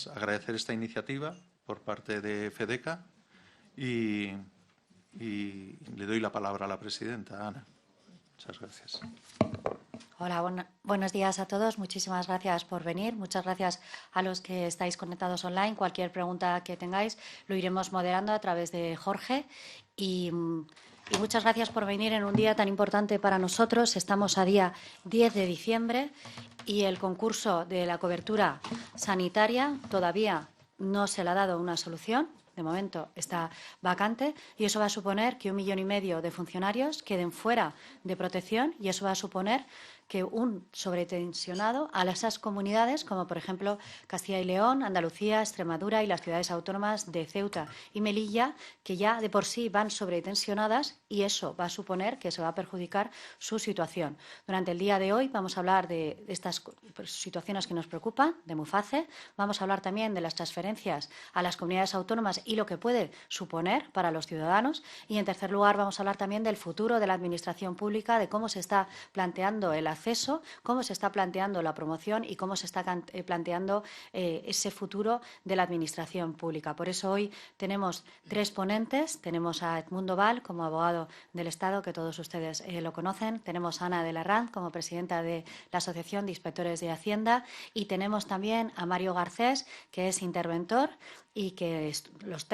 agradecer esta iniciativa por parte de FEDECA y le doy la palabra a la presidenta, Ana. Muchas gracias. Hola, buenos días a todos. Muchísimas gracias por venir. Muchas gracias a los que estáis conectados online. Cualquier pregunta que tengáis lo iremos moderando a través de Jorge. Y muchas gracias por venir en un día tan importante para nosotros. Estamos a día 10 de diciembre y el concurso de la cobertura sanitaria todavía no se le ha dado una solución. De momento está vacante y eso va a suponer que 1,5 millones de funcionarios queden fuera de protección y eso va a suponer que un sobretensionado a esas comunidades como, por ejemplo, Castilla y León, Andalucía, Extremadura y las ciudades autónomas de Ceuta y Melilla, que ya de por sí van sobretensionadas y eso va a suponer que se va a perjudicar su situación. Durante el día de hoy vamos a hablar de estas situaciones que nos preocupan, de MUFACE, vamos a hablar también de las transferencias a las comunidades autónomas y lo que puede suponer para los ciudadanos y, en tercer lugar, vamos a hablar también del futuro de la administración pública, de cómo se está planteando el acceso, cómo se está planteando la promoción y cómo se está planteando ese futuro de la administración pública. Por eso hoy tenemos 3 ponentes. Tenemos a Edmundo Val como abogado del Estado, que todos ustedes lo conocen. Tenemos a Ana de la Ranz como presidenta de la Asociación de Inspectores de Hacienda y tenemos también a Mario Garcés, que es interventor y que los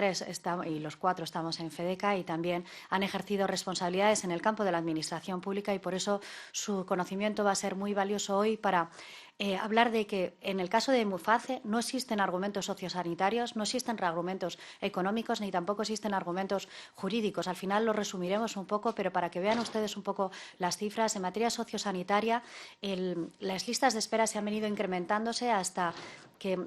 4 estamos en FEDECA y también han ejercido responsabilidades en el campo de la administración pública y por eso su conocimiento va a ser muy valioso hoy para hablar de que en el caso de MUFACE no existen argumentos sociosanitarios, no existen argumentos económicos ni tampoco existen argumentos jurídicos. Al final lo resumiremos un poco, pero para que vean ustedes un poco las cifras, en materia sociosanitaria las listas de espera se han venido incrementándose hasta que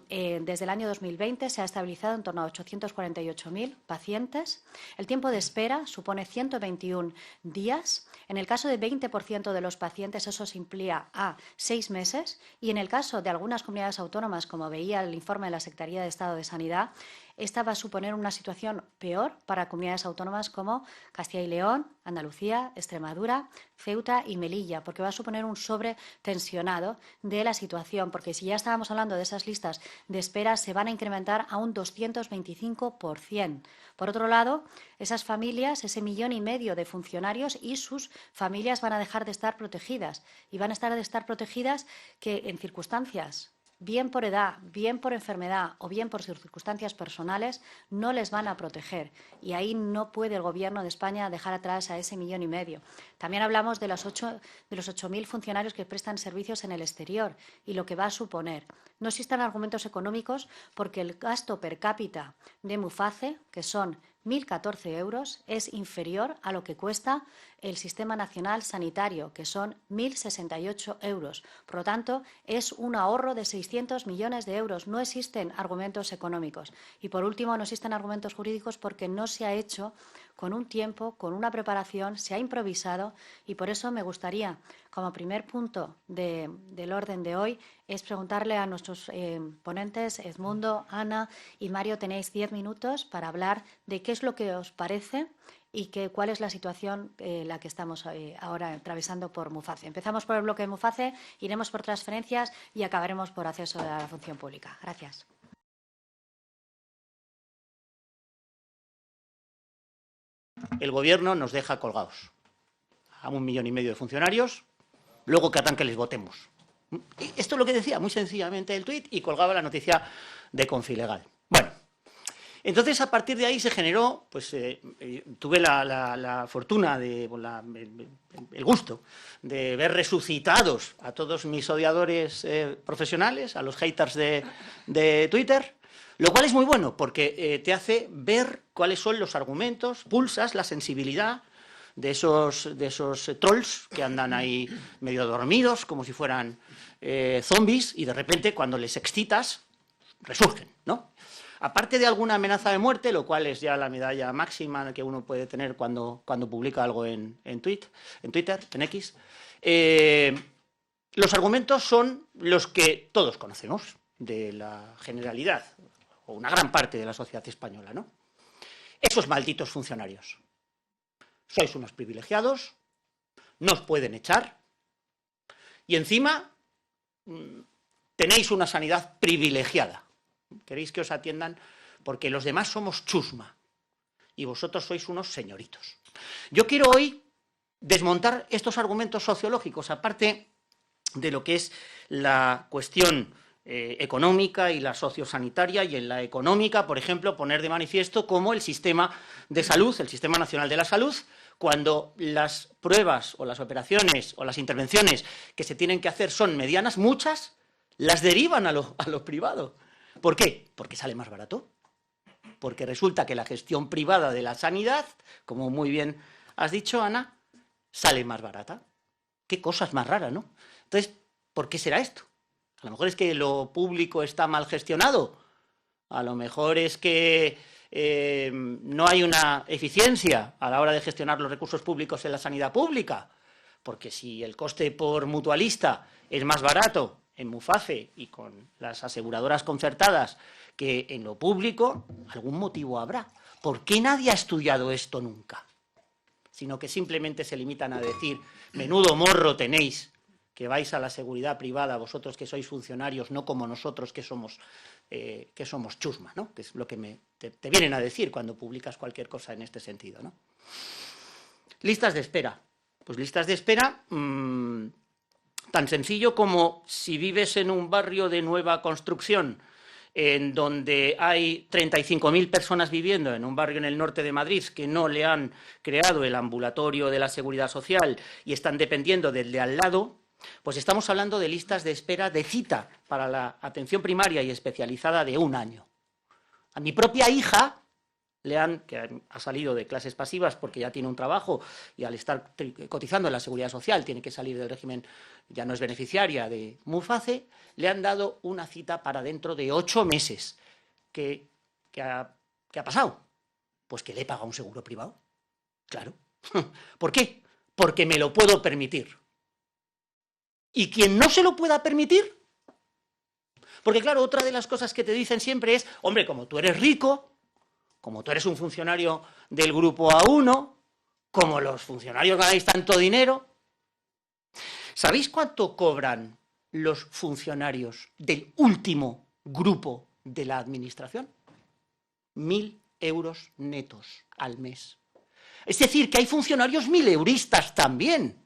desde el año 2020 se ha estabilizado en torno a 848.000 pacientes. El tiempo de espera supone 121 días. En el caso de 20% de los pacientes eso se implica a 6 meses y en el caso de algunas comunidades autónomas, como veía el informe de la Secretaría de Estado de Sanidad, esta va a suponer una situación peor para comunidades autónomas como Castilla y León, Andalucía, Extremadura, Ceuta y Melilla, porque va a suponer un sobretensionado de la situación, porque si ya estábamos hablando de esas listas de espera, se van a incrementar a un 225%. Por otro lado, esas familias, ese 1,5 millones de funcionarios y sus familias van a dejar de estar protegidas y van a estar protegidas que en circunstancias bien por edad, bien por enfermedad o bien por sus circunstancias personales, no les van a proteger. Y ahí no puede el Gobierno de España dejar atrás a ese 1,5 millones. También hablamos de los 8.000 funcionarios que prestan servicios en el exterior y lo que va a suponer. No existen argumentos económicos porque el gasto per cápita de MUFACE, que son 1.014 euros, es inferior a lo que cuesta el Sistema Nacional Sanitario, que son 1.068 euros. Por lo tanto, es un ahorro de 600 millones de euros. No existen argumentos económicos. Y, por último, no existen argumentos jurídicos porque no se ha hecho con un tiempo, con una preparación, se ha improvisado y por eso me gustaría, como primer punto del orden de hoy, es preguntarle a nuestros ponentes, Edmundo, Ana y Mario, tenéis 10 minutos para hablar de qué es lo que os parece y cuál es la situación la que estamos ahora atravesando por MUFACE. Empezamos por el bloque de MUFACE, iremos por transferencias y acabaremos por acceso a la función pública. Gracias. El Gobierno nos deja colgados a 1,5 millones de funcionarios, luego querrán que les votemos. Esto es lo que decía muy sencillamente el tuit y colgaba la noticia de Confilegal. Bueno, entonces a partir de ahí se generó, pues tuve la fortuna, el gusto de ver resucitados a todos mis odiadores profesionales, a los haters de Twitter, lo cual es muy bueno porque te hace ver cuáles son los argumentos, pulsas la sensibilidad de esos trolls que andan ahí medio dormidos, como si fueran zombies, y de repente cuando les excitas, resurgen, ¿no? Aparte de alguna amenaza de muerte, lo cual es ya la medalla máxima que uno puede tener cuando publica algo en Twitter, en X, los argumentos son los que todos conocemos de la generalidad, o una gran parte de la sociedad española, ¿no? Esos malditos funcionarios. Sois unos privilegiados, no os pueden echar y encima tenéis una sanidad privilegiada. Queréis que os atiendan porque los demás somos chusma y vosotros sois unos señoritos. Yo quiero hoy desmontar estos argumentos sociológicos, aparte de lo que es la cuestión económica y la sociosanitaria, y en la económica, por ejemplo, poner de manifiesto cómo el sistema de salud, el Sistema Nacional de la Salud, cuando las pruebas o las operaciones o las intervenciones que se tienen que hacer son medianas, muchas las derivan a lo privado. ¿Por qué? Porque sale más barato. Porque resulta que la gestión privada de la sanidad, como muy bien has dicho, Ana, sale más barata. Qué cosas más raras, ¿no? Entonces, ¿por qué será esto? A lo mejor es que lo público está mal gestionado. A lo mejor es que no hay una eficiencia a la hora de gestionar los recursos públicos en la sanidad pública. Porque si el coste por mutualista es más barato en Muface y con las aseguradoras concertadas que en lo público, algún motivo habrá. ¿Por qué nadie ha estudiado esto nunca? Sino que simplemente se limitan a decir, menudo morro tenéis, que vais a la seguridad privada, vosotros que sois funcionarios, no como nosotros que somos chusma, ¿no? Que es lo que te vienen a decir cuando publicas cualquier cosa en este sentido, ¿no? Listas de espera. Pues listas de espera, tan sencillo como si vives en un barrio de nueva construcción, en donde hay 35.000 personas viviendo en un barrio en el norte de Madrid que no le han creado el ambulatorio de la Seguridad Social y están dependiendo del de al lado, pues estamos hablando de listas de espera de cita para la atención primaria y especializada de 1 año. A mi propia hija, que ha salido de clases pasivas porque ya tiene un trabajo y al estar cotizando en la Seguridad Social tiene que salir del régimen, ya no es beneficiaria de Muface, le han dado una cita para dentro de 8 meses. ¿Qué ha pasado? Pues que le he pagado un seguro privado. Claro. ¿Por qué? Porque me lo puedo permitir. ¿Y quien no se lo pueda permitir? Porque claro, otra de las cosas que te dicen siempre es, hombre, como tú eres rico, como tú eres un funcionario del grupo A1, como los funcionarios ganáis tanto dinero. ¿Sabéis cuánto cobran los funcionarios del último grupo de la administración? 1.000 euros netos al mes. Es decir, que hay funcionarios mileuristas también.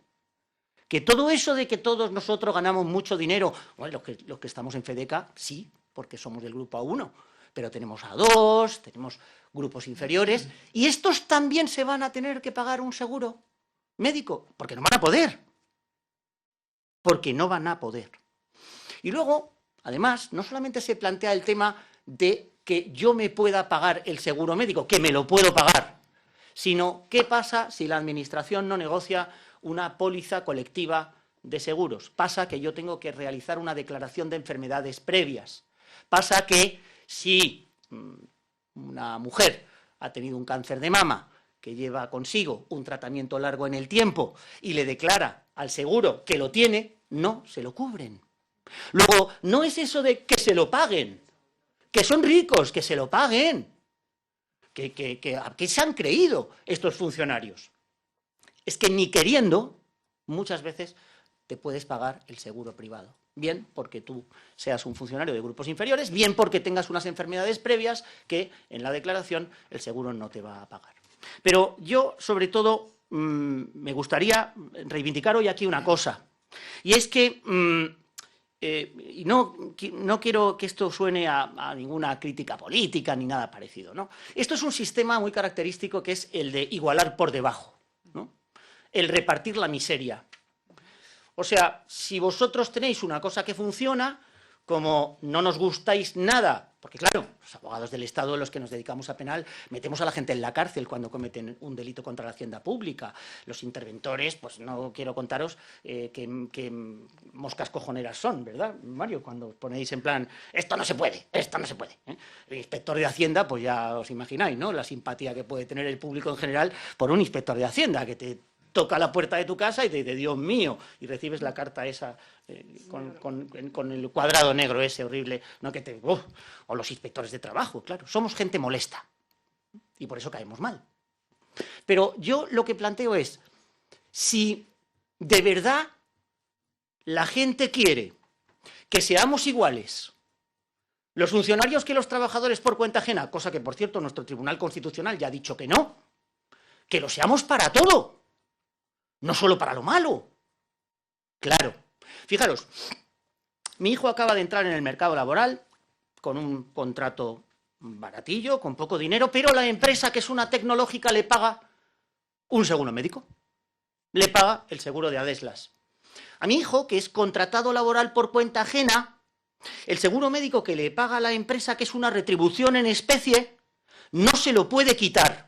Que todo eso de que todos nosotros ganamos mucho dinero, bueno, los que estamos en FEDECA, sí, porque somos del grupo A1, pero tenemos A2, tenemos grupos inferiores, y estos también se van a tener que pagar un seguro médico, porque no van a poder. Porque no van a poder. Y luego, además, no solamente se plantea el tema de que yo me pueda pagar el seguro médico, que me lo puedo pagar, sino qué pasa si la administración no negocia una póliza colectiva de seguros. Pasa que yo tengo que realizar una declaración de enfermedades previas. Pasa que si una mujer ha tenido un cáncer de mama que lleva consigo un tratamiento largo en el tiempo y le declara al seguro que lo tiene, no se lo cubren. Luego, no es eso de que se lo paguen, que son ricos, que se lo paguen. ¿A qué se han creído estos funcionarios? Es que ni queriendo, muchas veces te puedes pagar el seguro privado. Bien porque tú seas un funcionario de grupos inferiores, bien porque tengas unas enfermedades previas que en la declaración el seguro no te va a pagar. Pero yo, sobre todo, me gustaría reivindicar hoy aquí una cosa, y es que, y no quiero que esto suene a ninguna crítica política ni nada parecido, ¿no? Esto es un sistema muy característico que es el de igualar por debajo, ¿no? El repartir la miseria. O sea, si vosotros tenéis una cosa que funciona, como no nos gustáis nada, porque claro, los abogados del Estado, los que nos dedicamos a penal, metemos a la gente en la cárcel cuando cometen un delito contra la hacienda pública. Los interventores, pues no quiero contaros qué moscas cojoneras son, ¿verdad, Mario? Cuando ponéis en plan, esto no se puede, esto no se puede, ¿eh? El inspector de Hacienda, pues ya os imagináis, ¿no? La simpatía que puede tener el público en general por un inspector de Hacienda, que te toca la puerta de tu casa y te dice, Dios mío, y recibes la carta esa con el cuadrado negro ese horrible, ¿no? O los inspectores de trabajo, claro, somos gente molesta y por eso caemos mal. Pero yo lo que planteo es, si de verdad la gente quiere que seamos iguales, Los funcionarios que los trabajadores por cuenta ajena, cosa que, por cierto, nuestro Tribunal Constitucional ya ha dicho que no, que lo seamos para todo, no solo para lo malo. Claro. Fijaros, mi hijo acaba de entrar en el mercado laboral con un contrato baratillo, con poco dinero, pero la empresa, que es una tecnológica, le paga un seguro médico. Le paga el seguro de Adeslas. A mi hijo, que es contratado laboral por cuenta ajena, el seguro médico que le paga la empresa, que es una retribución en especie, no se lo puede quitar,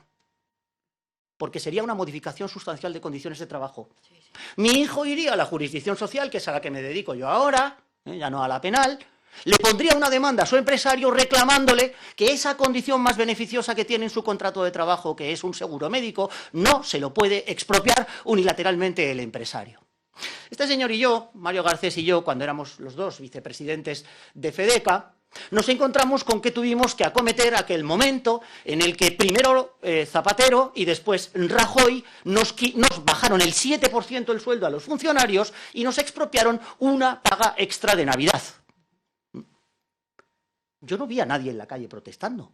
porque sería una modificación sustancial de condiciones de trabajo. Mi hijo iría a la jurisdicción social, que es a la que me dedico yo ahora, ya no a la penal, le pondría una demanda a su empresario reclamándole que esa condición más beneficiosa que tiene en su contrato de trabajo, que es un seguro médico, no se lo puede expropiar unilateralmente el empresario. Este señor y yo, Mario Garcés y yo, cuando éramos los dos vicepresidentes de FEDECA, nos encontramos con que tuvimos que acometer aquel momento en el que primero Zapatero y después Rajoy nos bajaron el 7% el sueldo a los funcionarios y nos expropiaron una paga extra de Navidad. Yo no vi a nadie en la calle protestando.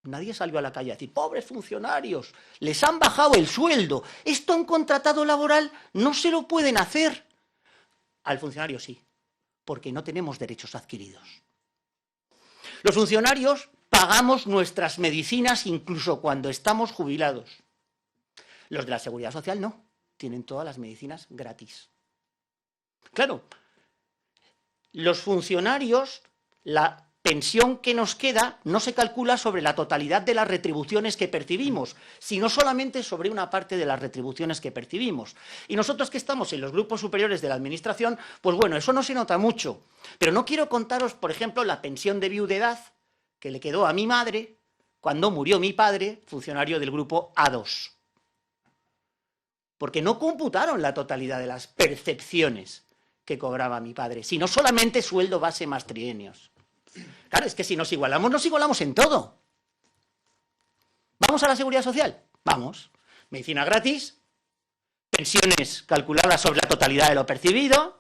Nadie salió a la calle a decir, pobres funcionarios, les han bajado el sueldo. Esto en contratado laboral no se lo pueden hacer. Al funcionario sí, porque no tenemos derechos adquiridos. Los funcionarios pagamos nuestras medicinas incluso cuando estamos jubilados. Los de la Seguridad Social no, tienen todas las medicinas gratis. Claro, los funcionarios, la pensión que nos queda no se calcula sobre la totalidad de las retribuciones que percibimos, sino solamente sobre una parte de las retribuciones que percibimos. Y nosotros, que estamos en los grupos superiores de la administración, pues bueno, eso no se nota mucho. Pero no quiero contaros, por ejemplo, la pensión de viudedad que le quedó a mi madre cuando murió mi padre, funcionario del grupo A2. Porque no computaron la totalidad de las percepciones que cobraba mi padre, sino solamente sueldo base más trienios. Claro, es que si nos igualamos en todo. ¿Vamos a la Seguridad Social? Vamos. Medicina gratis, pensiones calculadas sobre la totalidad de lo percibido,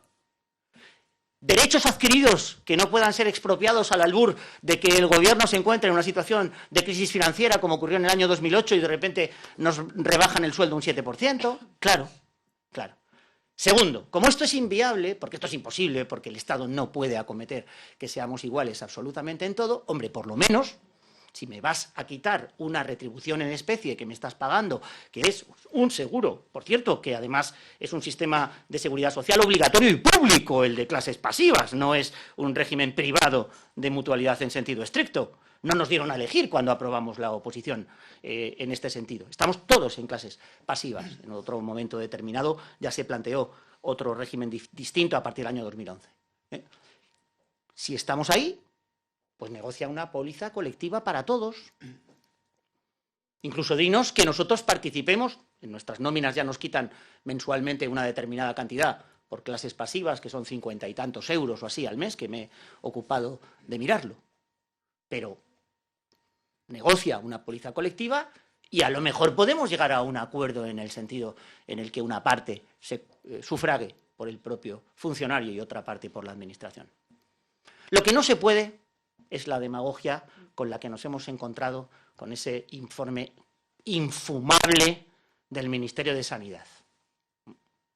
derechos adquiridos que no puedan ser expropiados al albur de que el gobierno se encuentre en una situación de crisis financiera como ocurrió en el año 2008 y de repente nos rebajan el sueldo un 7%. Claro, claro. Segundo, como esto es inviable, porque esto es imposible, porque el Estado no puede acometer que seamos iguales absolutamente en todo, hombre, por lo menos, si me vas a quitar una retribución en especie que me estás pagando, que es un seguro, por cierto, que además es un sistema de seguridad social obligatorio y público, el de clases pasivas, no es un régimen privado de mutualidad en sentido estricto. No nos dieron a elegir cuando aprobamos la oposición en este sentido. Estamos todos en clases pasivas. En otro momento determinado ya se planteó otro régimen distinto a partir del año 2011. Si estamos ahí, pues negocia una póliza colectiva para todos. Incluso dinos que nosotros participemos, en nuestras nóminas ya nos quitan mensualmente una determinada cantidad por clases pasivas, que son 50 y tantos euros o así al mes, que me he ocupado de mirarlo. Pero negocia una póliza colectiva y a lo mejor podemos llegar a un acuerdo en el sentido en el que una parte se sufrague por el propio funcionario y otra parte por la administración. Lo que no se puede es la demagogia con la que nos hemos encontrado con ese informe infumable del Ministerio de Sanidad.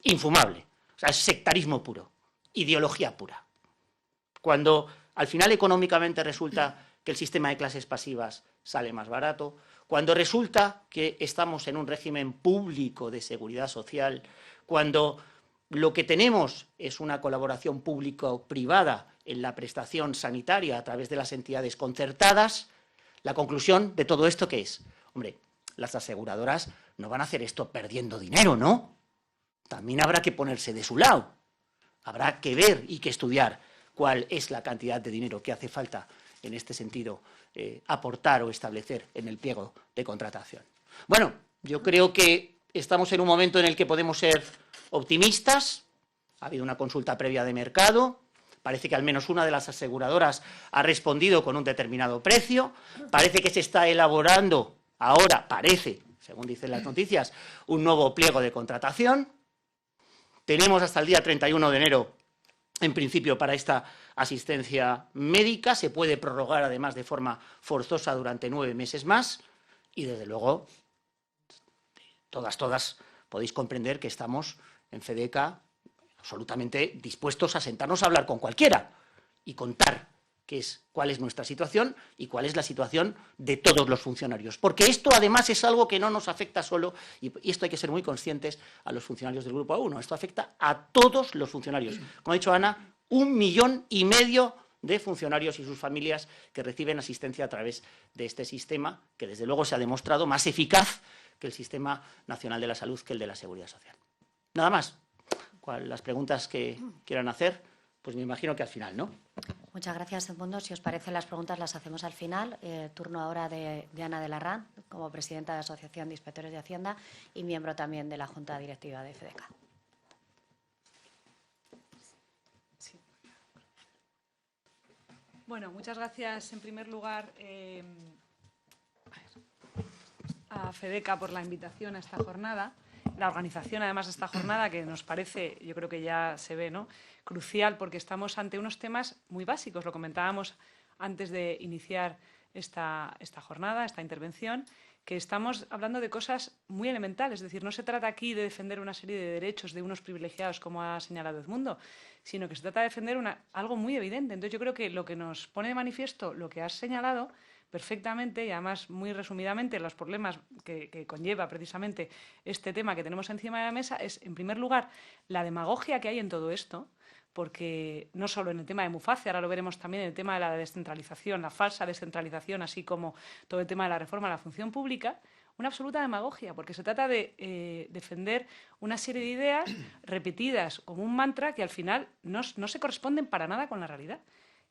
Infumable. O sea, es sectarismo puro, ideología pura. Cuando al final económicamente resulta que el sistema de clases pasivas sale más barato, cuando resulta que estamos en un régimen público de seguridad social, cuando lo que tenemos es una colaboración público-privada en la prestación sanitaria a través de las entidades concertadas, la conclusión de todo esto, ¿qué es? Hombre, las aseguradoras no van a hacer esto perdiendo dinero, ¿no? También habrá que ponerse de su lado. Habrá que ver y que estudiar cuál es la cantidad de dinero que hace falta en este sentido aportar o establecer en el pliego de contratación. Bueno, yo creo que estamos en un momento en el que podemos ser optimistas. Ha habido una consulta previa de mercado. Parece que al menos una de las aseguradoras ha respondido con un determinado precio. Parece que se está elaborando ahora, parece, según dicen las noticias, un nuevo pliego de contratación. Tenemos hasta el día 31 de enero en principio, para esta asistencia médica. Se puede prorrogar, además, de forma forzosa durante 9 meses más. Y, desde luego, todas podéis comprender que estamos en FEDECA absolutamente dispuestos a sentarnos a hablar con cualquiera y contar cuál es nuestra situación y cuál es la situación de todos los funcionarios. Porque esto, además, es algo que no nos afecta solo, y esto hay que ser muy conscientes, a los funcionarios del Grupo A1. Esto afecta a todos los funcionarios. Como ha dicho Ana, 1,5 millones de funcionarios y sus familias que reciben asistencia a través de este sistema, que desde luego se ha demostrado más eficaz que el Sistema Nacional de la Salud, que el de la Seguridad Social. Nada más. Las preguntas que quieran hacer, pues me imagino que al final, ¿no? Muchas gracias, Edmundo. Si os parece, las preguntas las hacemos al final. Turno ahora de Ana de Larrán, como presidenta de la Asociación de Inspectores de Hacienda y miembro también de la Junta Directiva de FEDECA. Sí. Bueno, muchas gracias en primer lugar a FEDECA por la invitación a esta jornada. La organización, además, de esta jornada, que nos parece, yo creo que ya se ve, ¿no?, crucial, porque estamos ante unos temas muy básicos. Lo comentábamos antes de iniciar esta jornada, esta intervención, que estamos hablando de cosas muy elementales. Es decir, no se trata aquí de defender una serie de derechos de unos privilegiados, como ha señalado Edmundo, sino que se trata de defender algo muy evidente. Entonces, yo creo que lo que nos pone de manifiesto lo que has señalado perfectamente, y además muy resumidamente, los problemas que conlleva precisamente este tema que tenemos encima de la mesa es, en primer lugar, la demagogia que hay en todo esto, porque no solo en el tema de Muface, ahora lo veremos también en el tema de la descentralización, la falsa descentralización, así como todo el tema de la reforma de la función pública, una absoluta demagogia, porque se trata de defender una serie de ideas repetidas como un mantra que al final no se corresponden para nada con la realidad.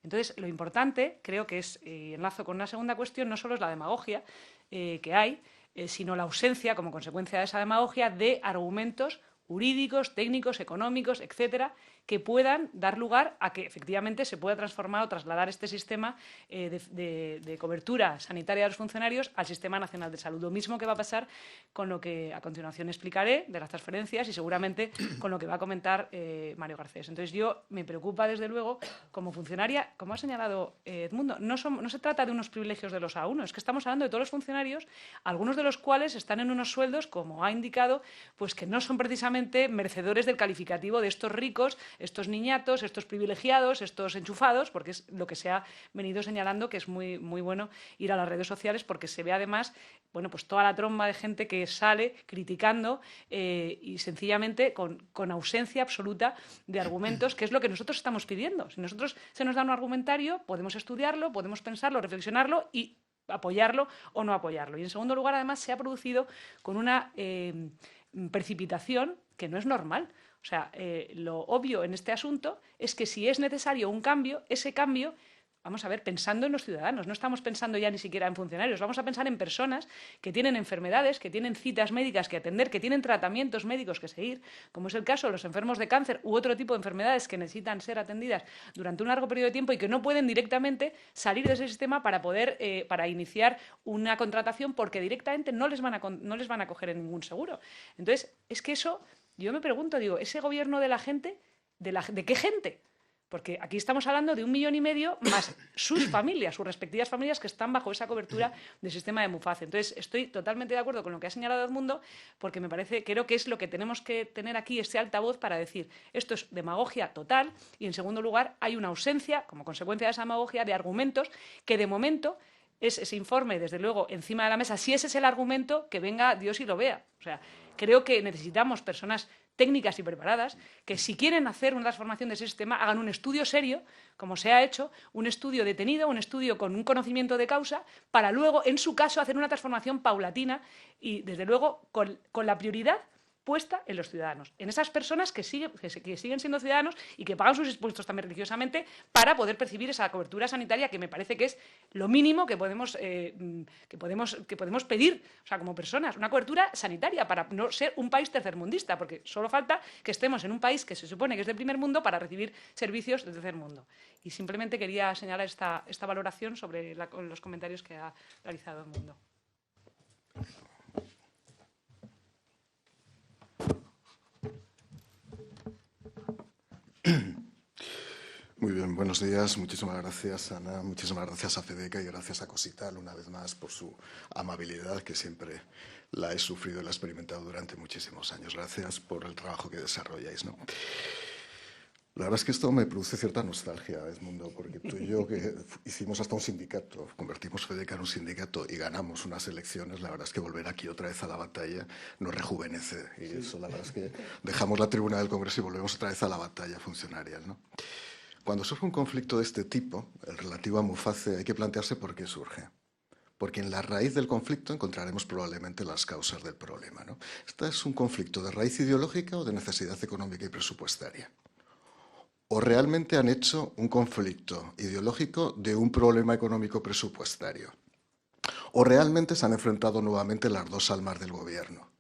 Entonces, lo importante, creo que es, y enlazo con una segunda cuestión, no solo es la demagogia que hay, sino la ausencia, como consecuencia de esa demagogia, de argumentos jurídicos, técnicos, económicos, etcétera, que puedan dar lugar a que efectivamente se pueda transformar o trasladar este sistema de cobertura sanitaria de los funcionarios al Sistema Nacional de Salud. Lo mismo que va a pasar con lo que a continuación explicaré de las transferencias y seguramente con lo que va a comentar Mario Garcés. Entonces, yo me preocupa, desde luego, como funcionaria, como ha señalado Edmundo, no se trata de unos privilegios de los A1, es que estamos hablando de todos los funcionarios, algunos de los cuales están en unos sueldos, como ha indicado, pues que no son precisamente merecedores del calificativo de estos ricos, estos niñatos, estos privilegiados, estos enchufados, porque es lo que se ha venido señalando, que es muy, muy bueno ir a las redes sociales, porque se ve además, bueno, pues toda la tromba de gente que sale criticando y sencillamente con ausencia absoluta de argumentos, que es lo que nosotros estamos pidiendo. Si nosotros se nos da un argumentario, podemos estudiarlo, podemos pensarlo, reflexionarlo y apoyarlo o no apoyarlo. Y, en segundo lugar, además, se ha producido con una precipitación que no es normal. O sea, lo obvio en este asunto es que si es necesario un cambio, ese cambio, vamos a ver, pensando en los ciudadanos, no estamos pensando ya ni siquiera en funcionarios, vamos a pensar en personas que tienen enfermedades, que tienen citas médicas que atender, que tienen tratamientos médicos que seguir, como es el caso de los enfermos de cáncer u otro tipo de enfermedades que necesitan ser atendidas durante un largo periodo de tiempo y que no pueden directamente salir de ese sistema para poder, para iniciar una contratación, porque directamente no les van a coger en ningún seguro. Entonces, es que eso, yo me pregunto, digo, ese gobierno de la gente, ¿de qué gente? Porque aquí estamos hablando de 1,5 millones más sus familias, sus respectivas familias que están bajo esa cobertura del sistema de Muface. Entonces, estoy totalmente de acuerdo con lo que ha señalado Edmundo, porque me parece, creo que es lo que tenemos que tener aquí, este altavoz, para decir esto es demagogia total y, en segundo lugar, hay una ausencia, como consecuencia de esa demagogia, de argumentos que, de momento, es ese informe, desde luego, encima de la mesa. Si ese es el argumento, que venga Dios y lo vea. O sea, creo que necesitamos personas técnicas y preparadas que, si quieren hacer una transformación de ese sistema, hagan un estudio serio, como se ha hecho, un estudio detenido, un estudio con un conocimiento de causa, para luego, en su caso, hacer una transformación paulatina y, desde luego, con la prioridad puesta en los ciudadanos, en esas personas que siguen siendo ciudadanos y que pagan sus impuestos también religiosamente para poder percibir esa cobertura sanitaria, que me parece que es lo mínimo que podemos pedir, o sea, como personas, una cobertura sanitaria para no ser un país tercermundista, porque solo falta que estemos en un país que se supone que es de primer mundo para recibir servicios de tercer mundo. Y simplemente quería señalar esta valoración sobre los comentarios que ha realizado el mundo. Muy bien, buenos días. Muchísimas gracias, Ana. Muchísimas gracias a FEDECA y gracias a Cosital, una vez más, por su amabilidad, que siempre la he sufrido y la he experimentado durante muchísimos años. Gracias por el trabajo que desarrolláis, ¿no? La verdad es que esto me produce cierta nostalgia, Edmundo, porque tú y yo, que hicimos hasta un sindicato, convertimos FEDECA en un sindicato y ganamos unas elecciones, la verdad es que volver aquí otra vez a la batalla nos rejuvenece. Y eso, la verdad es que dejamos la tribuna del Congreso y volvemos otra vez a la batalla funcionarial, ¿no? Cuando surge un conflicto de este tipo, el relativo a Muface, hay que plantearse por qué surge. Porque en la raíz del conflicto encontraremos probablemente las causas del problema, ¿no? ¿Este es un conflicto de raíz ideológica o de necesidad económica y presupuestaria? ¿O realmente han hecho un conflicto ideológico de un problema económico presupuestario? ¿O realmente se han enfrentado nuevamente las dos almas del gobierno?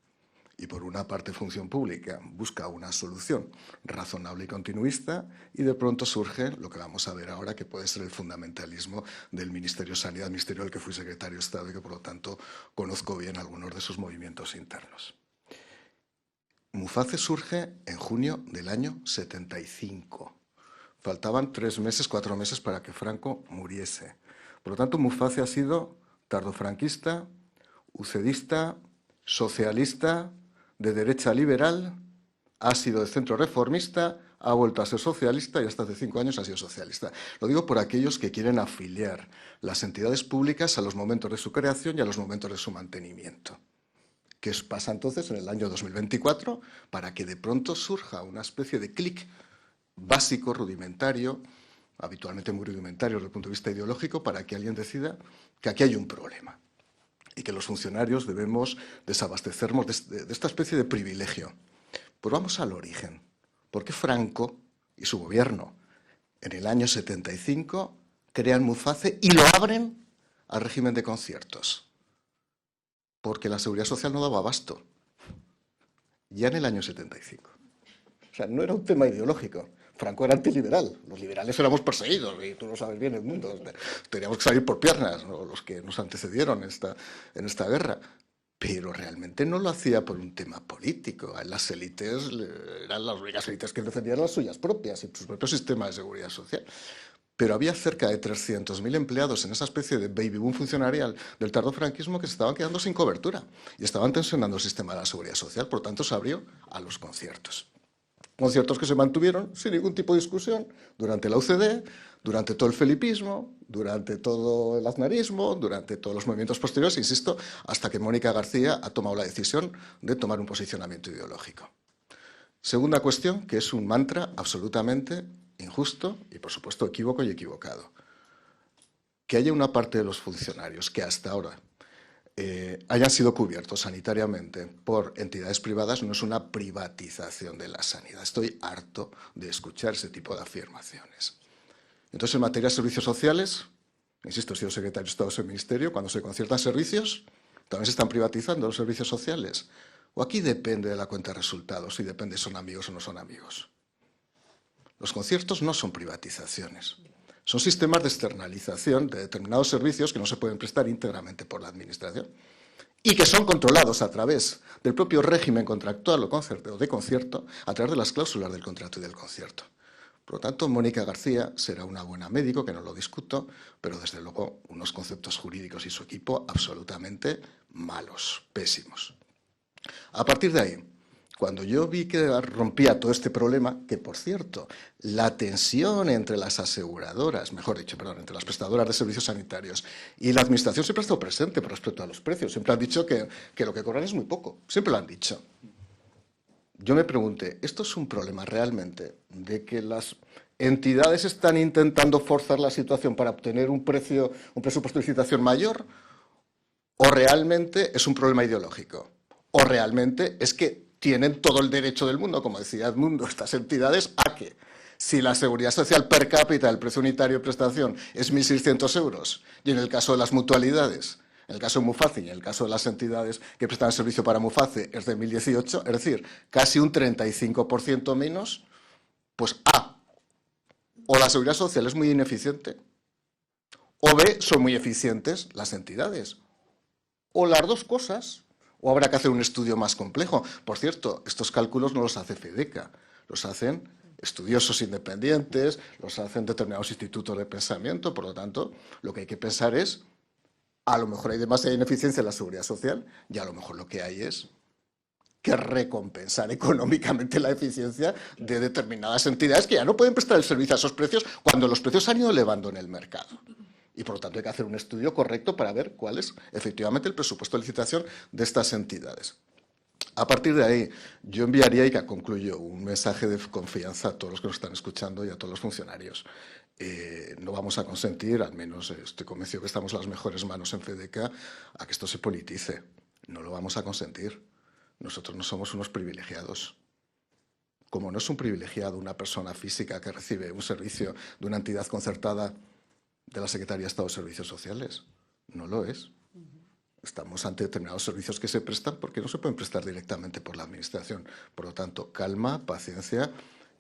Y por una parte, Función Pública busca una solución razonable y continuista y de pronto surge lo que vamos a ver ahora, que puede ser el fundamentalismo del Ministerio de Sanidad, ministerio del que fui secretario de Estado y que por lo tanto conozco bien algunos de sus movimientos internos. Muface surge en junio del año 75. Faltaban 3 meses, 4 meses para que Franco muriese. Por lo tanto, Muface ha sido tardofranquista, ucedista, socialista, de derecha liberal, ha sido de centro reformista, ha vuelto a ser socialista y hasta hace 5 años ha sido socialista. Lo digo por aquellos que quieren afiliar las entidades públicas a los momentos de su creación y a los momentos de su mantenimiento. ¿Qué pasa entonces en el año 2024 para que de pronto surja una especie de clic básico, rudimentario, habitualmente muy rudimentario desde el punto de vista ideológico, para que alguien decida que aquí hay un problema y que los funcionarios debemos desabastecernos de esta especie de privilegio? Pues vamos al origen. ¿Por qué Franco y su gobierno en el año 75 crean Muface y lo abren al régimen de conciertos? Porque la Seguridad Social no daba abasto. Ya en el año 75. O sea, no era un tema ideológico. Franco era antiliberal, los liberales éramos perseguidos, y tú lo sabes bien, el mundo. Teníamos que salir por piernas, ¿no? Los que nos antecedieron en esta guerra. Pero realmente no lo hacía por un tema político. Las élites eran las únicas élites que defendían las suyas propias y sus propios sistemas de seguridad social. Pero había cerca de 300.000 empleados en esa especie de baby boom funcionarial del tardofranquismo que se estaban quedando sin cobertura y estaban tensionando el sistema de la seguridad social. Por lo tanto, se abrió a los conciertos. Conciertos que se mantuvieron sin ningún tipo de discusión durante la UCD, durante todo el felipismo, durante todo el aznarismo, durante todos los movimientos posteriores, insisto, hasta que Mónica García ha tomado la decisión de tomar un posicionamiento ideológico. Segunda cuestión, que es un mantra absolutamente injusto y, por supuesto, equívoco y equivocado. Que haya una parte de los funcionarios que hasta ahora hayan sido cubiertos sanitariamente por entidades privadas no es una privatización de la sanidad. Estoy harto de escuchar ese tipo de afirmaciones. Entonces, en materia de servicios sociales, insisto, he sido secretario de Estado del Ministerio, cuando se conciertan servicios, también se están privatizando los servicios sociales. O aquí depende de la cuenta de resultados y depende si son amigos o no son amigos. Los conciertos no son privatizaciones. Son sistemas de externalización de determinados servicios que no se pueden prestar íntegramente por la Administración y que son controlados a través del propio régimen contractual o de concierto, a través de las cláusulas del contrato y del concierto. Por lo tanto, Mónica García será una buena médico, que no lo discuto, pero desde luego unos conceptos jurídicos y su equipo absolutamente malos, pésimos. A partir de ahí, cuando yo vi que rompía todo este problema, que por cierto, la tensión entre las aseguradoras, mejor dicho, perdón, entre las prestadoras de servicios sanitarios y la Administración siempre ha estado presente con respecto a los precios. Siempre han dicho que lo que cobran es muy poco. Siempre lo han dicho. Yo me pregunté, ¿esto es un problema realmente de que las entidades están intentando forzar la situación para obtener un presupuesto de licitación mayor? ¿O realmente es un problema ideológico? ¿O realmente es que tienen todo el derecho del mundo, como decía Edmundo, estas entidades, a que si la seguridad social per cápita, el precio unitario de prestación es 1.600 euros, y en el caso de las mutualidades, en el caso de Muface y en el caso de las entidades que prestan servicio para Muface es de 1.018, es decir, casi un 35% menos, pues A, o la seguridad social es muy ineficiente, o B, son muy eficientes las entidades, o las dos cosas. O habrá que hacer un estudio más complejo. Por cierto, estos cálculos no los hace FEDECA, los hacen estudiosos independientes, los hacen determinados institutos de pensamiento. Por lo tanto, lo que hay que pensar es, a lo mejor hay demasiada ineficiencia en la seguridad social y a lo mejor lo que hay es que recompensar económicamente la eficiencia de determinadas entidades que ya no pueden prestar el servicio a esos precios cuando los precios han ido elevando en el mercado. Y por lo tanto hay que hacer un estudio correcto para ver cuál es efectivamente el presupuesto de licitación de estas entidades. A partir de ahí, yo enviaría, y que concluyo, un mensaje de confianza a todos los que nos están escuchando y a todos los funcionarios. No vamos a consentir, al menos estoy convencido que estamos en las mejores manos en FEDECA, a que esto se politice. No lo vamos a consentir. Nosotros no somos unos privilegiados. Como no es un privilegiado una persona física que recibe un servicio de una entidad concertada de la Secretaría de Estado de Servicios Sociales. No lo es. Estamos ante determinados servicios que se prestan porque no se pueden prestar directamente por la Administración. Por lo tanto, calma, paciencia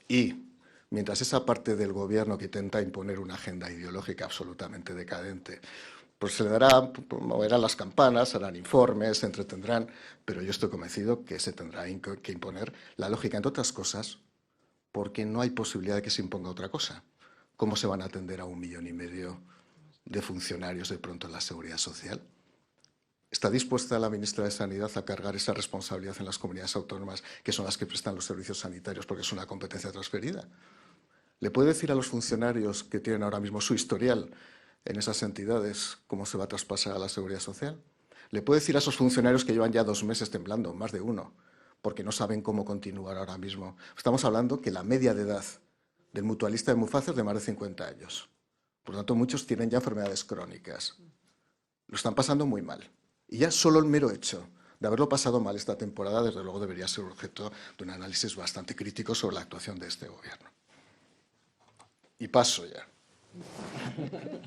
y, mientras esa parte del Gobierno que intenta imponer una agenda ideológica absolutamente decadente, pues se le dará, moverán las campanas, harán informes, se entretendrán, pero yo estoy convencido que se tendrá que imponer la lógica, entre otras cosas, porque no hay posibilidad de que se imponga otra cosa. ¿Cómo se van a atender a 1,5 millones de funcionarios de pronto en la Seguridad Social? ¿Está dispuesta la ministra de Sanidad a cargar esa responsabilidad en las comunidades autónomas, que son las que prestan los servicios sanitarios, porque es una competencia transferida? ¿Le puede decir a los funcionarios que tienen ahora mismo su historial en esas entidades cómo se va a traspasar a la Seguridad Social? ¿Le puede decir a esos funcionarios que llevan ya 2 meses temblando, más de uno, porque no saben cómo continuar ahora mismo? Estamos hablando que la media de edad del mutualista de Muface es de más de 50 años. Por lo tanto, muchos tienen ya enfermedades crónicas. Lo están pasando muy mal. Y ya solo el mero hecho de haberlo pasado mal esta temporada, desde luego, debería ser objeto de un análisis bastante crítico sobre la actuación de este Gobierno. Y paso ya.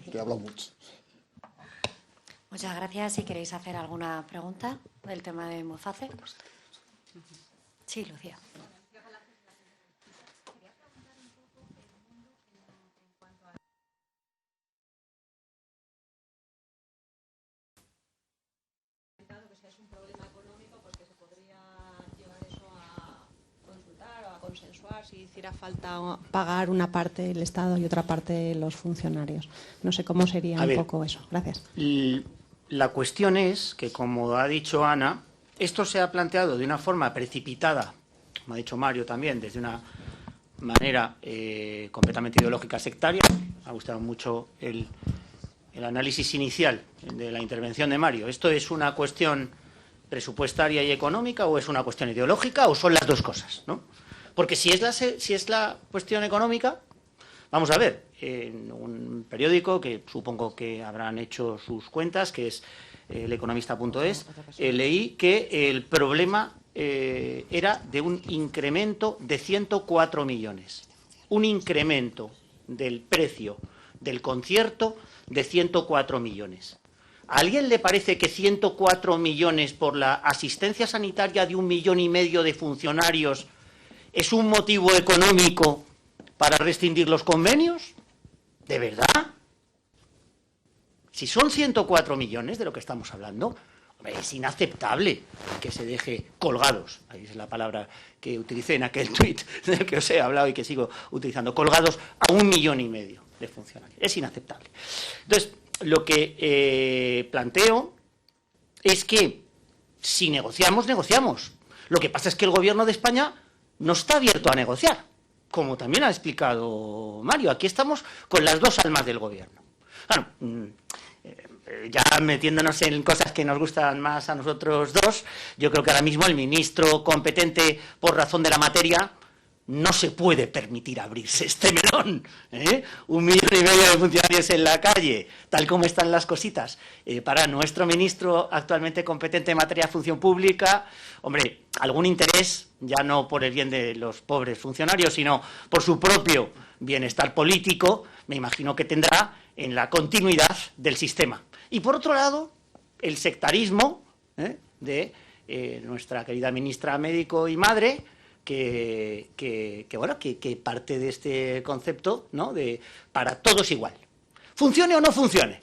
Te he hablado mucho. Muchas gracias. Si queréis hacer alguna pregunta del tema de Muface. Sí, Lucía. Consensuar si hiciera falta pagar una parte del Estado y otra parte los funcionarios. No sé cómo sería un poco eso. Gracias. La cuestión es que, como ha dicho Ana, esto se ha planteado de una forma precipitada, como ha dicho Mario también, desde una manera completamente ideológica sectaria. Me ha gustado mucho el análisis inicial de la intervención de Mario. ¿Esto es una cuestión presupuestaria y económica o es una cuestión ideológica o son las dos cosas, ¿no? Porque si es la cuestión económica, vamos a ver, en un periódico que supongo que habrán hecho sus cuentas, que es eleconomista.es, leí que el problema era de un incremento de 104 millones. Un incremento del precio del concierto de 104 millones. ¿A alguien le parece que 104 millones por la asistencia sanitaria de 1,5 millones de funcionarios es un motivo económico para rescindir los convenios? ¿De verdad? Si son 104 millones de lo que estamos hablando, es inaceptable que se deje colgados, ahí es la palabra que utilicé en aquel tuit del que os he hablado y que sigo utilizando, colgados a 1,5 millones de funcionarios. Es inaceptable. Entonces, lo que planteo es que si negociamos, negociamos. Lo que pasa es que el Gobierno de España no está abierto a negociar, como también ha explicado Mario. Aquí estamos con las dos almas del Gobierno. Claro, ya metiéndonos en cosas que nos gustan más a nosotros dos, yo creo que ahora mismo el ministro competente por razón de la materia no se puede permitir abrirse este melón. 1,5 millones de funcionarios en la calle, tal como están las cositas. Para nuestro ministro actualmente competente en materia de función pública, hombre, algún interés, ya no por el bien de los pobres funcionarios, sino por su propio bienestar político, me imagino que tendrá en la continuidad del sistema. Y por otro lado, el sectarismo de nuestra querida ministra médico y madre, que parte de este concepto, ¿no?, de para todos igual. Funcione o no funcione,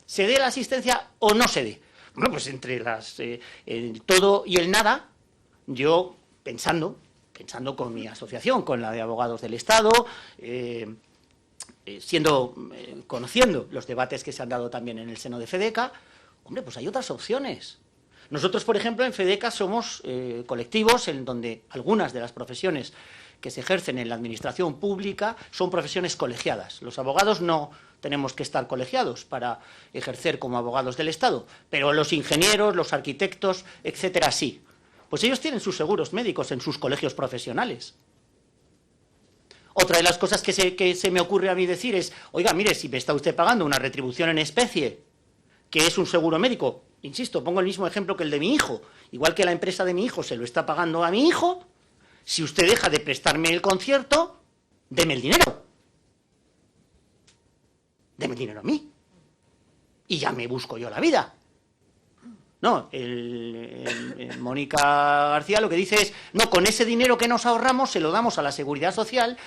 se dé la asistencia o no se dé. Bueno, pues entre el todo y el nada, yo pensando pensando con mi asociación, con la de Abogados del Estado, conociendo los debates que se han dado también en el seno de FEDECA, hombre, pues hay otras opciones. Nosotros, por ejemplo, en FEDECA somos colectivos en donde algunas de las profesiones que se ejercen en la administración pública son profesiones colegiadas. Los abogados no tenemos que estar colegiados para ejercer como abogados del Estado, pero los ingenieros, los arquitectos, etcétera, sí. Pues ellos tienen sus seguros médicos en sus colegios profesionales. Otra de las cosas que se me ocurre a mí decir es, oiga, mire, si me está usted pagando una retribución en especie, que es un seguro médico, insisto, pongo el mismo ejemplo que el de mi hijo, igual que la empresa de mi hijo se lo está pagando a mi hijo, si usted deja de prestarme el concierto, deme el dinero. Deme el dinero a mí. Y ya me busco yo la vida. No, Mónica García lo que dice es, no, con ese dinero que nos ahorramos se lo damos a la Seguridad Social,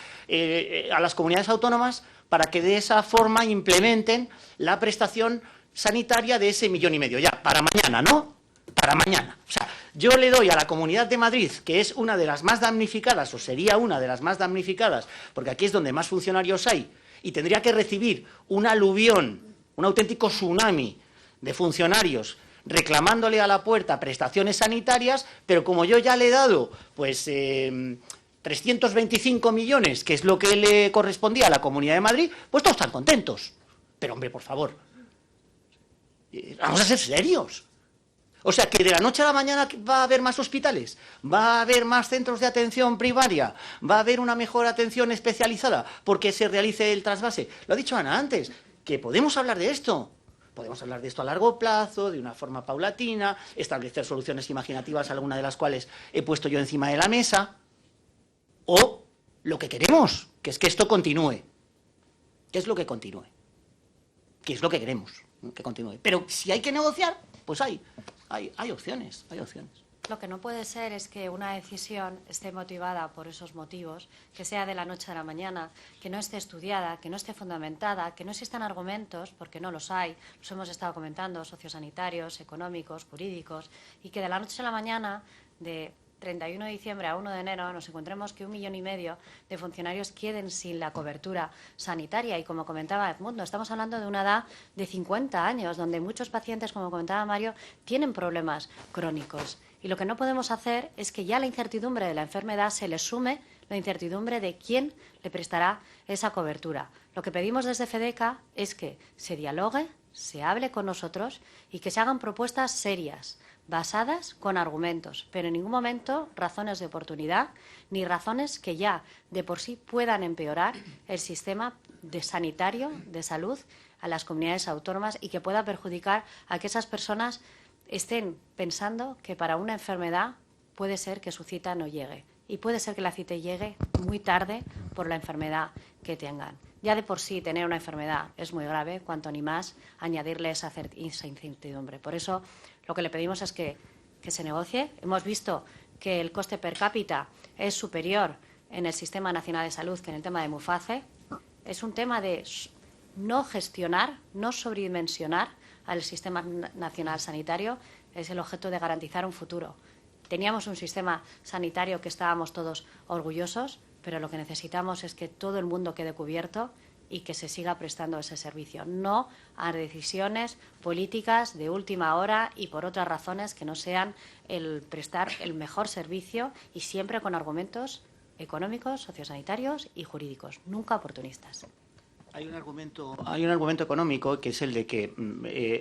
a las comunidades autónomas, para que de esa forma implementen la prestación sanitaria de ese 1,5 millones. Ya, para mañana, ¿no? Para mañana. O sea, yo le doy a la Comunidad de Madrid, que es una de las más damnificadas, o sería una de las más damnificadas, porque aquí es donde más funcionarios hay, y tendría que recibir un aluvión, un auténtico tsunami de funcionarios reclamándole a la puerta prestaciones sanitarias, pero como yo ya le he dado, pues, 325 millones, que es lo que le correspondía a la Comunidad de Madrid, pues todos están contentos. Pero, hombre, por favor, vamos a ser serios. O sea, que de la noche a la mañana va a haber más hospitales, va a haber más centros de atención primaria, va a haber una mejor atención especializada porque se realice el trasvase. Lo ha dicho Ana antes, que podemos hablar de esto. Podemos hablar de esto a largo plazo, de una forma paulatina, establecer soluciones imaginativas, algunas de las cuales he puesto yo encima de la mesa. O lo que queremos, que es que esto continúe. ¿Qué es lo que continúe? ¿Qué es lo que queremos que continúe? Pero si hay que negociar, pues hay opciones, hay opciones. Lo que no puede ser es que una decisión esté motivada por esos motivos, que sea de la noche a la mañana, que no esté estudiada, que no esté fundamentada, que no existan argumentos, porque no los hay, los hemos estado comentando, sociosanitarios, económicos, jurídicos, y que de la noche a la mañana, de 31 de diciembre a 1 de enero, nos encontremos que 1,5 millones de funcionarios queden sin la cobertura sanitaria. Y como comentaba Edmundo, estamos hablando de una edad de 50 años, donde muchos pacientes, como comentaba Mario, tienen problemas crónicos. Y lo que no podemos hacer es que ya la incertidumbre de la enfermedad se le sume la incertidumbre de quién le prestará esa cobertura. Lo que pedimos desde FEDECA es que se dialogue, se hable con nosotros y que se hagan propuestas serias, basadas con argumentos, pero en ningún momento razones de oportunidad ni razones que ya de por sí puedan empeorar el sistema sanitario de salud a las comunidades autónomas y que pueda perjudicar a que esas personas estén pensando que para una enfermedad puede ser que su cita no llegue y puede ser que la cita llegue muy tarde por la enfermedad que tengan. Ya de por sí tener una enfermedad es muy grave, cuanto ni más añadirle esa incertidumbre. Por eso lo que le pedimos es que se negocie. Hemos visto que el coste per cápita es superior en el Sistema Nacional de Salud que en el tema de Muface. Es un tema de no gestionar, no sobredimensionar al Sistema Nacional Sanitario, es el objeto de garantizar un futuro. Teníamos un sistema sanitario que estábamos todos orgullosos, pero lo que necesitamos es que todo el mundo quede cubierto y que se siga prestando ese servicio, no a decisiones políticas de última hora y por otras razones que no sean el prestar el mejor servicio y siempre con argumentos económicos, sociosanitarios y jurídicos, nunca oportunistas. Hay un argumento económico que es el de que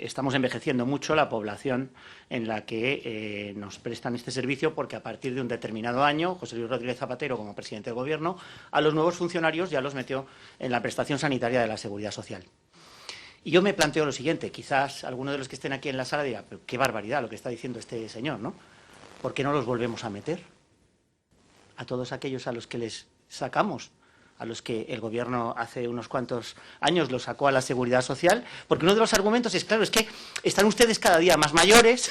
estamos envejeciendo mucho la población en la que nos prestan este servicio porque a partir de un determinado año, José Luis Rodríguez Zapatero como presidente del Gobierno, a los nuevos funcionarios ya los metió en la prestación sanitaria de la Seguridad Social. Y yo me planteo lo siguiente, quizás alguno de los que estén aquí en la sala diga, pero qué barbaridad lo que está diciendo este señor, ¿no? ¿Por qué no los volvemos a meter? A todos aquellos a los que les sacamos, a los que el Gobierno hace unos cuantos años lo sacó a la Seguridad Social, porque uno de los argumentos es, claro, es que están ustedes cada día más mayores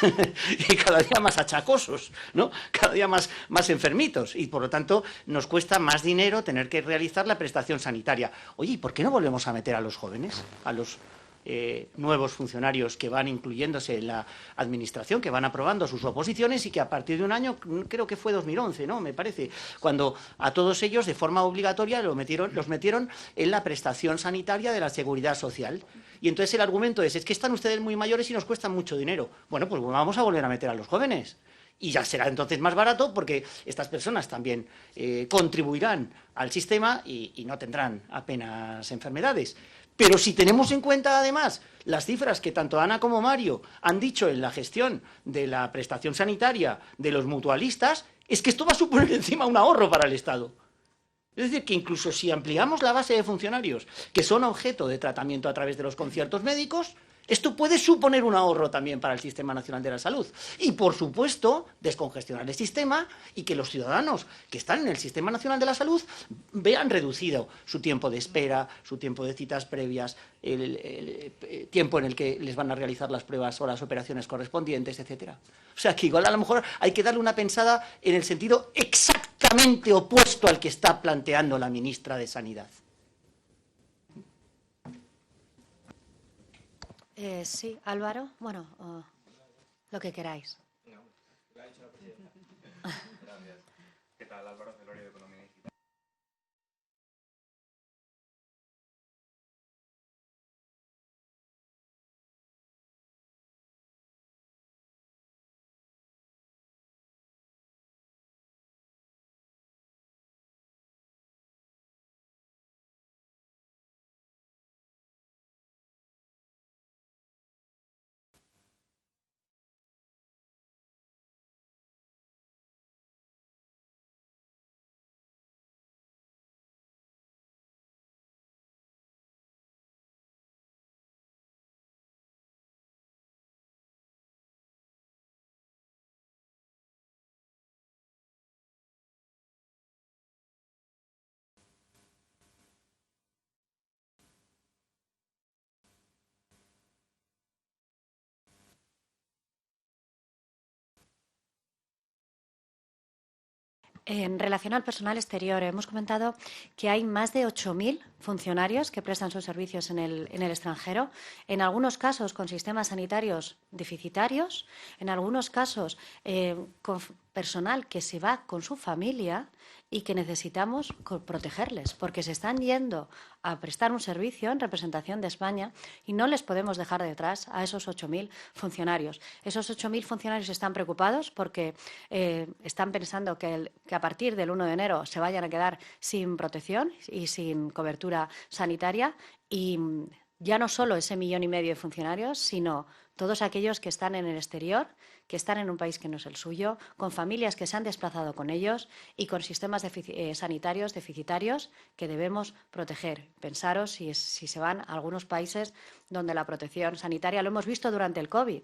y cada día más achacosos, ¿no? Cada día más enfermitos y, por lo tanto, nos cuesta más dinero tener que realizar la prestación sanitaria. Oye, ¿y por qué no volvemos a meter a los jóvenes, a los nuevos funcionarios que van incluyéndose en la administración, que van aprobando sus oposiciones y que a partir de un año, creo que fue 2011, ¿no? Me parece, cuando a todos ellos de forma obligatoria los metieron en la prestación sanitaria de la Seguridad Social. Y entonces el argumento es que están ustedes muy mayores y nos cuestan mucho dinero. Bueno, pues vamos a volver a meter a los jóvenes. Y ya será entonces más barato porque estas personas también contribuirán al sistema y no tendrán apenas enfermedades. Pero si tenemos en cuenta, además, las cifras que tanto Ana como Mario han dicho en la gestión de la prestación sanitaria de los mutualistas, es que esto va a suponer encima un ahorro para el Estado. Es decir, que incluso si ampliamos la base de funcionarios que son objeto de tratamiento a través de los conciertos médicos, esto puede suponer un ahorro también para el Sistema Nacional de la Salud. Y, por supuesto, descongestionar el sistema y que los ciudadanos que están en el Sistema Nacional de la Salud vean reducido su tiempo de espera, su tiempo de citas previas, el tiempo en el que les van a realizar las pruebas o las operaciones correspondientes, etcétera. O sea, que igual a lo mejor hay que darle una pensada en el sentido exactamente opuesto al que está planteando la ministra de Sanidad. Sí, Álvaro, bueno, lo que queráis. ¿Qué tal, Álvaro Celorio de Economía Digital? En relación al personal exterior, hemos comentado que hay más de 8.000 funcionarios que prestan sus servicios en el extranjero, en algunos casos con sistemas sanitarios deficitarios, en algunos casos con personal que se va con su familia y que necesitamos protegerles, porque se están yendo a prestar un servicio en representación de España y no les podemos dejar detrás a esos 8.000 funcionarios. Esos 8.000 funcionarios están preocupados porque están pensando que a partir del 1 de enero se vayan a quedar sin protección y sin cobertura sanitaria, y ya no solo ese 1,5 millones de funcionarios, sino todos aquellos que están en el exterior, que están en un país que no es el suyo, con familias que se han desplazado con ellos y con sistemas sanitarios deficitarios que debemos proteger. Pensaros si se van a algunos países donde la protección sanitaria, lo hemos visto durante el COVID,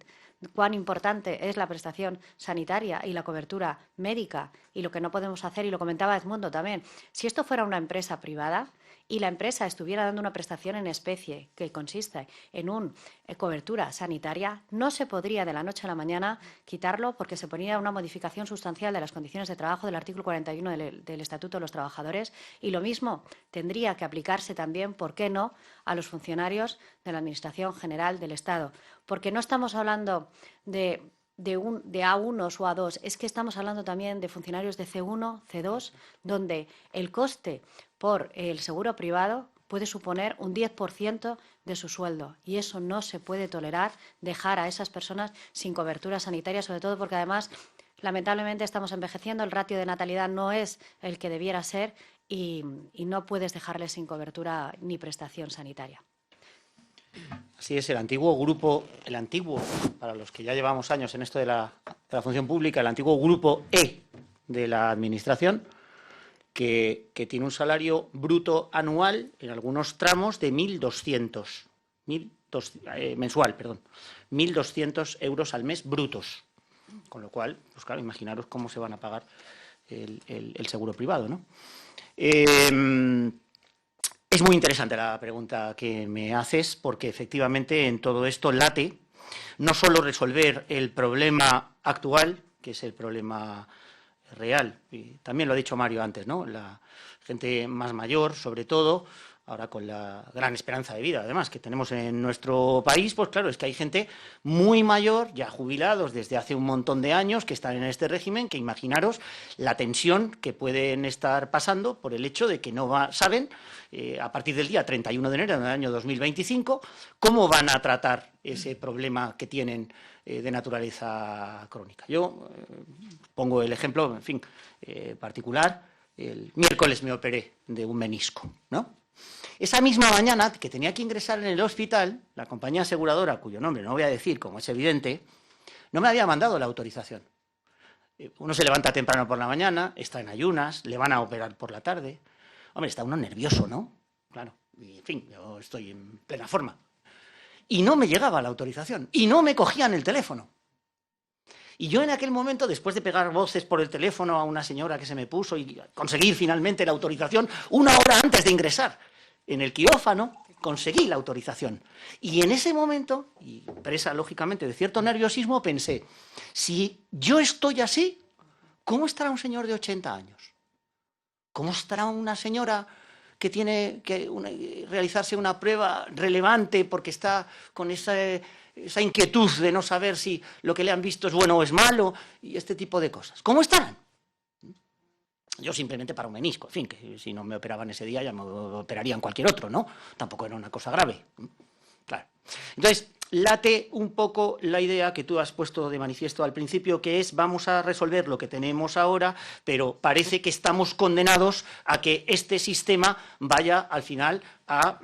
cuán importante es la prestación sanitaria y la cobertura médica, y lo que no podemos hacer, y lo comentaba Edmundo también, si esto fuera una empresa privada y la empresa estuviera dando una prestación en especie que consiste en una cobertura sanitaria, no se podría de la noche a la mañana quitarlo, porque se ponía una modificación sustancial de las condiciones de trabajo del artículo 41 del Estatuto de los Trabajadores, y lo mismo tendría que aplicarse también, ¿por qué no?, a los funcionarios de la Administración General del Estado. Porque no estamos hablando de A1 o A2, es que estamos hablando también de funcionarios de C1, C2, donde el coste por el seguro privado puede suponer un 10% de su sueldo, y eso no se puede tolerar, dejar a esas personas sin cobertura sanitaria, sobre todo porque además lamentablemente estamos envejeciendo, el ratio de natalidad no es el que debiera ser y no puedes dejarles sin cobertura ni prestación sanitaria. Así es, el antiguo, para los que ya llevamos años en esto de la función pública, el antiguo grupo E de la Administración, que tiene un salario bruto anual, en algunos tramos, de 1.200 euros al mes brutos. Con lo cual, pues claro, imaginaros cómo se van a pagar el seguro privado, ¿no? Es muy interesante la pregunta que me haces, porque efectivamente en todo esto late no solo resolver el problema actual, que es el problema real, y también lo ha dicho Mario antes, ¿no? La gente más mayor, sobre todo, ahora con la gran esperanza de vida, además, que tenemos en nuestro país, pues claro, es que hay gente muy mayor, ya jubilados desde hace un montón de años, que están en este régimen, que imaginaros la tensión que pueden estar pasando por el hecho de que no saben, a partir del día 31 de enero del año 2025, cómo van a tratar ese problema que tienen de naturaleza crónica. Yo pongo el ejemplo, en fin, particular. El miércoles me operé de un menisco, ¿no? Esa misma mañana, que tenía que ingresar en el hospital, la compañía aseguradora, cuyo nombre no voy a decir, como es evidente, no me había mandado la autorización. Uno se levanta temprano por la mañana, está en ayunas, le van a operar por la tarde. Hombre, está uno nervioso, ¿no? Claro, y, en fin, yo estoy en plena forma. Y no me llegaba la autorización, y no me cogían el teléfono. Y yo en aquel momento, después de pegar voces por el teléfono a una señora que se me puso y conseguir finalmente la autorización, 1 hora antes de ingresar en el quirófano, conseguí la autorización. Y en ese momento, y presa lógicamente de cierto nerviosismo, pensé, si yo estoy así, ¿cómo estará un señor de 80 años? ¿Cómo estará una señora que tiene que realizarse una prueba relevante porque está con esa inquietud de no saber si lo que le han visto es bueno o es malo y este tipo de cosas? ¿Cómo estarán? Yo simplemente para un menisco, en fin, que si no me operaban ese día ya me operarían cualquier otro, ¿no? Tampoco era una cosa grave. Claro. Entonces, late un poco la idea que tú has puesto de manifiesto al principio, que es vamos a resolver lo que tenemos ahora, pero parece que estamos condenados a que este sistema vaya al final a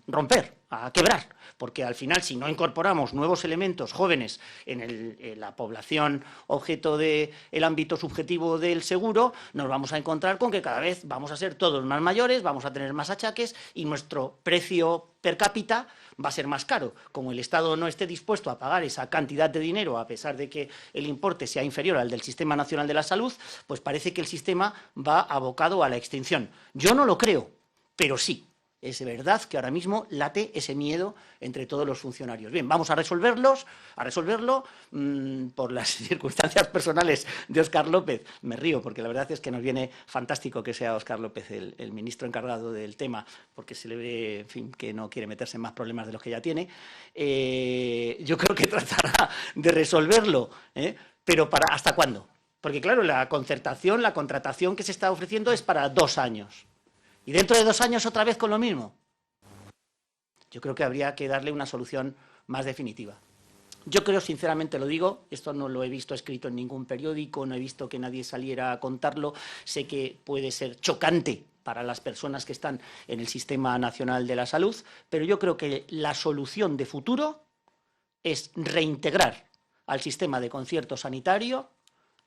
romper, a quebrar, porque al final si no incorporamos nuevos elementos jóvenes en la población objeto del ámbito subjetivo del seguro, nos vamos a encontrar con que cada vez vamos a ser todos más mayores, vamos a tener más achaques y nuestro precio per cápita va a ser más caro. Como el Estado no esté dispuesto a pagar esa cantidad de dinero, a pesar de que el importe sea inferior al del Sistema Nacional de la Salud, pues parece que el sistema va abocado a la extinción. Yo no lo creo, pero sí. Es verdad que ahora mismo late ese miedo entre todos los funcionarios. Bien, vamos a resolverlo por las circunstancias personales de Óscar López. Me río porque la verdad es que nos viene fantástico que sea Óscar López el ministro encargado del tema, porque se le ve, en fin, que no quiere meterse en más problemas de los que ya tiene. Yo creo que tratará de resolverlo, pero ¿hasta cuándo? Porque claro, la concertación, la contratación que se está ofreciendo es para 2 años. ¿Y dentro de 2 años otra vez con lo mismo? Yo creo que habría que darle una solución más definitiva. Yo creo, sinceramente lo digo, esto no lo he visto escrito en ningún periódico, no he visto que nadie saliera a contarlo, sé que puede ser chocante para las personas que están en el Sistema Nacional de la Salud, pero yo creo que la solución de futuro es reintegrar al sistema de concierto sanitario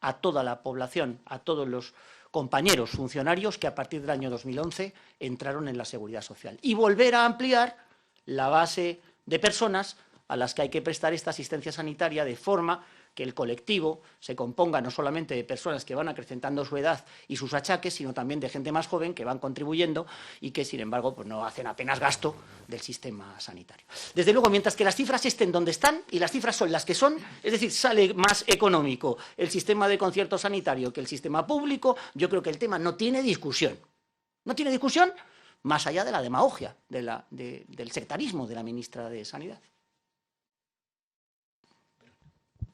a toda la población, a todos los compañeros funcionarios que a partir del año 2011 entraron en la Seguridad Social y volver a ampliar la base de personas a las que hay que prestar esta asistencia sanitaria de forma que el colectivo se componga no solamente de personas que van acrecentando su edad y sus achaques, sino también de gente más joven que van contribuyendo y que, sin embargo, pues no hacen apenas gasto del sistema sanitario. Desde luego, mientras que las cifras estén donde están, y las cifras son las que son, es decir, sale más económico el sistema de concierto sanitario que el sistema público, yo creo que el tema no tiene discusión. No tiene discusión más allá de la demagogia, del sectarismo de la ministra de Sanidad.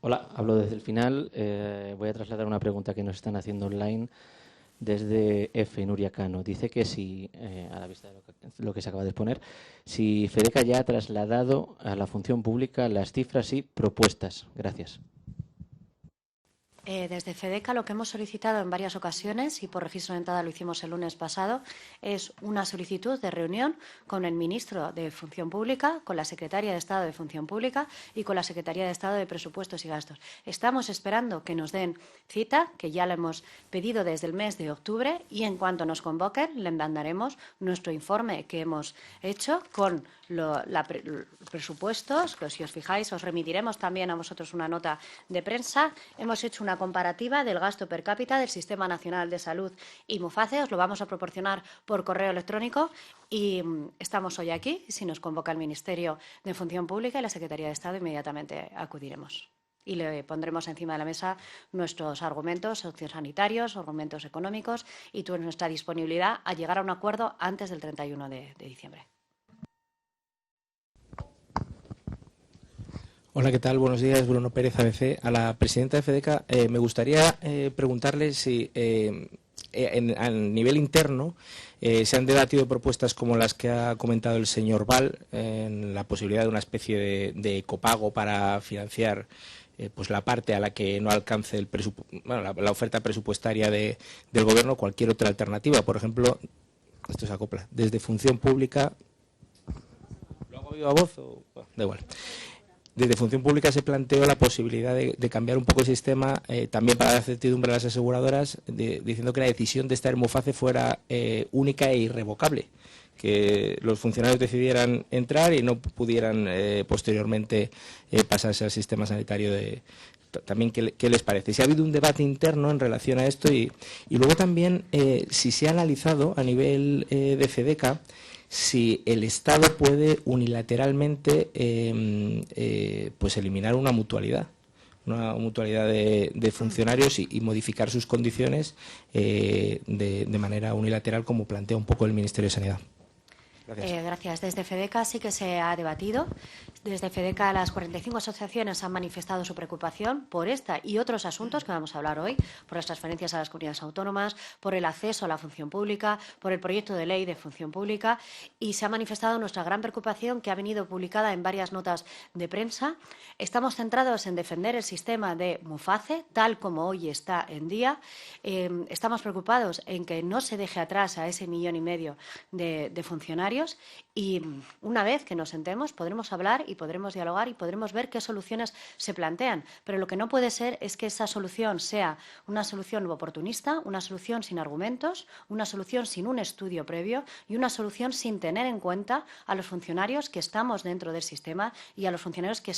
Hola, hablo desde el final. Voy a trasladar una pregunta que nos están haciendo online desde F, Nuria Cano. Dice que si, a la vista de lo que se acaba de exponer, si FEDECA ya ha trasladado a la función pública las cifras y propuestas. Gracias. Desde FEDECA lo que hemos solicitado en varias ocasiones, y por registro de entrada lo hicimos el lunes pasado, es una solicitud de reunión con el ministro de Función Pública, con la secretaria de Estado de Función Pública y con la secretaria de Estado de Presupuestos y Gastos. Estamos esperando que nos den cita, que ya la hemos pedido desde el mes de octubre, y en cuanto nos convoquen le mandaremos nuestro informe que hemos hecho con los presupuestos, que si os fijáis os remitiremos también a vosotros una nota de prensa. Hemos hecho una comparativa del gasto per cápita del Sistema Nacional de Salud y MUFACE, os lo vamos a proporcionar por correo electrónico y estamos hoy aquí. Si nos convoca el Ministerio de Función Pública y la Secretaría de Estado, inmediatamente acudiremos. y le pondremos encima de la mesa nuestros argumentos sociosanitarios, argumentos económicos y nuestra disponibilidad a llegar a un acuerdo antes del 31 de diciembre. Hola, ¿qué tal? Buenos días, Bruno Pérez, ABC. A la presidenta de FEDECA me gustaría preguntarle si a nivel interno se han debatido propuestas como las que ha comentado el señor Val, en la posibilidad de una especie de copago para financiar pues la parte a la que no alcance la oferta presupuestaria del Gobierno, cualquier otra alternativa. Por ejemplo, esto se acopla, desde Función Pública... ¿Lo hago viva voz o...? Bueno, da igual. Desde Función Pública se planteó la posibilidad de cambiar un poco el sistema, también para dar certidumbre a las aseguradoras, diciendo que la decisión de estar en Muface fuera única e irrevocable, que los funcionarios decidieran entrar y no pudieran posteriormente pasarse al sistema sanitario también. ¿Qué les parece? Si ha habido un debate interno en relación a esto y luego también si se ha analizado a nivel de FEDECA si el Estado puede unilateralmente pues eliminar una mutualidad de funcionarios y modificar sus condiciones de manera unilateral, como plantea un poco el Ministerio de Sanidad. Gracias. Gracias. Desde FEDECA sí que se ha debatido. Desde FEDECA las 45 asociaciones han manifestado su preocupación por esta y otros asuntos que vamos a hablar hoy, por las transferencias a las comunidades autónomas, por el acceso a la función pública, por el proyecto de ley de función pública, y se ha manifestado nuestra gran preocupación, que ha venido publicada en varias notas de prensa. Estamos centrados en defender el sistema de Muface, tal como hoy está en día. Estamos preocupados en que no se deje atrás a ese 1,5 millones de funcionarios. Y una vez que nos sentemos podremos hablar y podremos dialogar y podremos ver qué soluciones se plantean. Pero lo que no puede ser es que esa solución sea una solución oportunista, una solución sin argumentos, una solución sin un estudio previo y una solución sin tener en cuenta a los funcionarios que estamos dentro del sistema y a los funcionarios que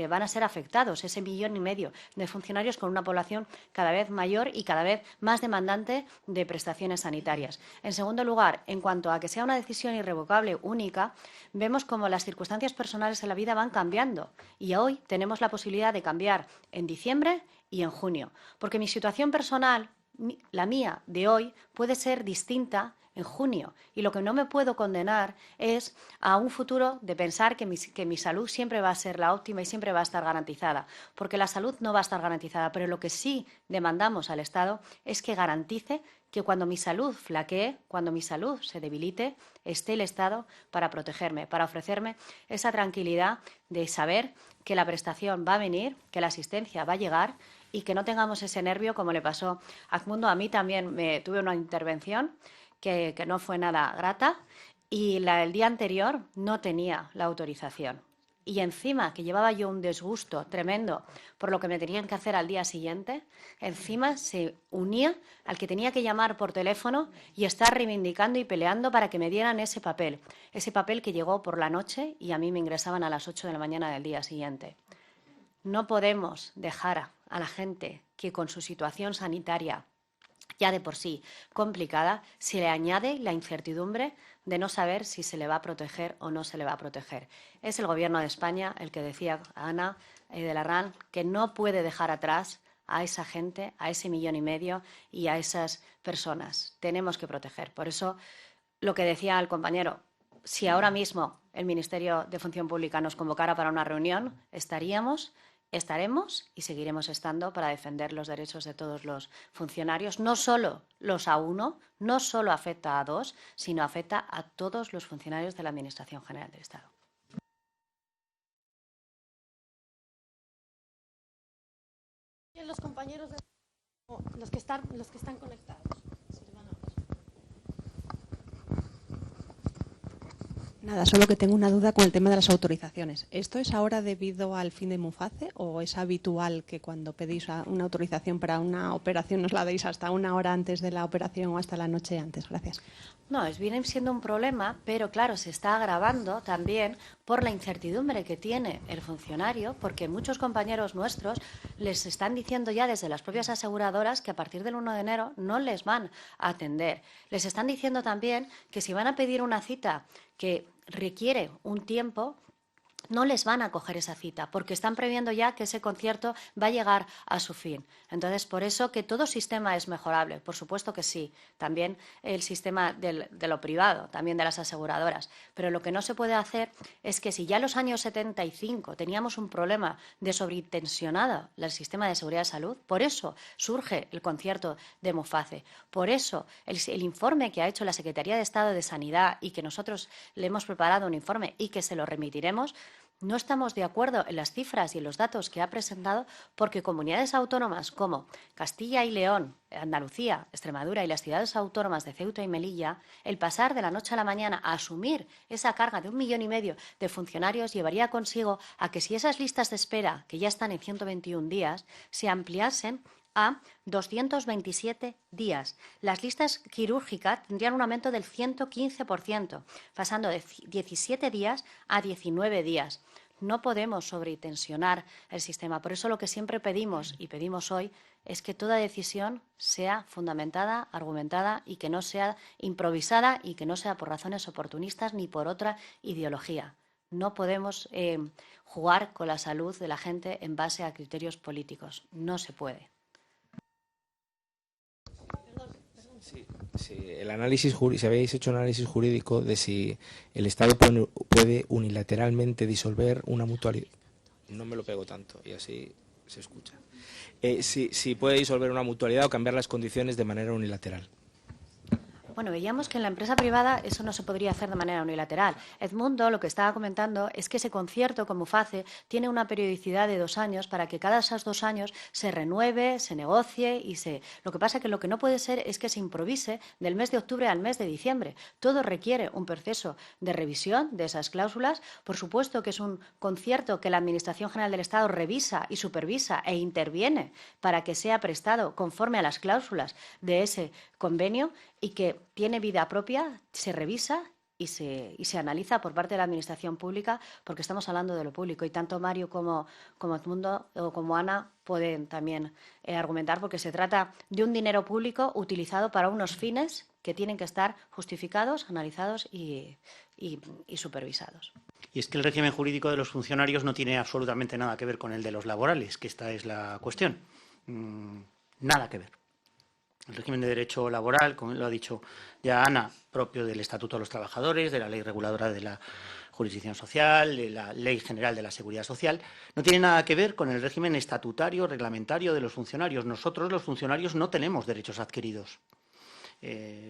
van a ser afectados, ese 1,5 millones de funcionarios con una población cada vez mayor y cada vez más demandante de prestaciones sanitarias. En segundo lugar, en cuanto a que sea una decisión irrevocable, única, vemos como las circunstancias personales en la vida van cambiando y hoy tenemos la posibilidad de cambiar en diciembre y en junio, porque mi situación personal, la mía de hoy, puede ser distinta en junio, y lo que no me puedo condenar es a un futuro de pensar que mi salud siempre va a ser la óptima y siempre va a estar garantizada, porque la salud no va a estar garantizada, pero lo que sí demandamos al Estado es que garantice que cuando mi salud flaquee, cuando mi salud se debilite, esté el Estado para protegerme, para ofrecerme esa tranquilidad de saber que la prestación va a venir, que la asistencia va a llegar y que no tengamos ese nervio como le pasó a Acmundo. A mí también tuve una intervención que no fue nada grata y el día anterior no tenía la autorización. Y encima que llevaba yo un disgusto tremendo por lo que me tenían que hacer al día siguiente, encima se unía al que tenía que llamar por teléfono y estar reivindicando y peleando para que me dieran ese papel que llegó por la noche y a mí me ingresaban a las 8 de la mañana del día siguiente. No podemos dejar a la gente que con su situación sanitaria ya de por sí complicada, se le añade la incertidumbre de no saber si se le va a proteger o no se le va a proteger. Es el Gobierno de España el que decía Ana de la RAN que no puede dejar atrás a esa gente, a ese 1,5 millones y a esas personas. Tenemos que proteger. Por eso, lo que decía el compañero, si ahora mismo el Ministerio de Función Pública nos convocara para una reunión, estaremos y seguiremos estando para defender los derechos de todos los funcionarios, no solo los A1, no solo afecta a 2, sino afecta a todos los funcionarios de la Administración General del Estado. Los compañeros, los que están conectados. Nada, solo que tengo una duda con el tema de las autorizaciones. ¿Esto es ahora debido al fin de Muface o es habitual que cuando pedís una autorización para una operación os la deis hasta 1 hora antes de la operación o hasta la noche antes? Gracias. No, viene siendo un problema, pero claro, se está agravando también por la incertidumbre que tiene el funcionario, porque muchos compañeros nuestros les están diciendo ya desde las propias aseguradoras que a partir del 1 de enero no les van a atender. Les están diciendo también que si van a pedir una cita que requiere un tiempo, no les van a coger esa cita, porque están previendo ya que ese concierto va a llegar a su fin. Entonces, por eso que todo sistema es mejorable, por supuesto que sí. También el sistema de lo privado, también de las aseguradoras. Pero lo que no se puede hacer es que si ya en los años 75 teníamos un problema de sobreintensionado el sistema de seguridad de salud, por eso surge el concierto de Muface. Por eso el informe que ha hecho la Secretaría de Estado de Sanidad y que nosotros le hemos preparado un informe y que se lo remitiremos, no estamos de acuerdo en las cifras y en los datos que ha presentado porque comunidades autónomas como Castilla y León, Andalucía, Extremadura y las ciudades autónomas de Ceuta y Melilla, el pasar de la noche a la mañana a asumir esa carga de 1,5 millones de funcionarios llevaría consigo a que si esas listas de espera, que ya están en 121 días, se ampliasen a 227 días. Las listas quirúrgicas tendrían un aumento del 115%, pasando de 17 días a 19 días. No podemos sobredimensionar el sistema. Por eso lo que siempre pedimos y pedimos hoy es que toda decisión sea fundamentada, argumentada y que no sea improvisada y que no sea por razones oportunistas ni por otra ideología. No podemos jugar con la salud de la gente en base a criterios políticos. No se puede. Sí, el análisis, si habéis hecho un análisis jurídico de si el Estado puede unilateralmente disolver una mutualidad. No me lo pego tanto y así se escucha. Si puede disolver una mutualidad o cambiar las condiciones de manera unilateral. Bueno, veíamos que en la empresa privada eso no se podría hacer de manera unilateral. Edmundo lo que estaba comentando es que ese concierto con Muface tiene una periodicidad de 2 años para que cada esos 2 años se renueve, se negocie y se... Lo que pasa es que lo que no puede ser es que se improvise del mes de octubre al mes de diciembre. Todo requiere un proceso de revisión de esas cláusulas. Por supuesto que es un concierto que la Administración General del Estado revisa y supervisa e interviene para que sea prestado conforme a las cláusulas de ese convenio y que tiene vida propia, se revisa y se analiza por parte de la Administración Pública, porque estamos hablando de lo público. Y tanto Mario como Edmundo o como Ana pueden también argumentar, porque se trata de un dinero público utilizado para unos fines que tienen que estar justificados, analizados y supervisados. Y es que el régimen jurídico de los funcionarios no tiene absolutamente nada que ver con el de los laborales, que esta es la cuestión. Nada que ver. El régimen de derecho laboral, como lo ha dicho ya Ana, propio del Estatuto de los Trabajadores, de la Ley Reguladora de la Jurisdicción Social, de la Ley General de la Seguridad Social, no tiene nada que ver con el régimen estatutario, reglamentario de los funcionarios. Nosotros, los funcionarios, no tenemos derechos adquiridos.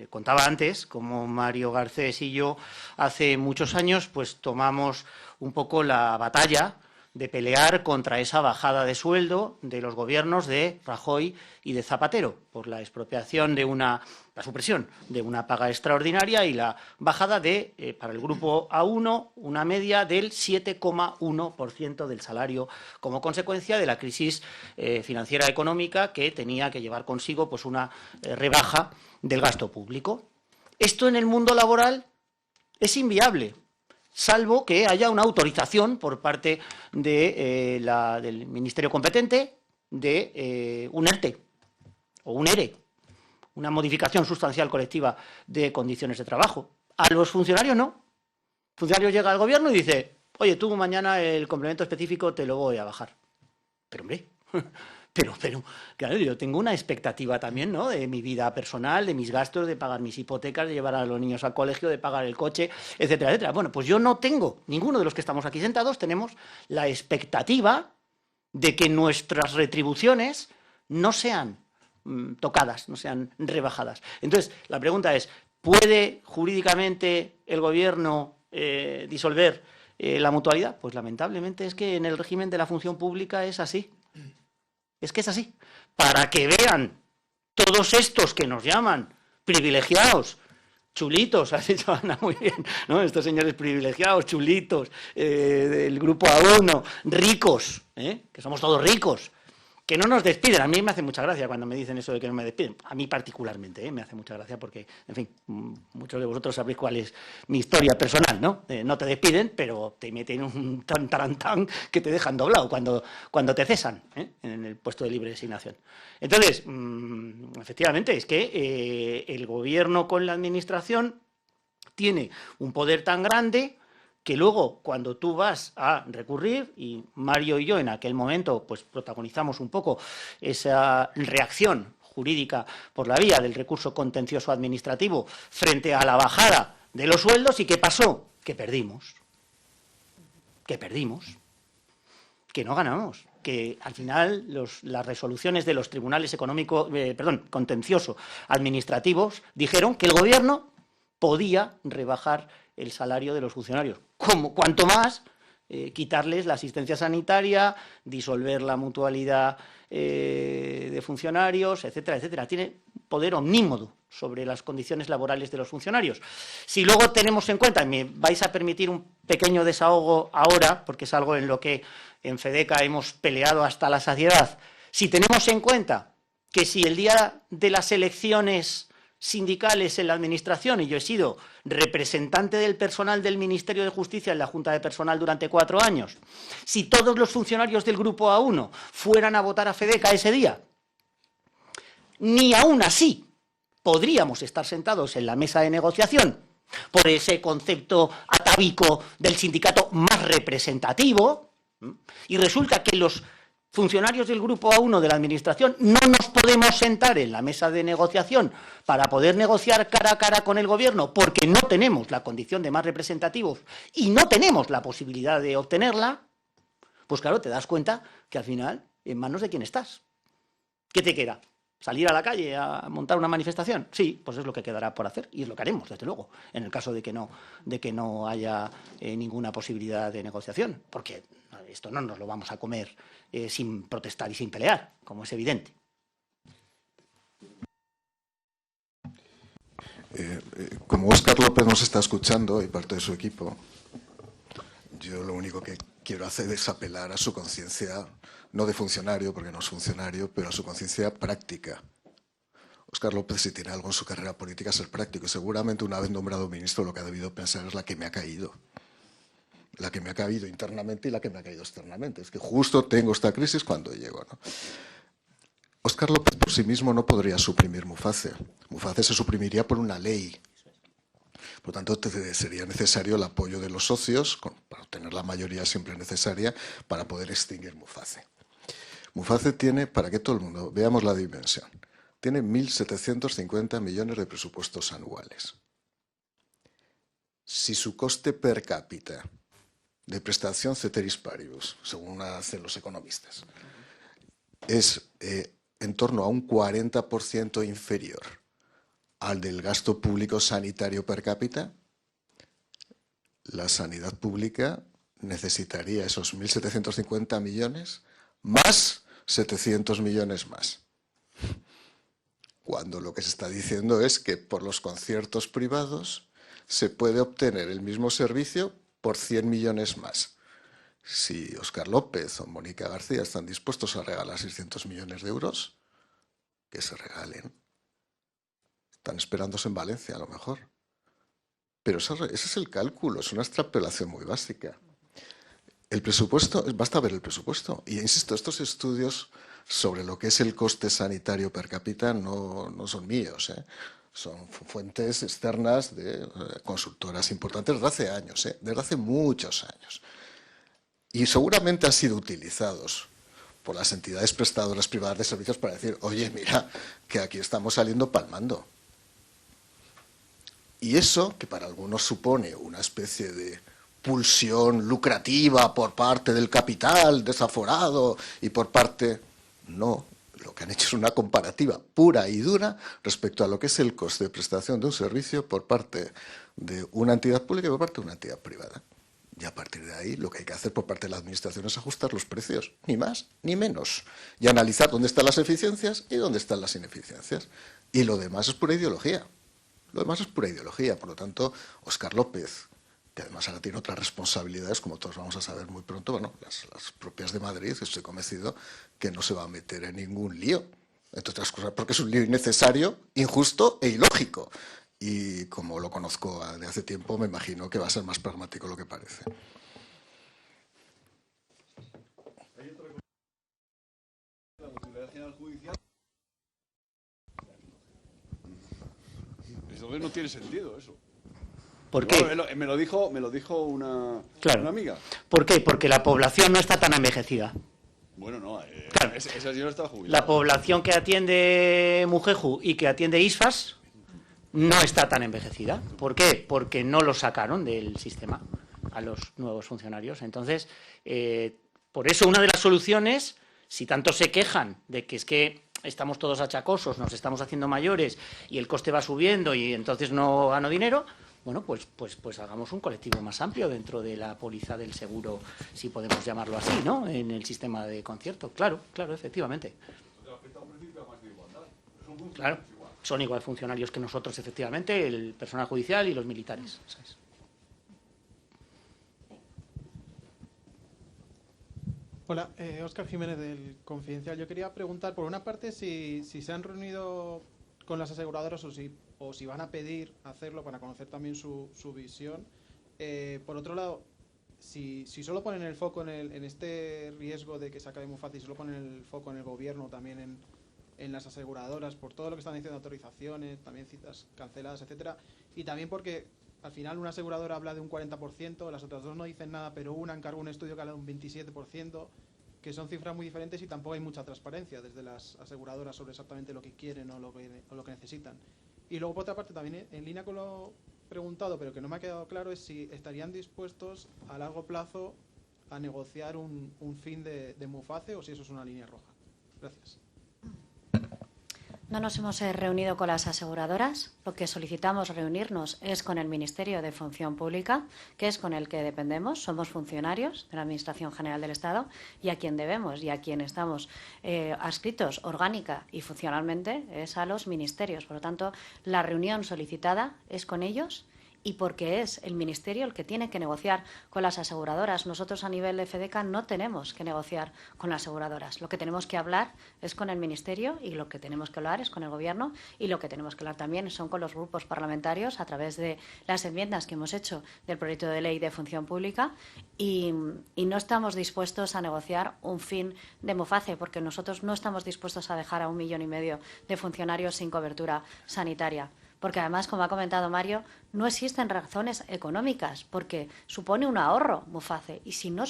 Contaba antes cómo Mario Garcés y yo hace muchos años pues tomamos un poco la batalla de pelear contra esa bajada de sueldo de los gobiernos de Rajoy y de Zapatero por la expropiación de la supresión de una paga extraordinaria y la bajada de, para el grupo A1, una media del 7,1% del salario como consecuencia de la crisis financiera económica que tenía que llevar consigo pues una rebaja del gasto público. Esto en el mundo laboral es inviable, salvo que haya una autorización por parte del Ministerio competente de un ERTE o un ERE, una modificación sustancial colectiva de condiciones de trabajo. A los funcionarios no. El funcionario llega al gobierno y dice, oye, tú mañana el complemento específico te lo voy a bajar. Pero hombre... Pero, claro, yo tengo una expectativa también, ¿no?, de mi vida personal, de mis gastos, de pagar mis hipotecas, de llevar a los niños al colegio, de pagar el coche, etcétera, etcétera. Bueno, pues yo no tengo, ninguno de los que estamos aquí sentados tenemos la expectativa de que nuestras retribuciones no sean tocadas, no sean rebajadas. Entonces, la pregunta es, ¿puede jurídicamente el gobierno disolver la mutualidad? Pues lamentablemente es que en el régimen de la función pública es así. Es que es así. Para que vean todos estos que nos llaman privilegiados, chulitos, ha dicho Ana muy bien, ¿no? Estos señores privilegiados, chulitos, del grupo A1, ricos, que somos todos ricos, que no nos despiden. A mí me hace mucha gracia cuando me dicen eso de que no me despiden. A mí particularmente, me hace mucha gracia porque, en fin, muchos de vosotros sabréis cuál es mi historia personal, ¿no? No te despiden, pero te meten un tan que te dejan doblado cuando te cesan, en el puesto de libre designación. Entonces, efectivamente, es que el gobierno con la administración tiene un poder tan grande que luego cuando tú vas a recurrir, y Mario y yo en aquel momento pues protagonizamos un poco esa reacción jurídica por la vía del recurso contencioso administrativo frente a la bajada de los sueldos, ¿y qué pasó? Que perdimos, que no ganamos, que al final las resoluciones de los tribunales contencioso administrativos dijeron que el gobierno podía rebajar el salario de los funcionarios. Cuanto más quitarles la asistencia sanitaria, disolver la mutualidad de funcionarios, etcétera, etcétera. Tiene poder omnímodo sobre las condiciones laborales de los funcionarios. Si luego tenemos en cuenta, y me vais a permitir un pequeño desahogo ahora, porque es algo en lo que en FEDECA hemos peleado hasta la saciedad, si tenemos en cuenta que si el día de las elecciones sindicales en la Administración, y yo he sido representante del personal del Ministerio de Justicia en la Junta de Personal durante 4 años, si todos los funcionarios del Grupo A1 fueran a votar a FEDECA ese día, ni aún así podríamos estar sentados en la mesa de negociación por ese concepto atávico del sindicato más representativo, y resulta que los funcionarios del Grupo A1 de la Administración no nos podemos sentar en la mesa de negociación para poder negociar cara a cara con el Gobierno porque no tenemos la condición de más representativos y no tenemos la posibilidad de obtenerla, pues claro, te das cuenta que al final, ¿en manos de quién estás? ¿Qué te queda? ¿Salir a la calle a montar una manifestación? Sí, pues es lo que quedará por hacer y es lo que haremos, desde luego, en el caso de que no haya ninguna posibilidad de negociación, porque esto no nos lo vamos a comer sin protestar y sin pelear, como es evidente. Como Óscar López nos está escuchando y parte de su equipo, yo lo único que quiero hacer es apelar a su conciencia, no de funcionario, porque no es funcionario, pero a su conciencia práctica. Óscar López, si tiene algo en su carrera política, es ser práctico. Y seguramente una vez nombrado ministro lo que ha debido pensar es la que me ha caído. La que me ha caído internamente y la que me ha caído externamente. Es que justo tengo esta crisis cuando llego, ¿no? Óscar López por sí mismo no podría suprimir Muface. Muface se suprimiría por una ley. Por lo tanto, sería necesario el apoyo de los socios, para obtener la mayoría siempre necesaria, para poder extinguir Muface. Muface tiene, para que todo el mundo veamos la dimensión, tiene 1.750 millones de presupuestos anuales. Si su coste per cápita de prestación ceteris paribus, según hacen los economistas, es en torno a un 40% inferior al del gasto público sanitario per cápita, la sanidad pública necesitaría esos 1.750 millones más 700 millones más. Cuando lo que se está diciendo es que por los conciertos privados se puede obtener el mismo servicio por 100 millones más. Si Óscar López o Mónica García están dispuestos a regalar 600 millones de euros, que se regalen. Están esperándose en Valencia, a lo mejor. Pero ese es el cálculo, es una extrapolación muy básica. El presupuesto, basta ver el presupuesto. Y insisto, estos estudios sobre lo que es el coste sanitario per cápita no son míos, ¿eh? Son fuentes externas de consultoras importantes desde hace años, desde hace muchos años. Y seguramente han sido utilizados por las entidades prestadoras privadas de servicios para decir, oye, mira, que aquí estamos saliendo palmando. Y eso, que para algunos supone una especie de pulsión lucrativa por parte del capital desaforado y por parte... No, lo que han hecho es una comparativa pura y dura respecto a lo que es el coste de prestación de un servicio por parte de una entidad pública y por parte de una entidad privada. Y a partir de ahí lo que hay que hacer por parte de la Administración es ajustar los precios, ni más ni menos, y analizar dónde están las eficiencias y dónde están las ineficiencias. Y lo demás es pura ideología. Lo demás es pura ideología. Por lo tanto, Óscar López, que además ahora tiene otras responsabilidades, como todos vamos a saber muy pronto, bueno, las propias de Madrid, estoy convencido que no se va a meter en ningún lío, entre otras cosas porque es un lío innecesario, injusto e ilógico. Y como lo conozco de hace tiempo, me imagino que va a ser más pragmático lo que parece. Entonces no tiene sentido eso. ¿Por qué? No, me lo dijo una amiga. ¿Por qué? Porque la población no está tan envejecida. Bueno, no, claro. esa señora estaba jubilada. La población que atiende Mujeju y que atiende ISFAS no está tan envejecida. ¿Por qué? Porque no lo sacaron del sistema a los nuevos funcionarios. Entonces, por eso una de las soluciones, si tanto se quejan de que es que estamos todos achacosos, nos estamos haciendo mayores y el coste va subiendo y entonces no gano dinero, bueno, pues hagamos un colectivo más amplio dentro de la póliza del seguro, si podemos llamarlo así, ¿no? En el sistema de concierto. Claro, efectivamente. Claro, son igual funcionarios que nosotros, efectivamente, el personal judicial y los militares. ¿Sabes? Hola, Óscar Jiménez del Confidencial. Yo quería preguntar, por una parte, si se han reunido con las aseguradoras o si van a pedir hacerlo para conocer también su visión. Por otro lado, si solo ponen el foco en este riesgo de que se acabe muy fácil, si solo ponen el foco en el gobierno, también en las aseguradoras, por todo lo que están diciendo, autorizaciones, también citas canceladas, etcétera, y también porque al final una aseguradora habla de un 40%, las otras dos no dicen nada, pero una encargó un estudio que habla de un 27%, que son cifras muy diferentes y tampoco hay mucha transparencia desde las aseguradoras sobre exactamente lo que quieren o lo que necesitan. Y luego, por otra parte, también en línea con lo preguntado, pero que no me ha quedado claro, es si estarían dispuestos a largo plazo a negociar un fin de Muface o si eso es una línea roja. Gracias. No nos hemos reunido con las aseguradoras. Lo que solicitamos reunirnos es con el Ministerio de Función Pública, que es con el que dependemos. Somos funcionarios de la Administración General del Estado y a quien debemos y a quien estamos adscritos orgánica y funcionalmente es a los ministerios. Por lo tanto, la reunión solicitada es con ellos y porque es el Ministerio el que tiene que negociar con las aseguradoras. Nosotros a nivel de FEDECA no tenemos que negociar con las aseguradoras. Lo que tenemos que hablar es con el Ministerio y lo que tenemos que hablar es con el Gobierno y lo que tenemos que hablar también son con los grupos parlamentarios a través de las enmiendas que hemos hecho del proyecto de ley de función pública y no estamos dispuestos a negociar un fin de Muface porque nosotros no estamos dispuestos a dejar a 1,5 millones de funcionarios sin cobertura sanitaria. Porque además, como ha comentado Mario, no existen razones económicas, porque supone un ahorro Muface. Y si no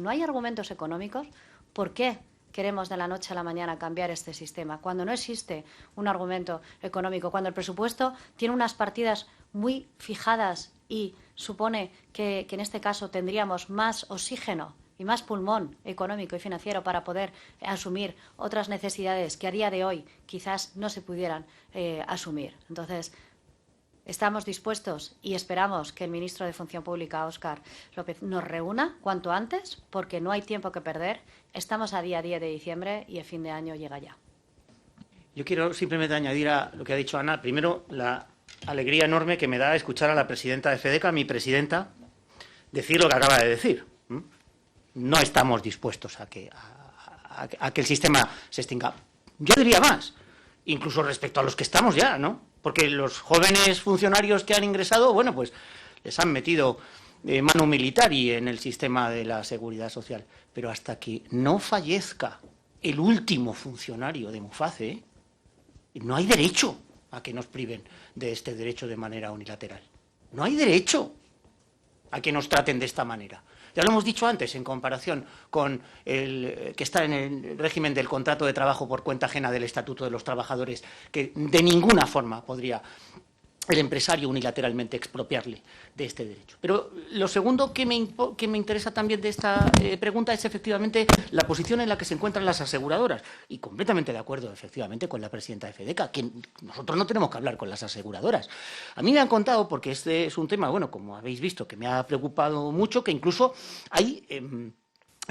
hay argumentos económicos, ¿por qué queremos de la noche a la mañana cambiar este sistema? Cuando no existe un argumento económico, cuando el presupuesto tiene unas partidas muy fijadas y supone que en este caso tendríamos más oxígeno y más pulmón económico y financiero para poder asumir otras necesidades que a día de hoy quizás no se pudieran asumir. Entonces, estamos dispuestos y esperamos que el ministro de Función Pública, Óscar López, nos reúna cuanto antes porque no hay tiempo que perder. Estamos a día 10 de diciembre y el fin de año llega ya. Yo quiero simplemente añadir a lo que ha dicho Ana. Primero, la alegría enorme que me da escuchar a la presidenta de FEDECA, mi presidenta, decir lo que acaba de decir. No estamos dispuestos a que el sistema se extinga. Yo diría más, incluso respecto a los que estamos ya, ¿no? Porque los jóvenes funcionarios que han ingresado, bueno, pues les han metido mano militar y en el sistema de la seguridad social. Pero hasta que no fallezca el último funcionario de Muface, no hay derecho a que nos priven de este derecho de manera unilateral. No hay derecho a que nos traten de esta manera. Ya lo hemos dicho antes, en comparación con el que está en el régimen del contrato de trabajo por cuenta ajena del Estatuto de los Trabajadores, que de ninguna forma podría el empresario unilateralmente expropiarle de este derecho. Pero lo segundo que me interesa también de esta pregunta es efectivamente la posición en la que se encuentran las aseguradoras. Y completamente de acuerdo, efectivamente, con la presidenta de FEDECA, que nosotros no tenemos que hablar con las aseguradoras. A mí me han contado, porque este es un tema, bueno, como habéis visto, que me ha preocupado mucho, que incluso hay en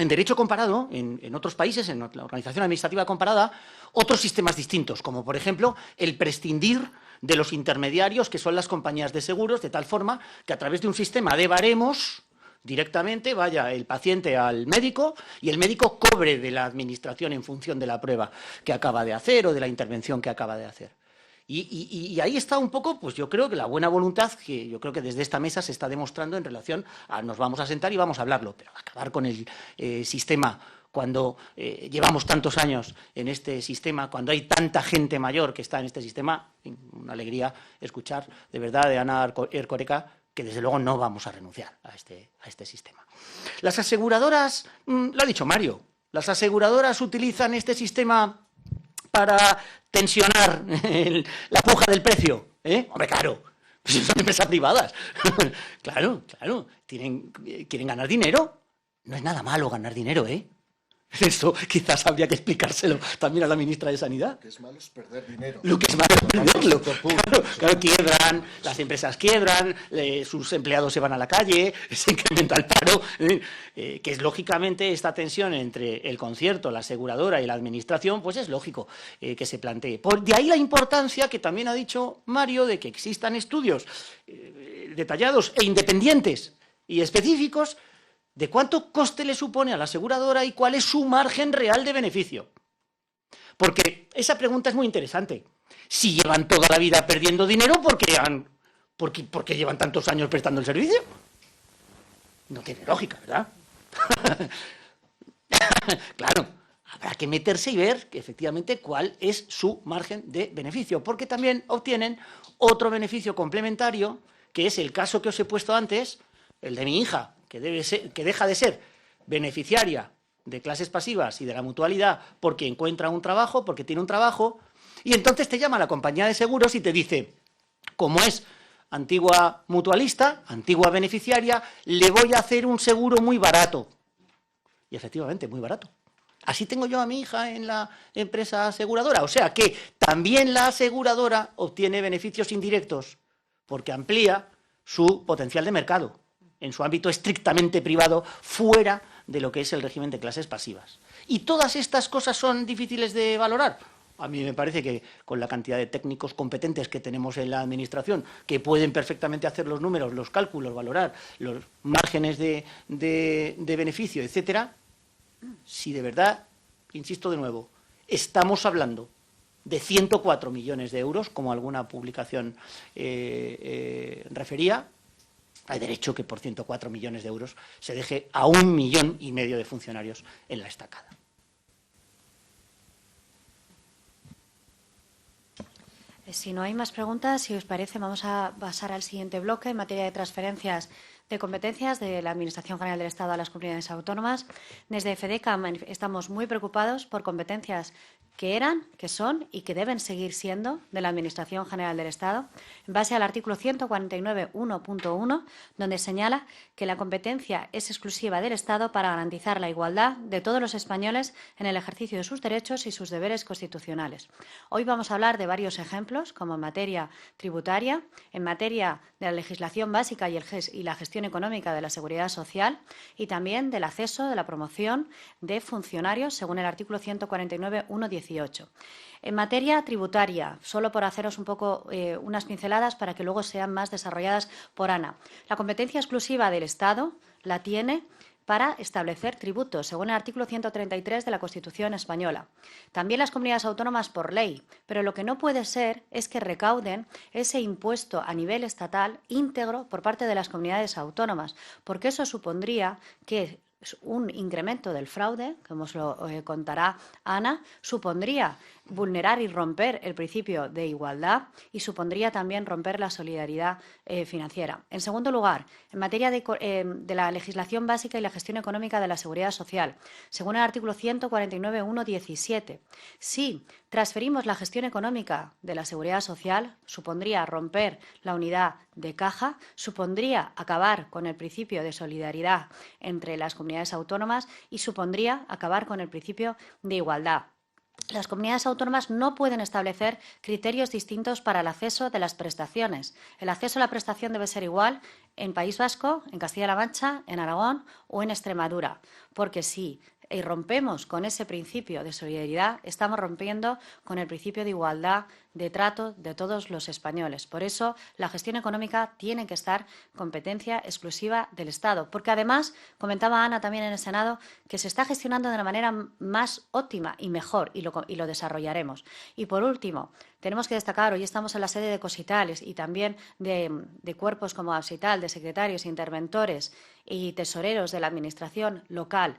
derecho comparado, en otros países, en la organización administrativa comparada, otros sistemas distintos, como por ejemplo el prescindir de los intermediarios, que son las compañías de seguros, de tal forma que a través de un sistema de baremos directamente vaya el paciente al médico y el médico cobre de la administración en función de la prueba que acaba de hacer o de la intervención que acaba de hacer. Y ahí está un poco, pues yo creo que la buena voluntad que yo creo que desde esta mesa se está demostrando en relación a nos vamos a sentar y vamos a hablarlo, pero acabar con el sistema cuando llevamos tantos años en este sistema, cuando hay tanta gente mayor que está en este sistema, una alegría escuchar de verdad de Ana Erkoreka que desde luego no vamos a renunciar a este sistema. Las aseguradoras, lo ha dicho Mario, las aseguradoras utilizan este sistema para tensionar la puja del precio. Hombre, claro, pues son empresas privadas. Claro, quieren ganar dinero. No es nada malo ganar dinero, Esto quizás habría que explicárselo también a la ministra de Sanidad. Lo que es malo es perder dinero. Lo que es malo es perderlo. Claro, quiebran, las empresas quiebran, sus empleados se van a la calle, se incrementa el paro, que es lógicamente esta tensión entre el concierto, la aseguradora y la administración, pues es lógico que se plantee. De ahí la importancia que también ha dicho Mario de que existan estudios detallados e independientes y específicos de cuánto coste le supone a la aseguradora y cuál es su margen real de beneficio. Porque esa pregunta es muy interesante. Si llevan toda la vida perdiendo dinero, ¿por qué llevan tantos años prestando el servicio? No tiene lógica, ¿verdad? Claro, habrá que meterse y ver efectivamente cuál es su margen de beneficio, porque también obtienen otro beneficio complementario, que es el caso que os he puesto antes, el de mi hija, que deja de ser beneficiaria de clases pasivas y de la mutualidad porque encuentra un trabajo, porque tiene un trabajo, y entonces te llama la compañía de seguros y te dice, como es antigua mutualista, antigua beneficiaria, le voy a hacer un seguro muy barato. Y efectivamente, muy barato. Así tengo yo a mi hija en la empresa aseguradora. O sea que también la aseguradora obtiene beneficios indirectos porque amplía su potencial de mercado en su ámbito estrictamente privado, fuera de lo que es el régimen de clases pasivas. ¿Y todas estas cosas son difíciles de valorar? A mí me parece que con la cantidad de técnicos competentes que tenemos en la Administración, que pueden perfectamente hacer los números, los cálculos, valorar los márgenes de beneficio, etcétera, si de verdad, insisto de nuevo, estamos hablando de 104 millones de euros, como alguna publicación refería, hay derecho que por 104 millones de euros se deje a 1,5 millones de funcionarios en la estacada. Si no hay más preguntas, si os parece, vamos a pasar al siguiente bloque en materia de transferencias de competencias de la Administración General del Estado a las comunidades autónomas. Desde FEDECA estamos muy preocupados por competencias que eran, que son y que deben seguir siendo de la Administración General del Estado, en base al artículo 149.1.1, donde señala que la competencia es exclusiva del Estado para garantizar la igualdad de todos los españoles en el ejercicio de sus derechos y sus deberes constitucionales. Hoy vamos a hablar de varios ejemplos, como en materia tributaria, en materia de la legislación básica y la gestión económica de la Seguridad Social y también del acceso, de la promoción de funcionarios, según el artículo 149.1.18. En materia tributaria, solo por haceros un poco unas pinceladas para que luego sean más desarrolladas por Ana. La competencia exclusiva del Estado la tiene para establecer tributos, según el artículo 133 de la Constitución española. También las comunidades autónomas por ley, pero lo que no puede ser es que recauden ese impuesto a nivel estatal íntegro por parte de las comunidades autónomas, porque eso supondría que un incremento del fraude, como os lo contará Ana, supondría vulnerar y romper el principio de igualdad y supondría también romper la solidaridad financiera. En segundo lugar, en materia de la legislación básica y la gestión económica de la Seguridad Social, según el artículo 149.1.17, si transferimos la gestión económica de la Seguridad Social, supondría romper la unidad de caja, supondría acabar con el principio de solidaridad entre las comunidades autónomas y supondría acabar con el principio de igualdad. Las comunidades autónomas no pueden establecer criterios distintos para el acceso de las prestaciones. El acceso a la prestación debe ser igual en País Vasco, en Castilla-La Mancha, en Aragón o en Extremadura, porque si rompemos con ese principio de solidaridad, estamos rompiendo con el principio de igualdad de trato de todos los españoles. Por eso, la gestión económica tiene que estar competencia exclusiva del Estado, porque además, comentaba Ana también en el Senado, que se está gestionando de una manera más óptima y mejor, y lo desarrollaremos. Y por último, tenemos que destacar, hoy estamos en la sede de Cositales y también de cuerpos como Absital, de secretarios, interventores y tesoreros de la Administración local.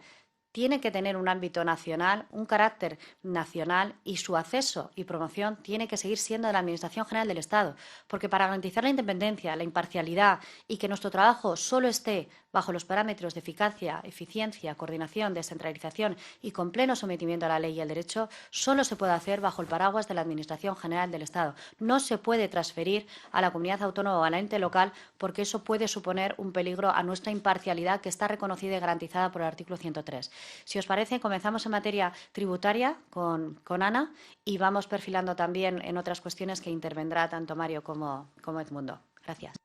tiene que tener un ámbito nacional, un carácter nacional, y su acceso y promoción tiene que seguir siendo de la Administración General del Estado, porque para garantizar la independencia, la imparcialidad y que nuestro trabajo solo esté bajo los parámetros de eficacia, eficiencia, coordinación, descentralización y con pleno sometimiento a la ley y al derecho, solo se puede hacer bajo el paraguas de la Administración General del Estado. No se puede transferir a la comunidad autónoma o al ente local, porque eso puede suponer un peligro a nuestra imparcialidad, que está reconocida y garantizada por el artículo 103. Si os parece, comenzamos en materia tributaria con Ana y vamos perfilando también en otras cuestiones que intervendrá tanto Mario como Edmundo. Gracias.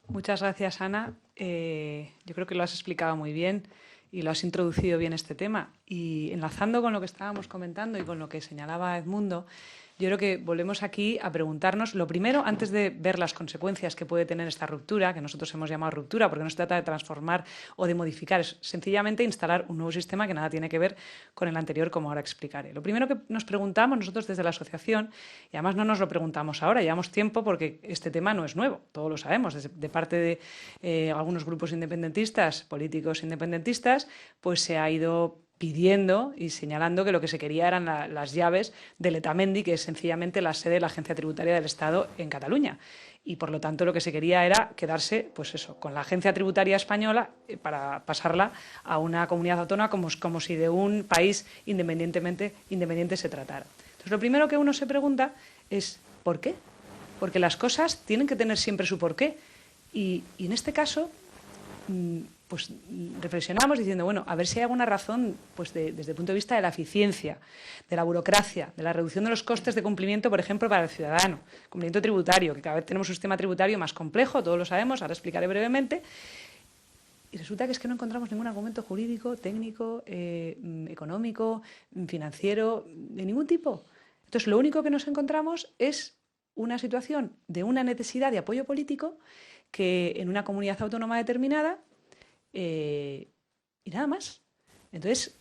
Muchas gracias, Ana. Yo creo que lo has explicado muy bien y lo has introducido bien este tema. Y enlazando con lo que estábamos comentando y con lo que señalaba Edmundo, yo creo que volvemos aquí a preguntarnos, lo primero, antes de ver las consecuencias que puede tener esta ruptura, que nosotros hemos llamado ruptura, porque no se trata de transformar o de modificar, es sencillamente instalar un nuevo sistema que nada tiene que ver con el anterior, como ahora explicaré. Lo primero que nos preguntamos nosotros desde la asociación, y además no nos lo preguntamos ahora, llevamos tiempo porque este tema no es nuevo, todos lo sabemos, de parte de algunos grupos independentistas, políticos independentistas, pues se ha ido pidiendo y señalando que lo que se quería eran las llaves del Letamendi, que es sencillamente la sede de la Agencia Tributaria del Estado en Cataluña. Y, por lo tanto, lo que se quería era quedarse, pues eso, con la Agencia Tributaria Española para pasarla a una comunidad autónoma como si de un país independiente se tratara. Entonces, lo primero que uno se pregunta es ¿por qué? Porque las cosas tienen que tener siempre su porqué. Y en este caso, pues reflexionamos diciendo, bueno, a ver si hay alguna razón, pues desde el punto de vista de la eficiencia, de la burocracia, de la reducción de los costes de cumplimiento, por ejemplo, para el ciudadano, cumplimiento tributario, que cada vez tenemos un sistema tributario más complejo, todos lo sabemos, ahora explicaré brevemente, y resulta que es que no encontramos ningún argumento jurídico, técnico, económico, financiero, de ningún tipo. Entonces, lo único que nos encontramos es una situación de una necesidad de apoyo político que en una comunidad autónoma determinada y nada más. Entonces,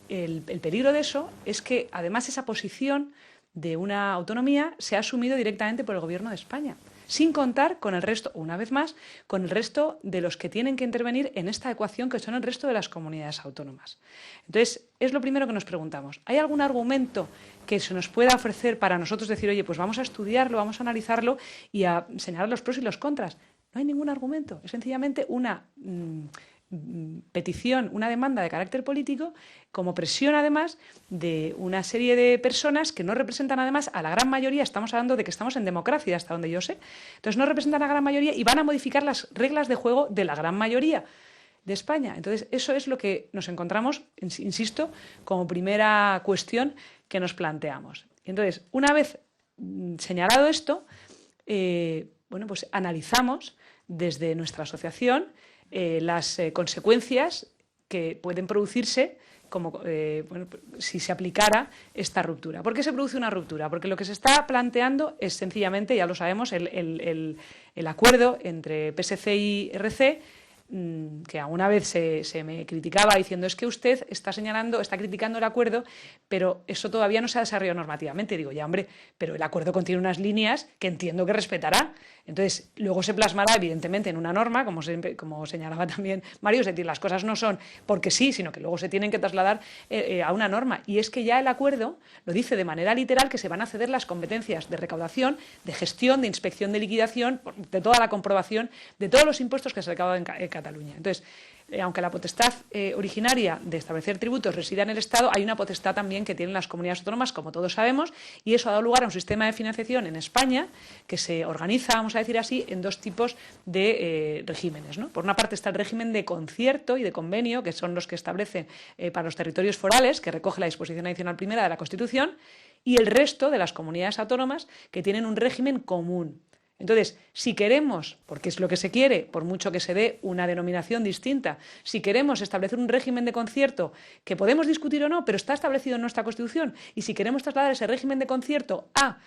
el peligro de eso es que, además, esa posición de una autonomía se ha asumido directamente por el Gobierno de España, sin contar con el resto, una vez más, con el resto de los que tienen que intervenir en esta ecuación, que son el resto de las comunidades autónomas. Entonces, es lo primero que nos preguntamos. ¿Hay algún argumento que se nos pueda ofrecer para nosotros decir, oye, pues vamos a estudiarlo, vamos a analizarlo y a señalar los pros y los contras? No hay ningún argumento, es sencillamente una petición, una demanda de carácter político, como presión además de una serie de personas que no representan además a la gran mayoría. Estamos hablando de que estamos en democracia, hasta donde yo sé. Entonces no representan a la gran mayoría y van a modificar las reglas de juego de la gran mayoría de España. Entonces eso es lo que nos encontramos, insisto, como primera cuestión que nos planteamos. Entonces, una vez señalado esto, bueno, pues analizamos desde nuestra asociación las consecuencias que pueden producirse como, bueno, si se aplicara esta ruptura. ¿Por qué se produce una ruptura? Porque lo que se está planteando es sencillamente, ya lo sabemos, el acuerdo entre PSC y RC, que alguna vez se me criticaba diciendo es que usted está criticando el acuerdo, pero eso todavía no se ha desarrollado normativamente. Digo, ya hombre, pero el acuerdo contiene unas líneas que entiendo que respetará. Entonces, luego se plasmará evidentemente en una norma, como señalaba también Mario, es decir, las cosas no son porque sí, sino que luego se tienen que trasladar a una norma. Y es que ya el acuerdo lo dice de manera literal, que se van a ceder las competencias de recaudación, de gestión, de inspección, de liquidación, de toda la comprobación de todos los impuestos que se recaudan en Cataluña. Entonces, aunque la potestad originaria de establecer tributos resida en el Estado, hay una potestad también que tienen las comunidades autónomas, como todos sabemos, y eso ha dado lugar a un sistema de financiación en España que se organiza, vamos a decir así, en dos tipos de regímenes, ¿no? Por una parte está el régimen de concierto y de convenio, que son los que establecen para los territorios forales, que recoge la disposición adicional primera de la Constitución, y el resto de las comunidades autónomas que tienen un régimen común. Entonces, si queremos, porque es lo que se quiere, por mucho que se dé una denominación distinta, si queremos establecer un régimen de concierto que podemos discutir o no, pero está establecido en nuestra Constitución, y si queremos trasladar ese régimen de concierto a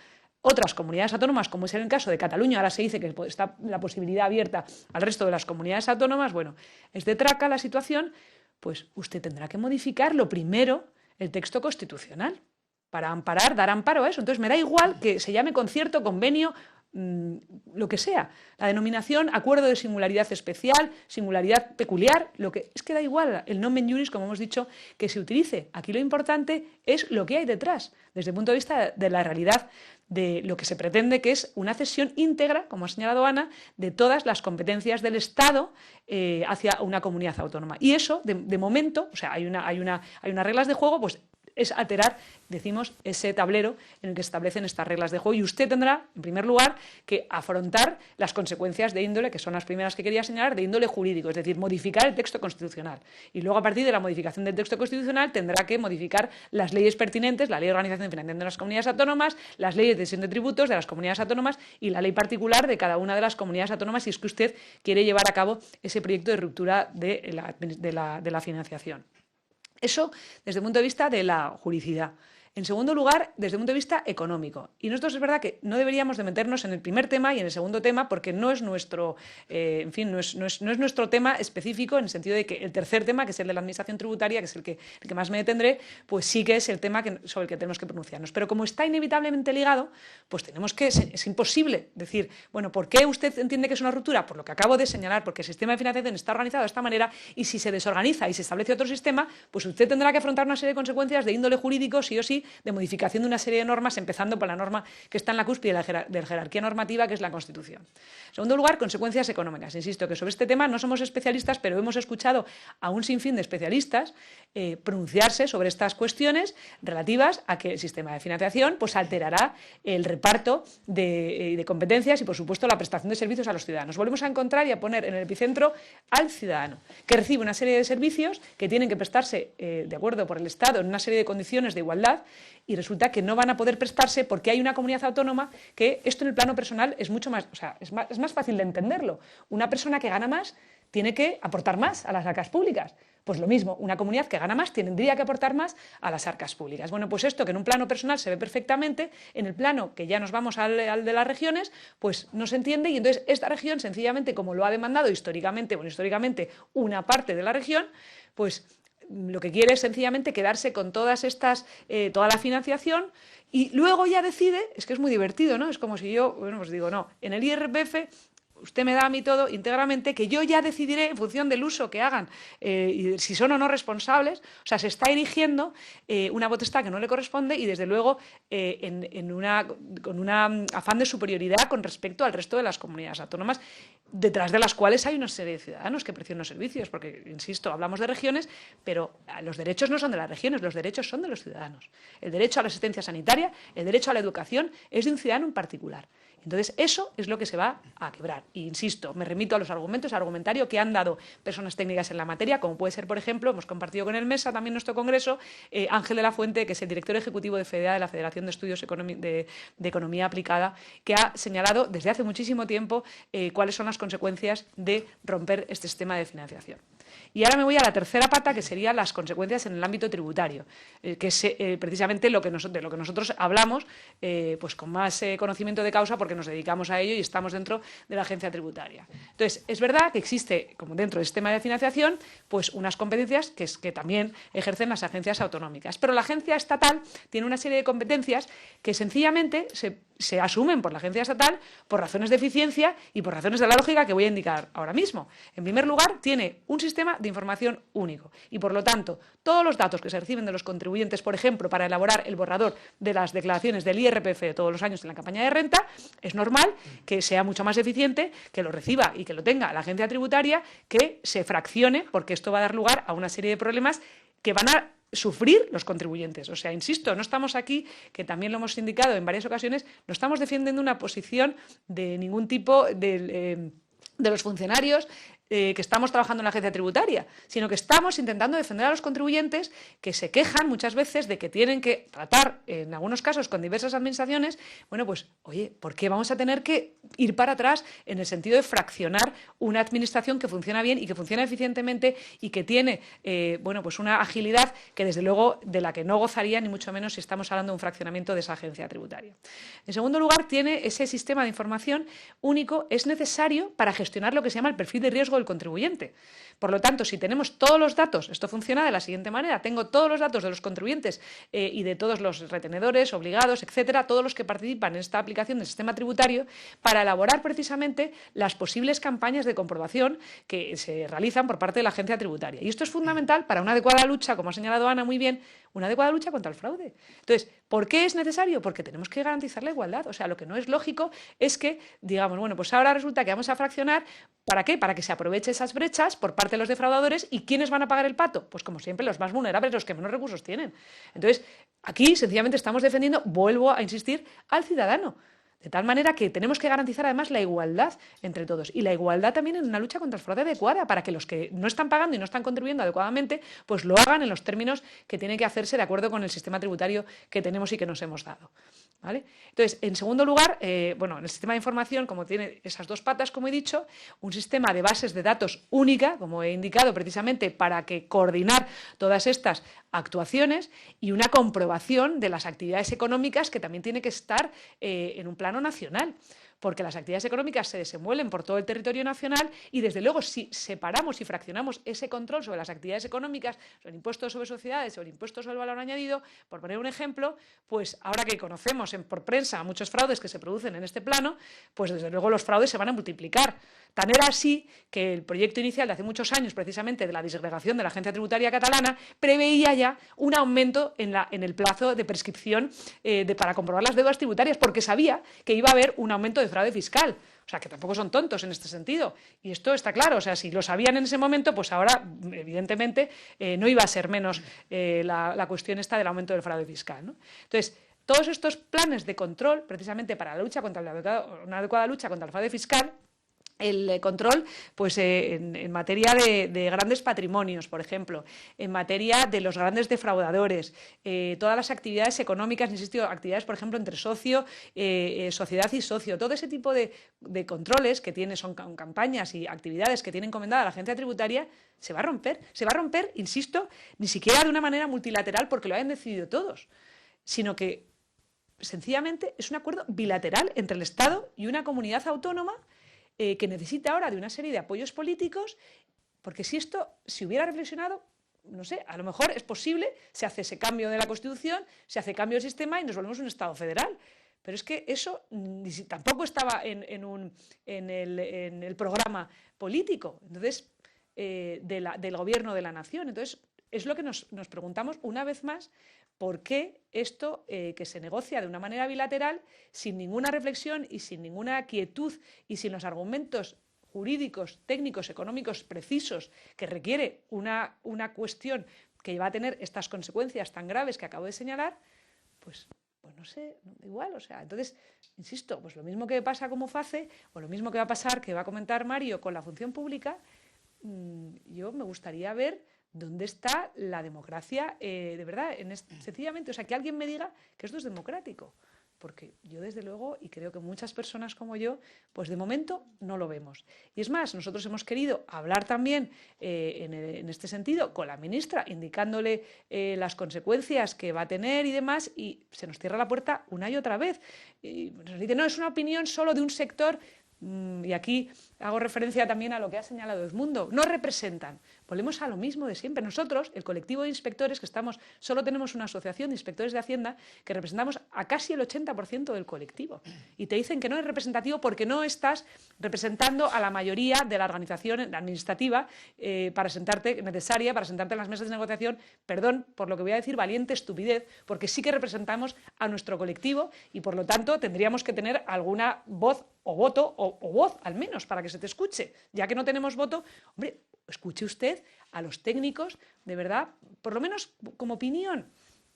otras comunidades autónomas, como es el caso de Cataluña, ahora se dice que está la posibilidad abierta al resto de las comunidades autónomas, bueno, es de traca la situación, pues usted tendrá que modificar lo primero el texto constitucional para dar amparo a eso. Entonces me da igual que se llame concierto, convenio, lo que sea. La denominación acuerdo de singularidad especial, singularidad peculiar, es que da igual el nomen juris, como hemos dicho, que se utilice. Aquí lo importante es lo que hay detrás, desde el punto de vista de la realidad de lo que se pretende, que es una cesión íntegra, como ha señalado Ana, de todas las competencias del Estado hacia una comunidad autónoma. Y eso, de momento, o sea, hay unas reglas de juego, pues es alterar, decimos, ese tablero en el que se establecen estas reglas de juego, y usted tendrá, en primer lugar, que afrontar las consecuencias de índole, que son las primeras que quería señalar, de índole jurídico, es decir, modificar el texto constitucional. Y luego, a partir de la modificación del texto constitucional, tendrá que modificar las leyes pertinentes, la Ley de Organización y Financiación de las Comunidades Autónomas, las leyes de cesión de tributos de las comunidades autónomas y la ley particular de cada una de las comunidades autónomas, si es que usted quiere llevar a cabo ese proyecto de ruptura de la financiación. Eso desde el punto de vista de la juridicidad. En segundo lugar, desde el punto de vista económico. Y nosotros es verdad que no deberíamos de meternos en el primer tema y en el segundo tema porque no es nuestro, no es nuestro tema específico, en el sentido de que el tercer tema, que es el de la administración tributaria, que es el que más me detendré, pues sí que es el tema sobre el que tenemos que pronunciarnos. Pero como está inevitablemente ligado, pues tenemos que, es imposible decir, bueno, ¿por qué usted entiende que es una ruptura? Por lo que acabo de señalar, porque el sistema de financiación está organizado de esta manera y si se desorganiza y se establece otro sistema, pues usted tendrá que afrontar una serie de consecuencias de índole jurídico, sí o sí, de modificación de una serie de normas, empezando por la norma que está en la cúspide de la jerarquía normativa, que es la Constitución. En segundo lugar, consecuencias económicas. Insisto que sobre este tema no somos especialistas, pero hemos escuchado a un sinfín de especialistas pronunciarse sobre estas cuestiones relativas a que el sistema de financiación pues alterará el reparto de competencias y, por supuesto, la prestación de servicios a los ciudadanos. Volvemos a encontrar y a poner en el epicentro al ciudadano, que recibe una serie de servicios que tienen que prestarse de acuerdo por el Estado en una serie de condiciones de igualdad, y resulta que no van a poder prestarse porque hay una comunidad autónoma que esto en el plano personal es mucho más, o sea, es más fácil de entenderlo. Una persona que gana más tiene que aportar más a las arcas públicas. Pues lo mismo, una comunidad que gana más tendría que aportar más a las arcas públicas. Bueno, pues esto que en un plano personal se ve perfectamente, en el plano que ya nos vamos al de las regiones, pues no se entiende, y entonces esta región, sencillamente, como lo ha demandado históricamente una parte de la región, pues lo que quiere es sencillamente quedarse con todas estas, toda la financiación, y luego ya decide, es que es muy divertido, ¿no? Es como si yo, bueno, pues digo, no, en el IRPF usted me da a mí todo íntegramente, que yo ya decidiré en función del uso que hagan, y si son o no responsables. O sea, se está erigiendo una potestad que no le corresponde y, desde luego, con un afán de superioridad con respecto al resto de las comunidades autónomas, detrás de las cuales hay una serie de ciudadanos que precian los servicios, porque, insisto, hablamos de regiones, pero los derechos no son de las regiones, los derechos son de los ciudadanos. El derecho a la asistencia sanitaria, el derecho a la educación es de un ciudadano en particular. Entonces, eso es lo que se va a quebrar. E insisto, me remito a los argumentos, al argumentario que han dado personas técnicas en la materia, como puede ser, por ejemplo, hemos compartido con el MESA también nuestro congreso, Ángel de la Fuente, que es el director ejecutivo de FEDEA, de la Federación de Estudios de Economía Aplicada, que ha señalado desde hace muchísimo tiempo cuáles son las consecuencias de romper este sistema de financiación. Y ahora me voy a la tercera pata, que serían las consecuencias en el ámbito tributario, que es precisamente de lo que nosotros hablamos pues con más conocimiento de causa, porque nos dedicamos a ello y estamos dentro de la agencia tributaria. Entonces, es verdad que existe, como dentro del sistema de financiación, pues unas competencias que también ejercen las agencias autonómicas. Pero la agencia estatal tiene una serie de competencias que sencillamente se asumen por la agencia estatal por razones de eficiencia y por razones de la lógica que voy a indicar ahora mismo. En primer lugar, tiene un sistema de información único y, por lo tanto, todos los datos que se reciben de los contribuyentes, por ejemplo, para elaborar el borrador de las declaraciones del IRPF de todos los años en la campaña de renta, es normal que sea mucho más eficiente que lo reciba y que lo tenga la agencia tributaria, que se fraccione, porque esto va a dar lugar a una serie de problemas que van a sufrir los contribuyentes. O sea, insisto, no estamos aquí, que también lo hemos indicado en varias ocasiones, no estamos defendiendo una posición de ningún tipo de los funcionarios que estamos trabajando en la agencia tributaria, sino que estamos intentando defender a los contribuyentes que se quejan muchas veces de que tienen que tratar, en algunos casos, con diversas administraciones. Bueno, pues, oye, ¿por qué vamos a tener que ir para atrás en el sentido de fraccionar una administración que funciona bien y que funciona eficientemente y que tiene, bueno, pues una agilidad que, desde luego, de la que no gozaría, ni mucho menos si estamos hablando de un fraccionamiento de esa agencia tributaria? En segundo lugar, tiene ese sistema de información único, es necesario para gestionar lo que se llama el perfil de riesgo el contribuyente. Por lo tanto, si tenemos todos los datos, esto funciona de la siguiente manera, tengo todos los datos de los contribuyentes y de todos los retenedores, obligados, etcétera, todos los que participan en esta aplicación del sistema tributario, para elaborar precisamente las posibles campañas de comprobación que se realizan por parte de la agencia tributaria. Y esto es fundamental para una adecuada lucha, como ha señalado Ana muy bien, una adecuada lucha contra el fraude. Entonces, ¿por qué es necesario? Porque tenemos que garantizar la igualdad. O sea, lo que no es lógico es que digamos, bueno, pues ahora resulta que vamos a fraccionar, ¿para qué? Para que se aproveche esas brechas por parte de los defraudadores. ¿Y quiénes van a pagar el pato? Pues como siempre, los más vulnerables, los que menos recursos tienen. Entonces, aquí sencillamente estamos defendiendo, vuelvo a insistir, al ciudadano. De tal manera que tenemos que garantizar además la igualdad entre todos y la igualdad también en una lucha contra el fraude adecuada para que los que no están pagando y no están contribuyendo adecuadamente pues lo hagan en los términos que tiene que hacerse de acuerdo con el sistema tributario que tenemos y que nos hemos dado. ¿Vale? Entonces, en segundo lugar, bueno, en el sistema de información, como tiene esas dos patas, como he dicho, un sistema de bases de datos única, como he indicado precisamente, para que coordinar todas estas actuaciones y una comprobación de las actividades económicas que también tiene que estar en un plano nacional, porque las actividades económicas se desenvuelven por todo el territorio nacional y, desde luego, si separamos y fraccionamos ese control sobre las actividades económicas, sobre el impuesto sobre sociedades o el impuesto sobre el valor añadido, por poner un ejemplo, pues ahora que conocemos por prensa muchos fraudes que se producen en este plano, pues desde luego los fraudes se van a multiplicar. Tan era así que el proyecto inicial de hace muchos años, precisamente de la disgregación de la Agencia Tributaria Catalana, preveía ya un aumento en el plazo de prescripción para comprobar las deudas tributarias, porque sabía que iba a haber un aumento de fraude fiscal. O sea, que tampoco son tontos en este sentido. Y esto está claro. O sea, si lo sabían en ese momento, pues ahora, evidentemente, no iba a ser menos la cuestión esta del aumento del fraude fiscal, ¿no? Entonces, todos estos planes de control, precisamente para la lucha contra una adecuada lucha contra el fraude fiscal, el control pues, en materia de grandes patrimonios, por ejemplo, en materia de los grandes defraudadores, todas las actividades económicas, insisto, actividades, por ejemplo, entre socio, sociedad y socio, todo ese tipo de controles que son campañas y actividades que tiene encomendada la agencia tributaria, se va a romper, insisto, ni siquiera de una manera multilateral porque lo hayan decidido todos, sino que sencillamente es un acuerdo bilateral entre el Estado y una comunidad autónoma que necesita ahora de una serie de apoyos políticos, porque si hubiera reflexionado, no sé, a lo mejor es posible, se hace ese cambio de la Constitución, se hace cambio del sistema y nos volvemos un Estado federal. Pero es que eso tampoco estaba en el programa político, entonces, del gobierno de la nación. Entonces, es lo que nos preguntamos una vez más, ¿por qué esto que se negocia de una manera bilateral, sin ninguna reflexión y sin ninguna quietud y sin los argumentos jurídicos, técnicos, económicos precisos que requiere una cuestión que va a tener estas consecuencias tan graves que acabo de señalar, pues no sé, igual, o sea, entonces, insisto, pues lo mismo que pasa con Muface o lo mismo que va a pasar, que va a comentar Mario con la función pública, yo me gustaría ver ¿dónde está la democracia de verdad? Sencillamente, o sea, que alguien me diga que esto es democrático. Porque yo, desde luego, y creo que muchas personas como yo, pues de momento no lo vemos. Y es más, nosotros hemos querido hablar también en este sentido con la ministra, indicándole las consecuencias que va a tener y demás, y se nos cierra la puerta una y otra vez. Y nos dice, no, es una opinión solo de un sector. Y aquí hago referencia también a lo que ha señalado Edmundo, no representan. Volvemos a lo mismo de siempre. Nosotros, el colectivo de inspectores, solo tenemos una asociación de inspectores de Hacienda que representamos a casi el 80% del colectivo. Y te dicen que no es representativo porque no estás representando a la mayoría de la organización administrativa necesaria para sentarte en las mesas de negociación. Perdón por lo que voy a decir, valiente estupidez, porque sí que representamos a nuestro colectivo y, por lo tanto, tendríamos que tener alguna voz o voto, o voz al menos, para que se te escuche. Ya que no tenemos voto, hombre, escuche usted a los técnicos, de verdad, por lo menos como opinión,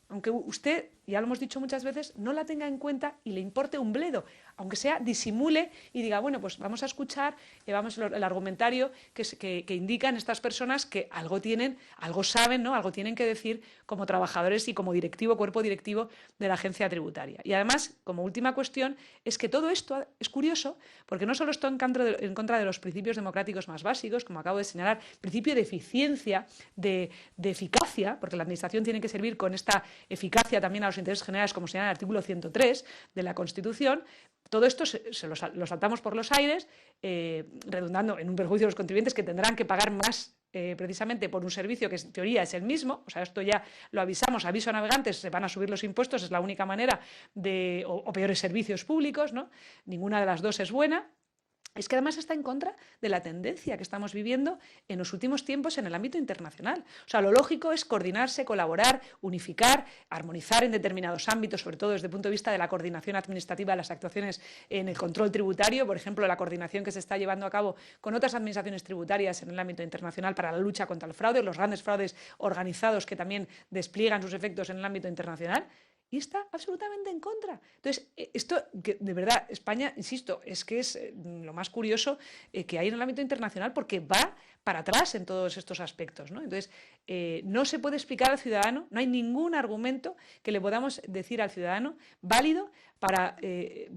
aunque usted, ya lo hemos dicho muchas veces, no la tenga en cuenta y le importe un bledo, aunque sea disimule y diga, bueno, pues vamos a escuchar el argumentario que indican estas personas que algo tienen, algo saben, ¿no? Algo tienen que decir como trabajadores y como cuerpo directivo de la agencia tributaria. Y además, como última cuestión, es que todo esto es curioso porque no solo está en contra de los principios democráticos más básicos, como acabo de señalar, principio de eficiencia, de eficacia, porque la administración tiene que servir con esta eficacia también a los intereses generales, como señala el artículo 103 de la Constitución, todo esto lo saltamos por los aires, redundando en un perjuicio de los contribuyentes que tendrán que pagar más precisamente por un servicio que en teoría es el mismo. O sea, esto ya lo avisamos, aviso a navegantes, se van a subir los impuestos, es la única manera de, o peores servicios públicos, ¿no? Ninguna de las dos es buena. Es que además está en contra de la tendencia que estamos viviendo en los últimos tiempos en el ámbito internacional. O sea, lo lógico es coordinarse, colaborar, unificar, armonizar en determinados ámbitos, sobre todo desde el punto de vista de la coordinación administrativa de las actuaciones en el control tributario, por ejemplo, la coordinación que se está llevando a cabo con otras administraciones tributarias en el ámbito internacional para la lucha contra el fraude, los grandes fraudes organizados que también despliegan sus efectos en el ámbito internacional. Y está absolutamente en contra. Entonces, esto, que de verdad, España, insisto, es que es lo más curioso que hay en el ámbito internacional porque va para atrás en todos estos aspectos, ¿no? Entonces, no se puede explicar al ciudadano, no hay ningún argumento que le podamos decir al ciudadano válido para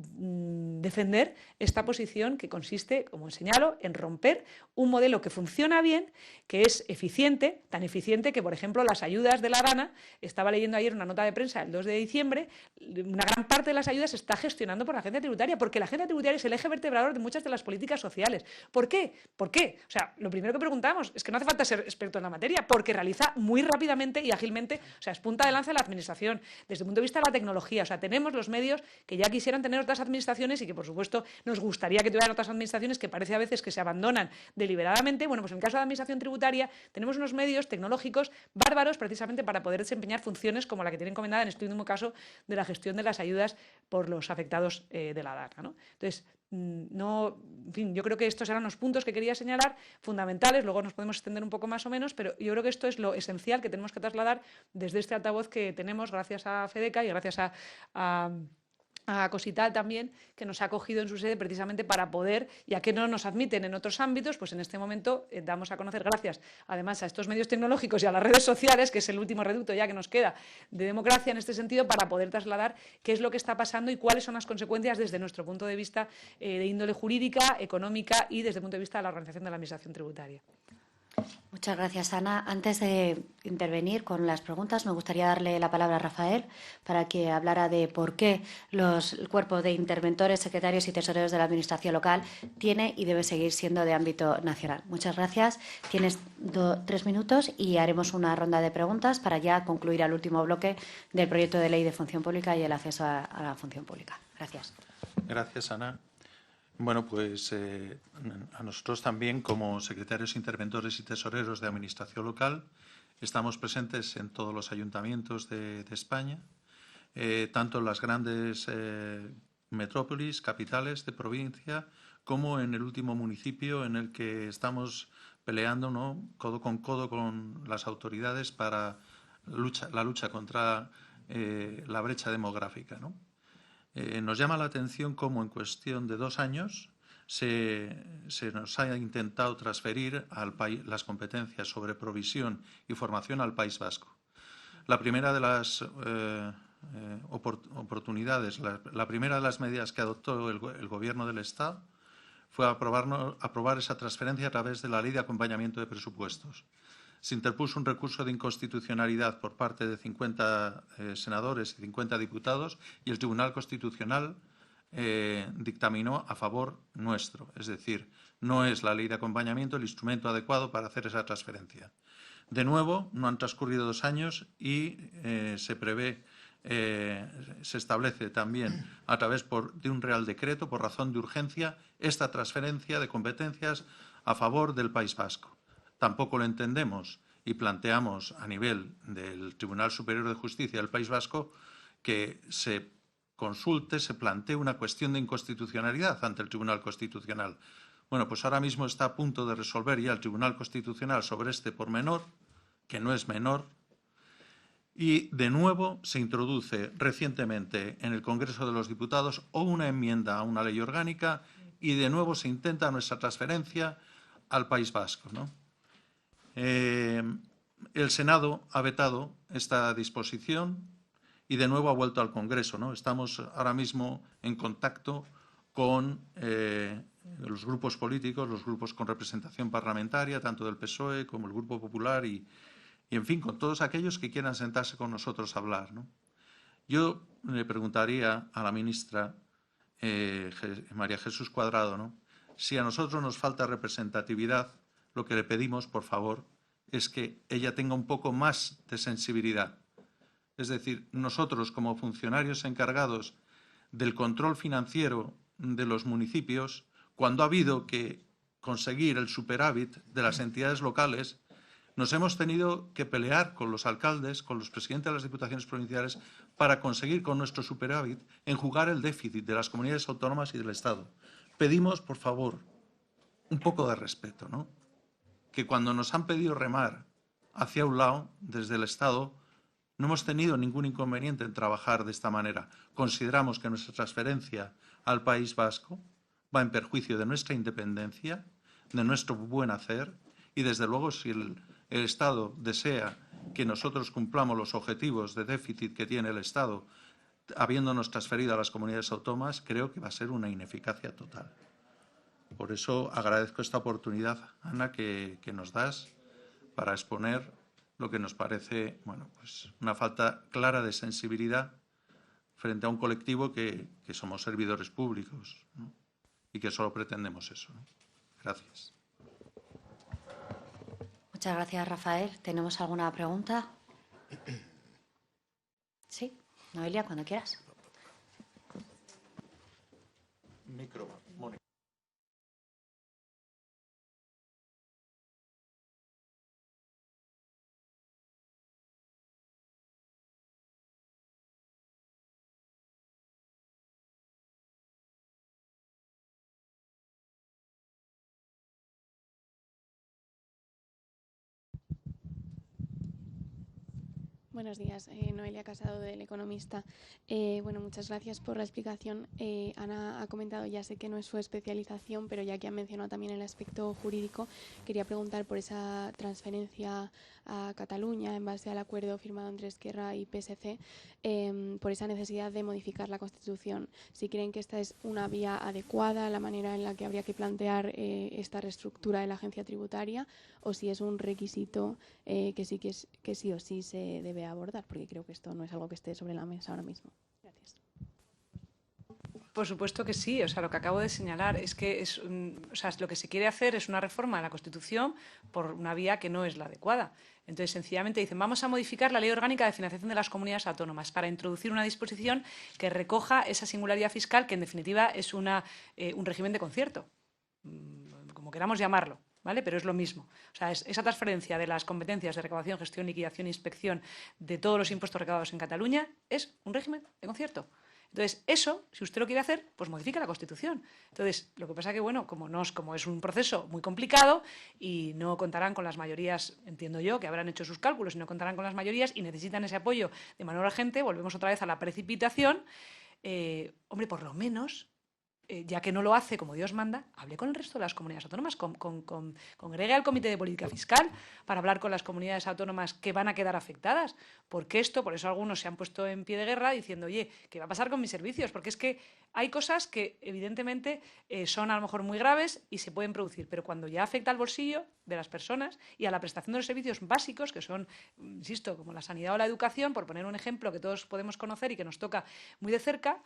defender esta posición que consiste, como señalo, en romper un modelo que funciona bien, que es eficiente, tan eficiente que, por ejemplo, las ayudas de la DANA, estaba leyendo ayer una nota de prensa el 2 de diciembre, una gran parte de las ayudas se está gestionando por la agencia tributaria, porque la agencia tributaria es el eje vertebrador de muchas de las políticas sociales. ¿Por qué? ¿Por qué? O sea, lo primero que preguntamos es que no hace falta ser experto en la materia, porque realiza muy rápidamente y ágilmente, o sea, es punta de lanza de la administración, desde el punto de vista de la tecnología. O sea, tenemos los medios que ya quisieran tener otras administraciones y que, por supuesto, nos gustaría que tuvieran otras administraciones que parece a veces que se abandonan deliberadamente. Bueno, pues en el caso de la administración tributaria tenemos unos medios tecnológicos bárbaros precisamente para poder desempeñar funciones como la que tiene encomendada en este último caso de la gestión de las ayudas por los afectados de la DANA, ¿no? Entonces, no, en fin, yo creo que estos eran los puntos que quería señalar, fundamentales, luego nos podemos extender un poco más o menos, pero yo creo que esto es lo esencial que tenemos que trasladar desde este altavoz que tenemos gracias a FEDECA y gracias a Cosital también, que nos ha acogido en su sede precisamente para poder, ya que no nos admiten en otros ámbitos, pues en este momento damos a conocer, gracias además a estos medios tecnológicos y a las redes sociales, que es el último reducto ya que nos queda de democracia en este sentido, para poder trasladar qué es lo que está pasando y cuáles son las consecuencias desde nuestro punto de vista de índole jurídica, económica y desde el punto de vista de la organización de la administración tributaria. Muchas gracias, Ana. Antes de intervenir con las preguntas, me gustaría darle la palabra a Rafael para que hablara de por qué el cuerpo de interventores, secretarios y tesoreros de la Administración local tiene y debe seguir siendo de ámbito nacional. Muchas gracias. Tienes 3 minutos y haremos una ronda de preguntas para ya concluir el último bloque del proyecto de ley de función pública y el acceso a la función pública. Gracias. Gracias, Ana. Bueno, pues a nosotros también, como secretarios interventores y tesoreros de Administración local, estamos presentes en todos los ayuntamientos de España, tanto en las grandes metrópolis, capitales de provincia, como en el último municipio en el que estamos peleando, ¿no?, codo con las autoridades para la lucha contra la brecha demográfica, ¿no? Nos llama la atención cómo en cuestión de 2 años se nos ha intentado transferir al país las competencias sobre provisión y formación al País Vasco. La primera de las oportunidades, la primera de las medidas que adoptó el Gobierno del Estado fue aprobar esa transferencia a través de la Ley de Acompañamiento de Presupuestos. Se interpuso un recurso de inconstitucionalidad por parte de 50 senadores y 50 diputados y el Tribunal Constitucional dictaminó a favor nuestro. Es decir, no es la ley de acompañamiento el instrumento adecuado para hacer esa transferencia. De nuevo, no han transcurrido 2 años y se prevé, se establece también a través de un Real Decreto, por razón de urgencia, esta transferencia de competencias a favor del País Vasco. Tampoco lo entendemos y planteamos a nivel del Tribunal Superior de Justicia del País Vasco que se consulte, se plantee una cuestión de inconstitucionalidad ante el Tribunal Constitucional. Bueno, pues ahora mismo está a punto de resolver ya el Tribunal Constitucional sobre este pormenor, que no es menor, y de nuevo se introduce recientemente en el Congreso de los Diputados una enmienda a una ley orgánica y de nuevo se intenta nuestra transferencia al País Vasco, ¿no? El Senado ha vetado esta disposición y de nuevo ha vuelto al Congreso, ¿no? Estamos ahora mismo en contacto con los grupos políticos, los grupos con representación parlamentaria, tanto del PSOE como el Grupo Popular y en fin, con todos aquellos que quieran sentarse con nosotros a hablar, ¿no? Yo le preguntaría a la ministra María Jesús Cuadrado, ¿no?, si a nosotros nos falta representatividad, lo que le pedimos, por favor, es que ella tenga un poco más de sensibilidad. Es decir, nosotros, como funcionarios encargados del control financiero de los municipios, cuando ha habido que conseguir el superávit de las entidades locales, nos hemos tenido que pelear con los alcaldes, con los presidentes de las diputaciones provinciales, para conseguir con nuestro superávit enjugar el déficit de las comunidades autónomas y del Estado. Pedimos, por favor, un poco de respeto, ¿no? Que cuando nos han pedido remar hacia un lado, desde el Estado, no hemos tenido ningún inconveniente en trabajar de esta manera. Consideramos que nuestra transferencia al País Vasco va en perjuicio de nuestra independencia, de nuestro buen hacer, y desde luego si el Estado desea que nosotros cumplamos los objetivos de déficit que tiene el Estado, habiéndonos transferido a las comunidades autónomas, creo que va a ser una ineficacia total. Por eso agradezco esta oportunidad, Ana, que nos das para exponer lo que nos parece, bueno, pues una falta clara de sensibilidad frente a un colectivo que somos servidores públicos, ¿no?, y que solo pretendemos eso, ¿no? Gracias. Muchas gracias, Rafael. ¿Tenemos alguna pregunta? Sí, Noelia, cuando quieras. Micro, Mónica. Buenos días, Noelia Casado, del Economista. Bueno, muchas gracias por la explicación. Ana ha comentado, ya sé que no es su especialización, pero ya que ha mencionado también el aspecto jurídico, quería preguntar por esa transferencia a Cataluña en base al acuerdo firmado entre Esquerra y PSC, por esa necesidad de modificar la Constitución. Si creen que esta es una vía adecuada, la manera en la que habría que plantear esta reestructura de la agencia tributaria, o si es un requisito que sí o sí se debe abordar, porque creo que esto no es algo que esté sobre la mesa ahora mismo. Gracias. Por supuesto que sí. O sea, lo que acabo de señalar es que lo que se quiere hacer es una reforma de la Constitución por una vía que no es la adecuada. Entonces, sencillamente dicen, vamos a modificar la Ley Orgánica de Financiación de las Comunidades Autónomas para introducir una disposición que recoja esa singularidad fiscal, que en definitiva es un régimen de concierto, como queramos llamarlo, ¿vale? Pero es lo mismo. O sea, esa transferencia de las competencias de recaudación, gestión, liquidación e inspección de todos los impuestos recaudados en Cataluña es un régimen de concierto. Entonces, eso, si usted lo quiere hacer, pues modifica la Constitución. Entonces, lo que pasa que, bueno, como es un proceso muy complicado y no contarán con las mayorías, entiendo yo, que habrán hecho sus cálculos y no contarán con las mayorías y necesitan ese apoyo de manera urgente, volvemos otra vez a la precipitación. Hombre, por lo menos, ya que no lo hace como Dios manda, hable con el resto de las comunidades autónomas, congregue al Comité de Política Fiscal para hablar con las comunidades autónomas que van a quedar afectadas. Porque por eso algunos se han puesto en pie de guerra diciendo, oye, ¿qué va a pasar con mis servicios? Porque es que hay cosas que evidentemente son a lo mejor muy graves y se pueden producir, pero cuando ya afecta al bolsillo de las personas y a la prestación de los servicios básicos, que son, insisto, como la sanidad o la educación, por poner un ejemplo que todos podemos conocer y que nos toca muy de cerca,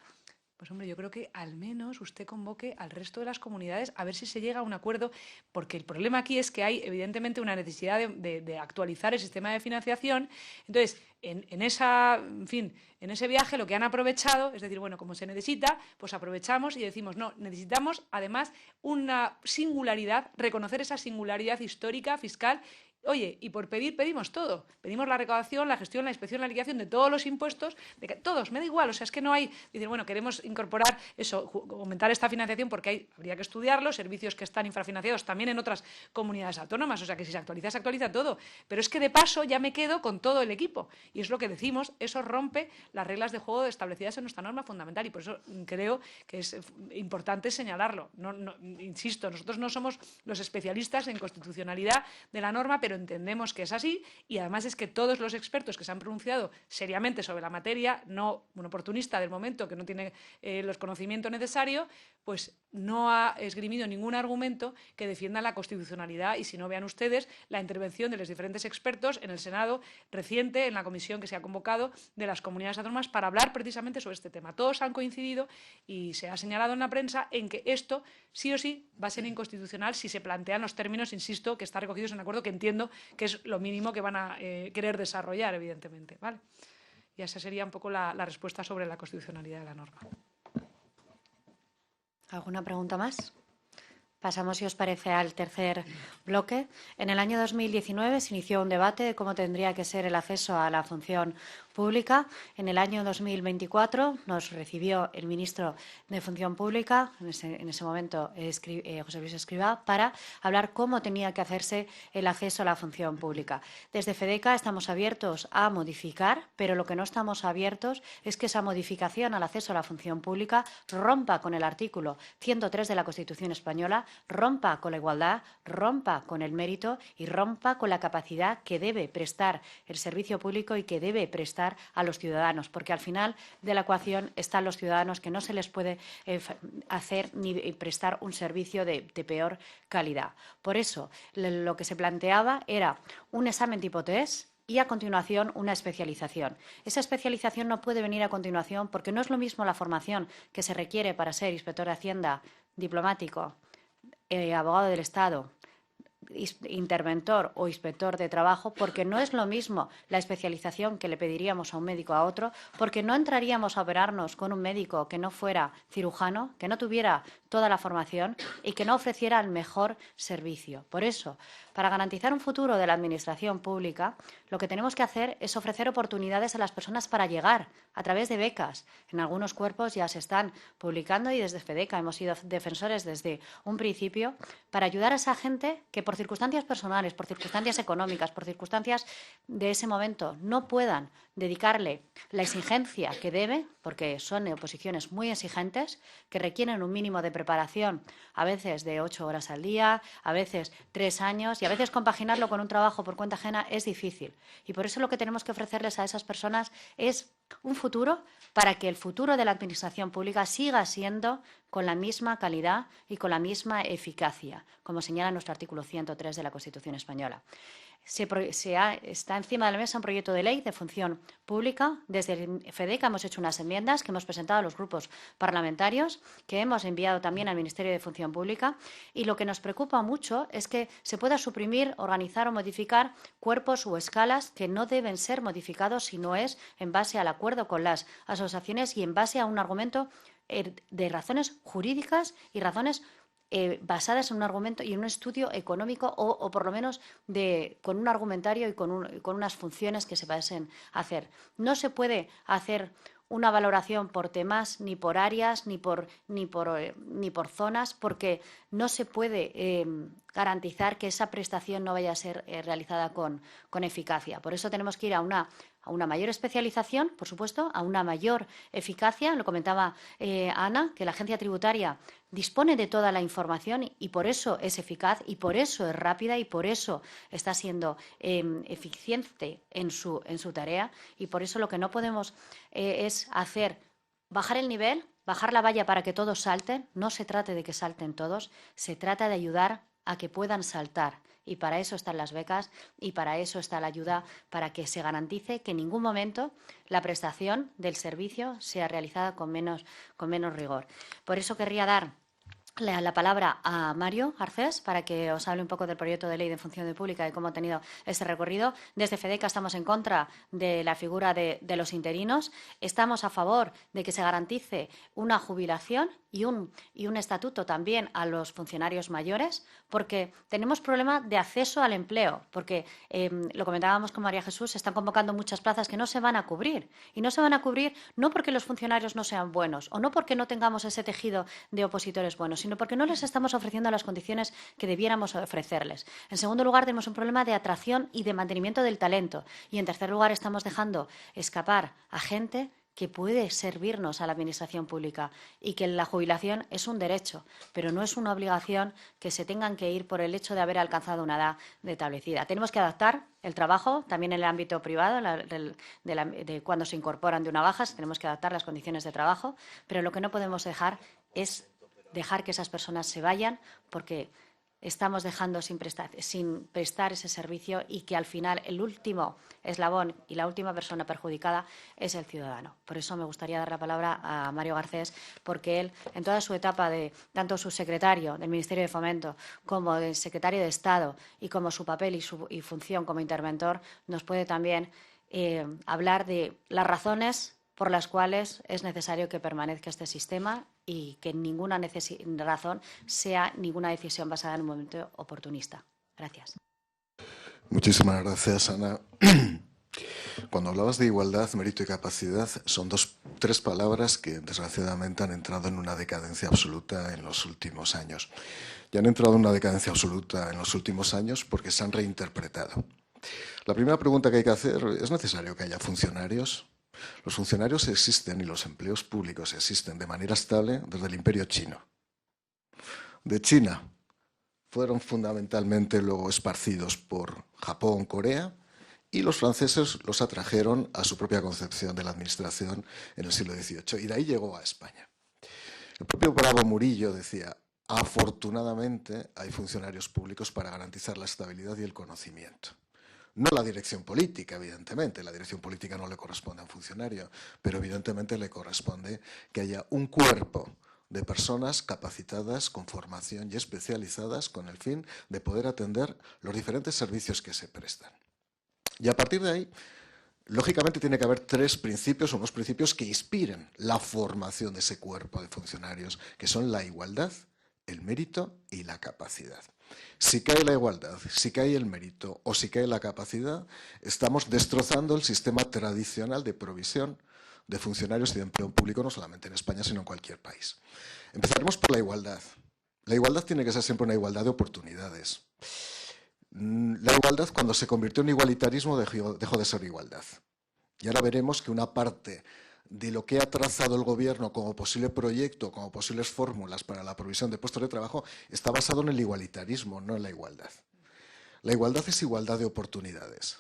pues hombre, yo creo que al menos usted convoque al resto de las comunidades a ver si se llega a un acuerdo, porque el problema aquí es que hay evidentemente una necesidad de actualizar el sistema de financiación. Entonces, en ese viaje lo que han aprovechado es decir, bueno, como se necesita, pues aprovechamos y decimos, no, necesitamos además una singularidad, reconocer esa singularidad histórica, fiscal. Oye, y por pedimos todo. Pedimos la recaudación, la gestión, la inspección, la liquidación de todos los impuestos, todos, me da igual. O sea, es que no hay, decir, bueno, queremos incorporar eso, aumentar esta financiación porque habría que estudiarlo, servicios que están infrafinanciados también en otras comunidades autónomas. O sea, que si se actualiza todo. Pero es que de paso ya me quedo con todo el equipo. Y es lo que decimos, eso rompe las reglas de juego establecidas en nuestra norma fundamental. Y por eso creo que es importante señalarlo. Insisto, nosotros no somos los especialistas en constitucionalidad de la norma, pero pero entendemos que es así, y además es que todos los expertos que se han pronunciado seriamente sobre la materia, no un oportunista del momento que no tiene los conocimientos necesarios, pues no ha esgrimido ningún argumento que defienda la constitucionalidad. Y si no, vean ustedes la intervención de los diferentes expertos en el Senado reciente, en la comisión que se ha convocado de las comunidades autónomas para hablar precisamente sobre este tema. Todos han coincidido y se ha señalado en la prensa en que esto sí o sí va a ser inconstitucional si se plantean los términos, insisto, que están recogidos en el acuerdo, que entiendo que es lo mínimo que van a querer desarrollar, evidentemente, ¿vale? Y esa sería un poco la respuesta sobre la constitucionalidad de la norma. ¿Alguna pregunta más? Pasamos, si os parece, al tercer bloque. En el año 2019 se inició un debate de cómo tendría que ser el acceso a la función pública. En el año 2024 nos recibió el ministro de Función Pública, en ese momento José Luis Escrivá, para hablar cómo tenía que hacerse el acceso a la función pública. Desde FEDECA estamos abiertos a modificar, pero lo que no estamos abiertos es que esa modificación al acceso a la función pública rompa con el artículo 103 de la Constitución española, rompa con la igualdad, rompa con el mérito y rompa con la capacidad que debe prestar el servicio público y que debe prestar a los ciudadanos, porque al final de la ecuación están los ciudadanos que no se les puede hacer ni prestar un servicio de peor calidad. Por eso, lo que se planteaba era un examen tipo test y a continuación una especialización. Esa especialización no puede venir a continuación porque no es lo mismo la formación que se requiere para ser inspector de Hacienda, diplomático, abogado del Estado, interventor o inspector de trabajo, porque no es lo mismo la especialización que le pediríamos a un médico a otro, porque no entraríamos a operarnos con un médico que no fuera cirujano, que no tuviera toda la formación y que no ofreciera el mejor servicio. Por eso, para garantizar un futuro de la administración pública, lo que tenemos que hacer es ofrecer oportunidades a las personas para llegar a través de becas. En algunos cuerpos ya se están publicando y desde FEDECA hemos sido defensores desde un principio para ayudar a esa gente que por circunstancias personales, por circunstancias económicas, por circunstancias de ese momento no puedan dedicarle la exigencia que debe, porque son oposiciones muy exigentes, que requieren un mínimo de preparación, a veces de 8 horas al día, a veces 3 años, y a veces compaginarlo con un trabajo por cuenta ajena es difícil. Y por eso lo que tenemos que ofrecerles a esas personas es un futuro para que el futuro de la administración pública siga siendo con la misma calidad y con la misma eficacia, como señala nuestro artículo 103 de la Constitución española. Está encima de la mesa un proyecto de ley de función pública. Desde FEDECA hemos hecho unas enmiendas que hemos presentado a los grupos parlamentarios, que hemos enviado también al Ministerio de Función Pública, y lo que nos preocupa mucho es que se pueda suprimir, organizar o modificar cuerpos o escalas que no deben ser modificados si no es en base al acuerdo con las asociaciones y en base a un argumento de razones jurídicas y razones basadas en un argumento y en un estudio económico o por lo menos con un argumentario y con unas funciones que se pasen a hacer. No se puede hacer una valoración por temas, ni por áreas, ni por zonas, porque no se puede garantizar que esa prestación no vaya a ser realizada con eficacia. Por eso tenemos que ir a una mayor especialización, por supuesto, a una mayor eficacia. Lo comentaba Ana, que la agencia tributaria dispone de toda la información y por eso es eficaz y por eso es rápida y por eso está siendo eficiente en su tarea, y por eso lo que no podemos es bajar el nivel, bajar la valla para que todos salten. No se trata de que salten todos, se trata de ayudar a que puedan saltar. Y para eso están las becas y para eso está la ayuda, para que se garantice que en ningún momento la prestación del servicio sea realizada con menos rigor. Por eso querría dar la palabra a Mario Arcés para que os hable un poco del proyecto de ley de función pública y cómo ha tenido este recorrido. Desde FEDECA estamos en contra de la figura de los interinos. Estamos a favor de que se garantice una jubilación y un estatuto también a los funcionarios mayores, porque tenemos problema de acceso al empleo, porque lo comentábamos con María Jesús, se están convocando muchas plazas que no se van a cubrir, y no se van a cubrir no porque los funcionarios no sean buenos o no porque no tengamos ese tejido de opositores buenos, sino porque no les estamos ofreciendo las condiciones que debiéramos ofrecerles. En segundo lugar, tenemos un problema de atracción y de mantenimiento del talento, y en tercer lugar estamos dejando escapar a gente que puede servirnos a la administración pública y que la jubilación es un derecho, pero no es una obligación que se tengan que ir por el hecho de haber alcanzado una edad establecida. Tenemos que adaptar el trabajo también en el ámbito privado, de cuando se incorporan de una baja, tenemos que adaptar las condiciones de trabajo, pero lo que no podemos dejar es dejar que esas personas se vayan porque estamos dejando sin prestar ese servicio y que al final el último eslabón y la última persona perjudicada es el ciudadano. Por eso me gustaría dar la palabra a Mario Garcés, porque él, en toda su etapa de tanto subsecretario del Ministerio de Fomento como del secretario de Estado y como su papel y función como interventor, nos puede también hablar de las razones por las cuales es necesario que permanezca este sistema y que ninguna razón sea ninguna decisión basada en un momento oportunista. Gracias. Muchísimas gracias, Ana. Cuando hablabas de igualdad, mérito y capacidad, son tres palabras que desgraciadamente han entrado en una decadencia absoluta en los últimos años. Y han entrado en una decadencia absoluta en los últimos años porque se han reinterpretado. La primera pregunta que hay que hacer, ¿es necesario que haya funcionarios? Los funcionarios existen y los empleos públicos existen de manera estable desde el Imperio Chino. De China fueron fundamentalmente luego esparcidos por Japón, Corea, y los franceses los atrajeron a su propia concepción de la administración en el siglo XVIII, y de ahí llegó a España. El propio Bravo Murillo decía, afortunadamente hay funcionarios públicos para garantizar la estabilidad y el conocimiento. No la dirección política, evidentemente. La dirección política no le corresponde a un funcionario, pero evidentemente le corresponde que haya un cuerpo de personas capacitadas, con formación y especializadas con el fin de poder atender los diferentes servicios que se prestan. Y a partir de ahí, lógicamente tiene que haber tres principios, unos principios que inspiren la formación de ese cuerpo de funcionarios, que son la igualdad, el mérito y la capacidad. Si cae la igualdad, si cae el mérito o si cae la capacidad, estamos destrozando el sistema tradicional de provisión de funcionarios y de empleo público, no solamente en España, sino en cualquier país. Empezaremos por la igualdad. La igualdad tiene que ser siempre una igualdad de oportunidades. La igualdad, cuando se convirtió en igualitarismo, dejó de ser igualdad. Y ahora veremos que una parte de lo que ha trazado el Gobierno como posible proyecto, como posibles fórmulas para la provisión de puestos de trabajo, está basado en el igualitarismo, no en la igualdad. La igualdad es igualdad de oportunidades.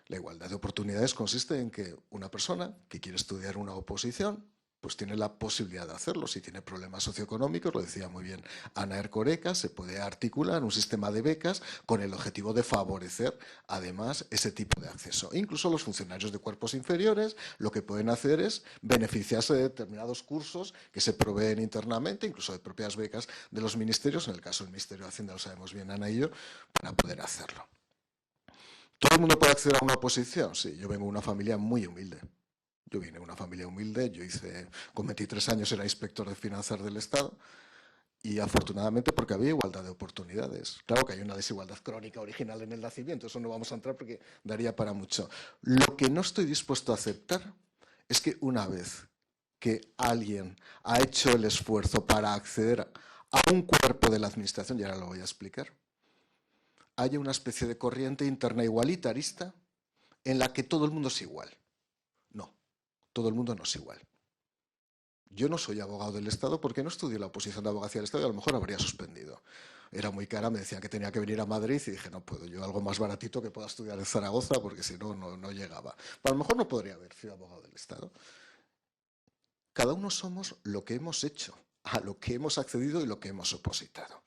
La igualdad de oportunidades consiste en que una persona que quiere estudiar una oposición, pues tiene la posibilidad de hacerlo. Si tiene problemas socioeconómicos, lo decía muy bien Ana Ercoreca, se puede articular un sistema de becas con el objetivo de favorecer, además, ese tipo de acceso. Incluso los funcionarios de cuerpos inferiores lo que pueden hacer es beneficiarse de determinados cursos que se proveen internamente, incluso de propias becas de los ministerios, en el caso del Ministerio de Hacienda lo sabemos bien Ana y yo, para poder hacerlo. ¿Todo el mundo puede acceder a una oposición? Sí, yo vengo de una familia muy humilde. Yo vine de una familia humilde, con 23 años era inspector de finanzas del Estado y afortunadamente porque había igualdad de oportunidades. Claro que hay una desigualdad crónica original en el nacimiento, eso no vamos a entrar porque daría para mucho. Lo que no estoy dispuesto a aceptar es que una vez que alguien ha hecho el esfuerzo para acceder a un cuerpo de la administración, y ahora lo voy a explicar, haya una especie de corriente interna igualitarista en la que todo el mundo es igual. Todo el mundo no es igual. Yo no soy abogado del Estado porque no estudié la oposición de abogacía del Estado y a lo mejor habría suspendido. Era muy cara, me decían que tenía que venir a Madrid y dije, no puedo, yo algo más baratito que pueda estudiar en Zaragoza porque si no, no llegaba. Pero a lo mejor no podría haber sido abogado del Estado. Cada uno somos lo que hemos hecho, a lo que hemos accedido y lo que hemos opositado.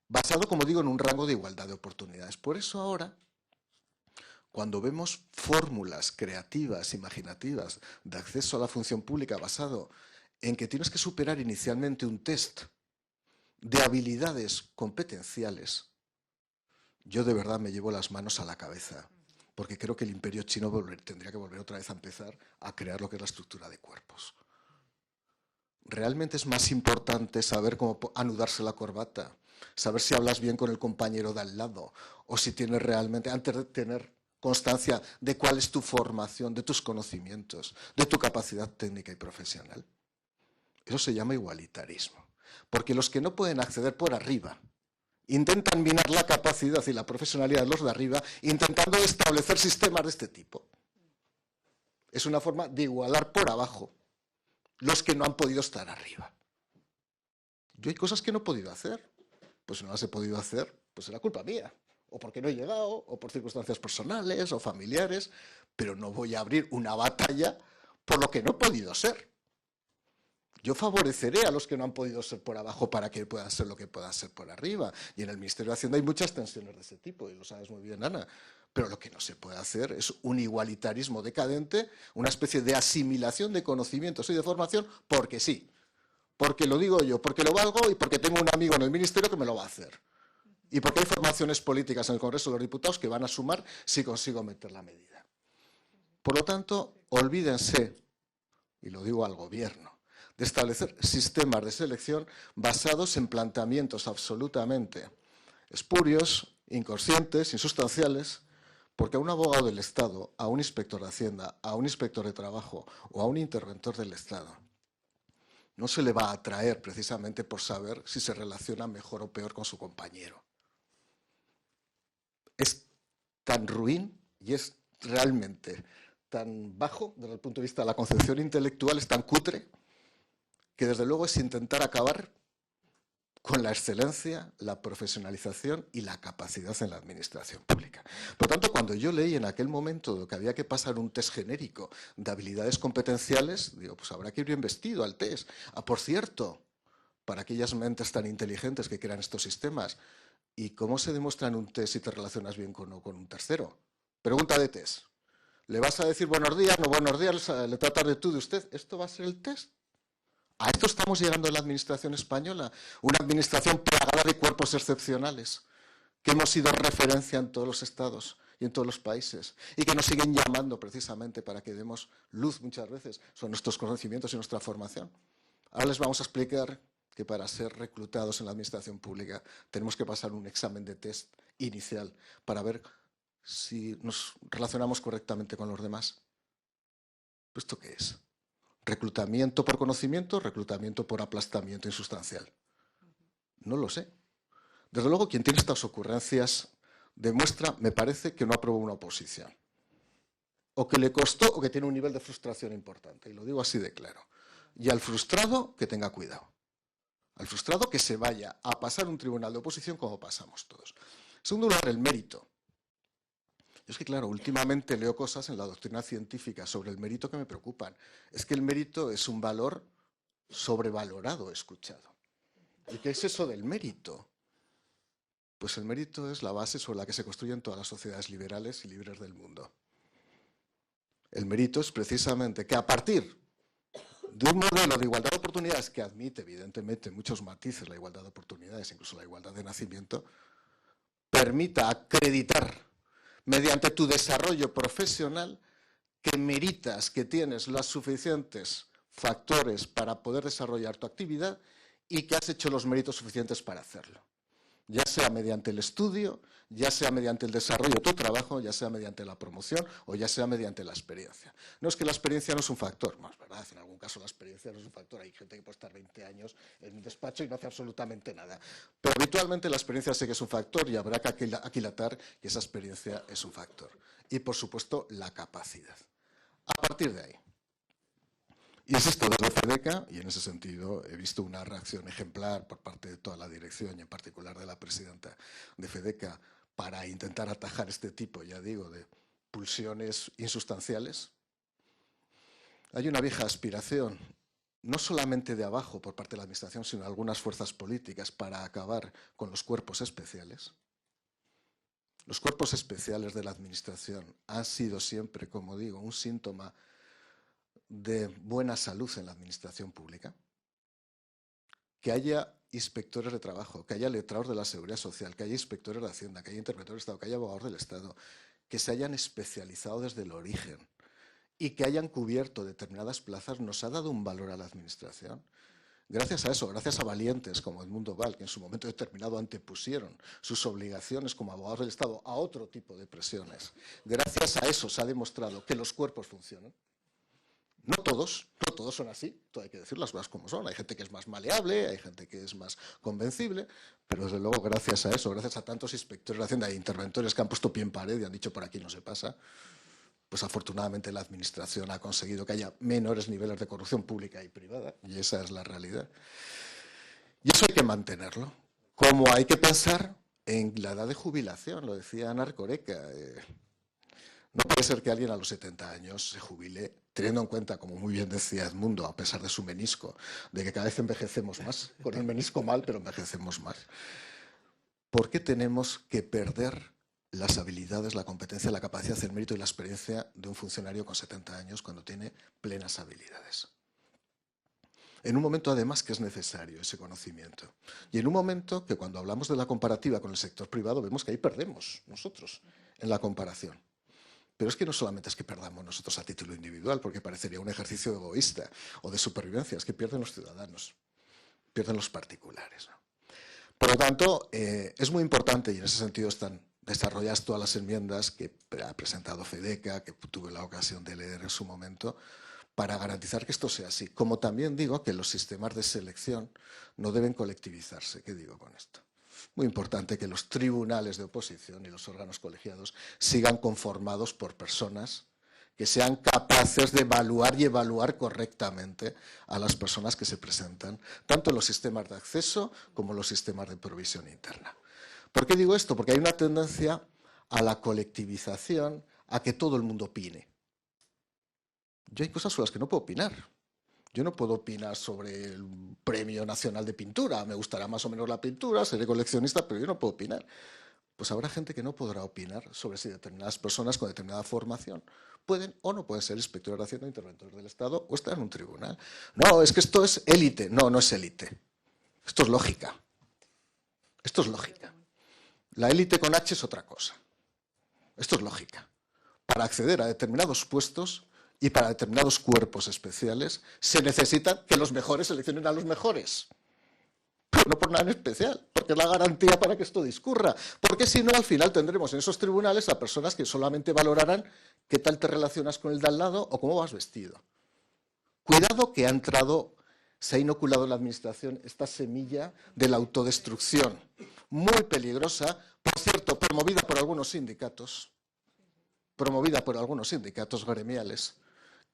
Basado, como digo, en un rango de igualdad de oportunidades. Por eso ahora, cuando vemos fórmulas creativas, imaginativas, de acceso a la función pública basado en que tienes que superar inicialmente un test de habilidades competenciales, yo de verdad me llevo las manos a la cabeza, porque creo que el Imperio Chino tendría que volver otra vez a empezar a crear lo que es la estructura de cuerpos. Realmente es más importante saber cómo anudarse la corbata, saber si hablas bien con el compañero de al lado, o si tienes realmente, antes de tener constancia de cuál es tu formación, de tus conocimientos, de tu capacidad técnica y profesional. Eso se llama igualitarismo. Porque los que no pueden acceder por arriba intentan minar la capacidad y la profesionalidad de los de arriba intentando establecer sistemas de este tipo. Es una forma de igualar por abajo los que no han podido estar arriba. Yo hay cosas que no he podido hacer. Pues si no las he podido hacer, pues será culpa mía. O porque no he llegado, o por circunstancias personales o familiares, pero no voy a abrir una batalla por lo que no he podido ser. Yo favoreceré a los que no han podido ser por abajo para que puedan ser lo que puedan ser por arriba. Y en el Ministerio de Hacienda hay muchas tensiones de ese tipo, y lo sabes muy bien, Ana. Pero lo que no se puede hacer es un igualitarismo decadente, una especie de asimilación de conocimientos y de formación, porque sí. Porque lo digo yo, porque lo valgo y porque tengo un amigo en el Ministerio que me lo va a hacer. Y porque hay formaciones políticas en el Congreso de los Diputados que van a sumar si consigo meter la medida. Por lo tanto, olvídense, y lo digo al Gobierno, de establecer sistemas de selección basados en planteamientos absolutamente espurios, inconscientes, insustanciales, porque a un abogado del Estado, a un inspector de Hacienda, a un inspector de Trabajo o a un interventor del Estado, no se le va a atraer precisamente por saber si se relaciona mejor o peor con su compañero. Es tan ruin y es realmente tan bajo desde el punto de vista de la concepción intelectual, es tan cutre, que desde luego es intentar acabar con la excelencia, la profesionalización y la capacidad en la administración pública. Por lo tanto, cuando yo leí en aquel momento que había que pasar un test genérico de habilidades competenciales, digo, pues habrá que ir bien vestido al test. Por cierto, para aquellas mentes tan inteligentes que crean estos sistemas, ¿y cómo se demuestra en un test si te relacionas bien con un tercero? Pregunta de test. ¿Le vas a decir buenos días, no buenos días, le tratas de tú, de usted? ¿Esto va a ser el test? A esto estamos llegando en la administración española, una administración plagada de cuerpos excepcionales, que hemos sido referencia en todos los estados y en todos los países, y que nos siguen llamando precisamente para que demos luz muchas veces sobre nuestros conocimientos y nuestra formación. Ahora les vamos a explicar que para ser reclutados en la administración pública tenemos que pasar un examen de test inicial para ver si nos relacionamos correctamente con los demás. ¿Esto qué es? ¿Reclutamiento por conocimiento? ¿Reclutamiento por aplastamiento insustancial? No lo sé. Desde luego, quien tiene estas ocurrencias demuestra, me parece, que no aprobó una oposición. O que le costó o que tiene un nivel de frustración importante. Y lo digo así de claro. Y al frustrado, que tenga cuidado. Al frustrado, que se vaya a pasar un tribunal de oposición como pasamos todos. En segundo lugar, el mérito. Es que, claro, últimamente leo cosas en la doctrina científica sobre el mérito que me preocupan. Es que el mérito es un valor sobrevalorado, he escuchado. ¿Y qué es eso del mérito? Pues el mérito es la base sobre la que se construyen todas las sociedades liberales y libres del mundo. El mérito es precisamente que a partir de un modelo de igualdad de oportunidades que admite, evidentemente, muchos matices, la igualdad de oportunidades, incluso la igualdad de nacimiento, permita acreditar mediante tu desarrollo profesional que meritas, que tienes los suficientes factores para poder desarrollar tu actividad y que has hecho los méritos suficientes para hacerlo. Ya sea mediante el estudio, ya sea mediante el desarrollo de tu trabajo, ya sea mediante la promoción o ya sea mediante la experiencia. No es que la experiencia no es un factor, no es verdad, en algún caso la experiencia no es un factor. Hay gente que puede estar 20 años en un despacho y no hace absolutamente nada. Pero habitualmente la experiencia sí que es un factor y habrá que aquilatar que esa experiencia es un factor. Y por supuesto la capacidad. A partir de ahí. Insisto, desde FEDECA, y en ese sentido he visto una reacción ejemplar por parte de toda la dirección y en particular de la presidenta de FEDECA para intentar atajar este tipo, ya digo, de pulsiones insustanciales. Hay una vieja aspiración, no solamente de abajo por parte de la administración, sino de algunas fuerzas políticas para acabar con los cuerpos especiales. Los cuerpos especiales de la administración han sido siempre, como digo, un síntoma de buena salud en la administración pública, que haya inspectores de trabajo, que haya letrados de la seguridad social, que haya inspectores de Hacienda, que haya interventores de Estado, que haya abogados del Estado, que se hayan especializado desde el origen y que hayan cubierto determinadas plazas, nos ha dado un valor a la administración. Gracias a eso, gracias a valientes como Edmundo Val, que en su momento determinado antepusieron sus obligaciones como abogados del Estado a otro tipo de presiones, gracias a eso se ha demostrado que los cuerpos funcionan. No todos son así, todo hay que decir las cosas como son. Hay gente que es más maleable, hay gente que es más convencible, pero desde luego gracias a eso, gracias a tantos inspectores de Hacienda e interventores que han puesto pie en pared y han dicho por aquí no se pasa, pues afortunadamente la Administración ha conseguido que haya menores niveles de corrupción pública y privada, y esa es la realidad. Y eso hay que mantenerlo. Como hay que pensar en la edad de jubilación, lo decía Ana Erkoreka. No puede ser que alguien a los 70 años se jubile, teniendo en cuenta, como muy bien decía Edmundo, a pesar de su menisco, de que cada vez envejecemos más, con el menisco mal, pero envejecemos más. ¿Por qué tenemos que perder las habilidades, la competencia, la capacidad, el mérito y la experiencia de un funcionario con 70 años cuando tiene plenas habilidades? En un momento, además, que es necesario ese conocimiento. Y en un momento que, cuando hablamos de la comparativa con el sector privado, vemos que ahí perdemos nosotros en la comparación. Pero es que no solamente es que perdamos nosotros a título individual, porque parecería un ejercicio egoísta o de supervivencia, es que pierden los ciudadanos, pierden los particulares, ¿no? Por lo tanto, es muy importante, y en ese sentido están desarrolladas todas las enmiendas que ha presentado FEDECA, que tuve la ocasión de leer en su momento, para garantizar que esto sea así. Como también digo que los sistemas de selección no deben colectivizarse. ¿Qué digo con esto? Muy importante que los tribunales de oposición y los órganos colegiados sigan conformados por personas que sean capaces de evaluar y evaluar correctamente a las personas que se presentan, tanto en los sistemas de acceso como en los sistemas de provisión interna. ¿Por qué digo esto? Porque hay una tendencia a la colectivización, a que todo el mundo opine. Yo hay cosas sobre las que no puedo opinar. Yo no puedo opinar sobre el Premio Nacional de Pintura. Me gustará más o menos la pintura, seré coleccionista, pero yo no puedo opinar. Pues habrá gente que no podrá opinar sobre si determinadas personas con determinada formación pueden o no pueden ser inspectores de Hacienda, interventores del Estado o estar en un tribunal. No, es que esto es élite. No, no es élite. Esto es lógica. Esto es lógica. La élite con H es otra cosa. Esto es lógica. Para acceder a determinados puestos y para determinados cuerpos especiales se necesita que los mejores seleccionen a los mejores. Pero no por nada en especial, porque es la garantía para que esto discurra. Porque si no, al final tendremos en esos tribunales a personas que solamente valorarán qué tal te relacionas con el de al lado o cómo vas vestido. Cuidado que ha entrado, se ha inoculado en la Administración esta semilla de la autodestrucción, muy peligrosa, por cierto, promovida por algunos sindicatos gremiales,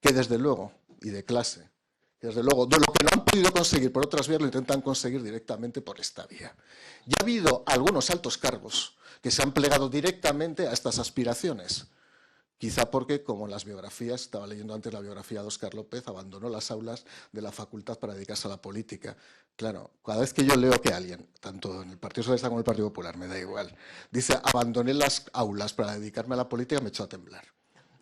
que desde luego, y de clase, que desde luego, de lo que no han podido conseguir por otras vías, lo intentan conseguir directamente por esta vía. Y ha habido algunos altos cargos que se han plegado directamente a estas aspiraciones. Quizá porque, como en las biografías, estaba leyendo antes la biografía de Óscar López, abandonó las aulas de la facultad para dedicarse a la política. Claro, cada vez que yo leo que alguien, tanto en el Partido Socialista como en el Partido Popular, me da igual, dice, abandoné las aulas para dedicarme a la política, me echó a temblar.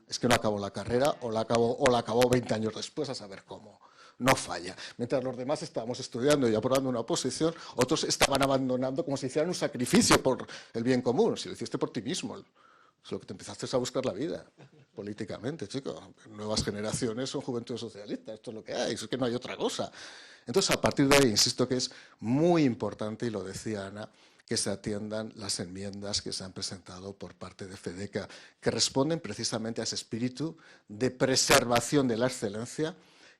Es que no acabó la carrera o la acabó 20 años después, a saber cómo. No falla. Mientras los demás estábamos estudiando y aprobando una oposición, otros estaban abandonando como si hicieran un sacrificio por el bien común. Si lo hiciste por ti mismo, es lo que te empezaste a buscar la vida, políticamente, chicos. Nuevas generaciones son juventudes socialistas, esto es lo que hay, es que no hay otra cosa. Entonces, a partir de ahí, insisto que es muy importante, y lo decía Ana, que se atiendan las enmiendas que se han presentado por parte de FEDECA, que responden precisamente a ese espíritu de preservación de la excelencia,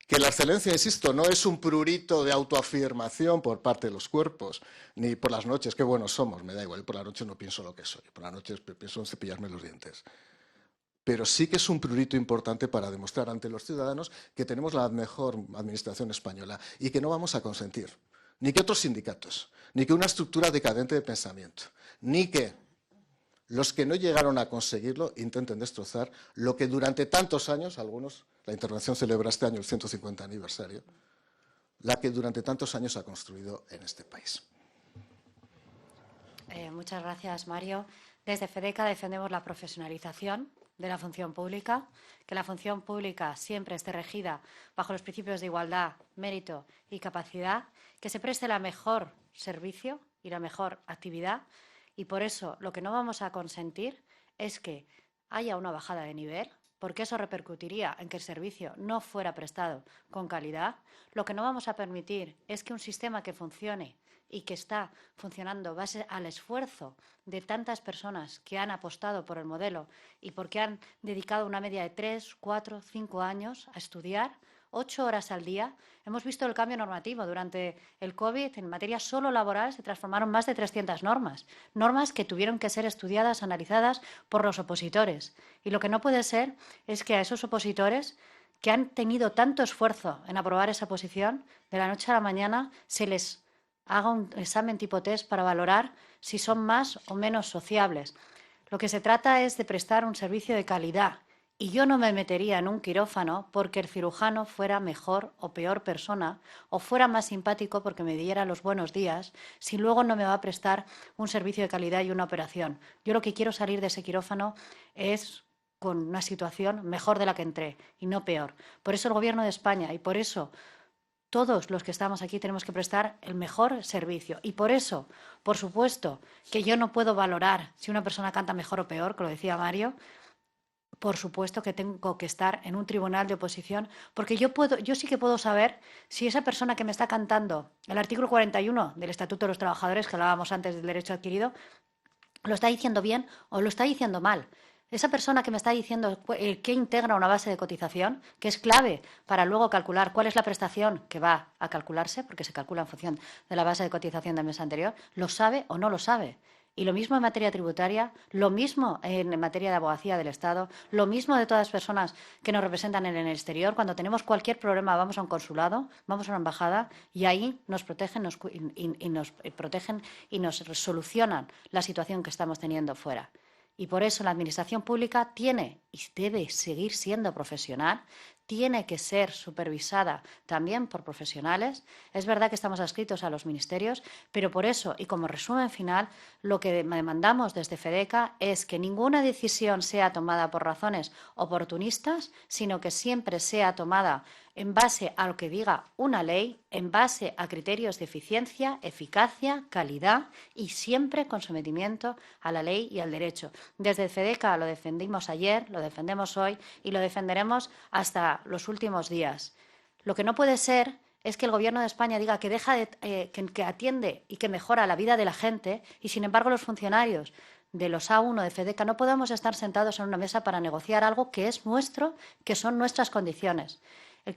que la excelencia, insisto, no es un prurito de autoafirmación por parte de los cuerpos, ni por las noches, qué buenos somos, me da igual, por la noche no pienso lo que soy, por la noche pienso en cepillarme los dientes. Pero sí que es un prurito importante para demostrar ante los ciudadanos que tenemos la mejor administración española y que no vamos a consentir ni que otros sindicatos, ni que una estructura decadente de pensamiento, ni que los que no llegaron a conseguirlo intenten destrozar lo que durante tantos años, algunos, la intervención celebra este año el 150 aniversario, la que durante tantos años ha construido en este país. Muchas gracias, Mario. Desde FEDECA defendemos la profesionalización de la función pública, que la función pública siempre esté regida bajo los principios de igualdad, mérito y capacidad, que se preste el mejor servicio y la mejor actividad, y por eso lo que no vamos a consentir es que haya una bajada de nivel, porque eso repercutiría en que el servicio no fuera prestado con calidad. Lo que no vamos a permitir es que un sistema que funcione y que está funcionando base al esfuerzo de tantas personas que han apostado por el modelo y porque han dedicado una media de 3, 4, 5 años a estudiar 8 horas al día. Hemos visto el cambio normativo. Durante el COVID, en materia solo laboral, se transformaron más de 300 normas. Normas que tuvieron que ser estudiadas, analizadas por los opositores. Y lo que no puede ser es que a esos opositores que han tenido tanto esfuerzo en aprobar esa posición, de la noche a la mañana se les haga un examen tipo test para valorar si son más o menos sociables. Lo que se trata es de prestar un servicio de calidad. Y yo no me metería en un quirófano porque el cirujano fuera mejor o peor persona o fuera más simpático porque me diera los buenos días si luego no me va a prestar un servicio de calidad y una operación. Yo lo que quiero salir de ese quirófano es con una situación mejor de la que entré y no peor. Por eso el Gobierno de España y por eso todos los que estamos aquí tenemos que prestar el mejor servicio. Y por eso, por supuesto, que yo no puedo valorar si una persona canta mejor o peor, que lo decía Mario. Por supuesto que tengo que estar en un tribunal de oposición, porque yo sí que puedo saber si esa persona que me está cantando el artículo 41 del Estatuto de los Trabajadores, que hablábamos antes del derecho adquirido, lo está diciendo bien o lo está diciendo mal. Esa persona que me está diciendo qué integra una base de cotización, que es clave para luego calcular cuál es la prestación que va a calcularse, porque se calcula en función de la base de cotización del mes anterior, ¿lo sabe o no lo sabe? Y lo mismo en materia tributaria, lo mismo en materia de abogacía del Estado, lo mismo de todas las personas que nos representan en el exterior. Cuando tenemos cualquier problema vamos a un consulado, vamos a una embajada y ahí nos protegen, nos protegen y nos solucionan la situación que estamos teniendo fuera. Y por eso la Administración Pública tiene y debe seguir siendo profesional, tiene que ser supervisada también por profesionales. Es verdad que estamos adscritos a los ministerios, pero por eso, y como resumen final, lo que demandamos desde FEDECA es que ninguna decisión sea tomada por razones oportunistas, sino que siempre sea tomada en base a lo que diga una ley, en base a criterios de eficiencia, eficacia, calidad y siempre con sometimiento a la ley y al derecho. Desde FEDECA lo defendimos ayer, lo defendemos hoy y lo defenderemos hasta los últimos días. Lo que no puede ser es que el Gobierno de España diga que que atiende y que mejora la vida de la gente y, sin embargo, los funcionarios de los A1 de FEDECA no podamos estar sentados en una mesa para negociar algo que es nuestro, que son nuestras condiciones.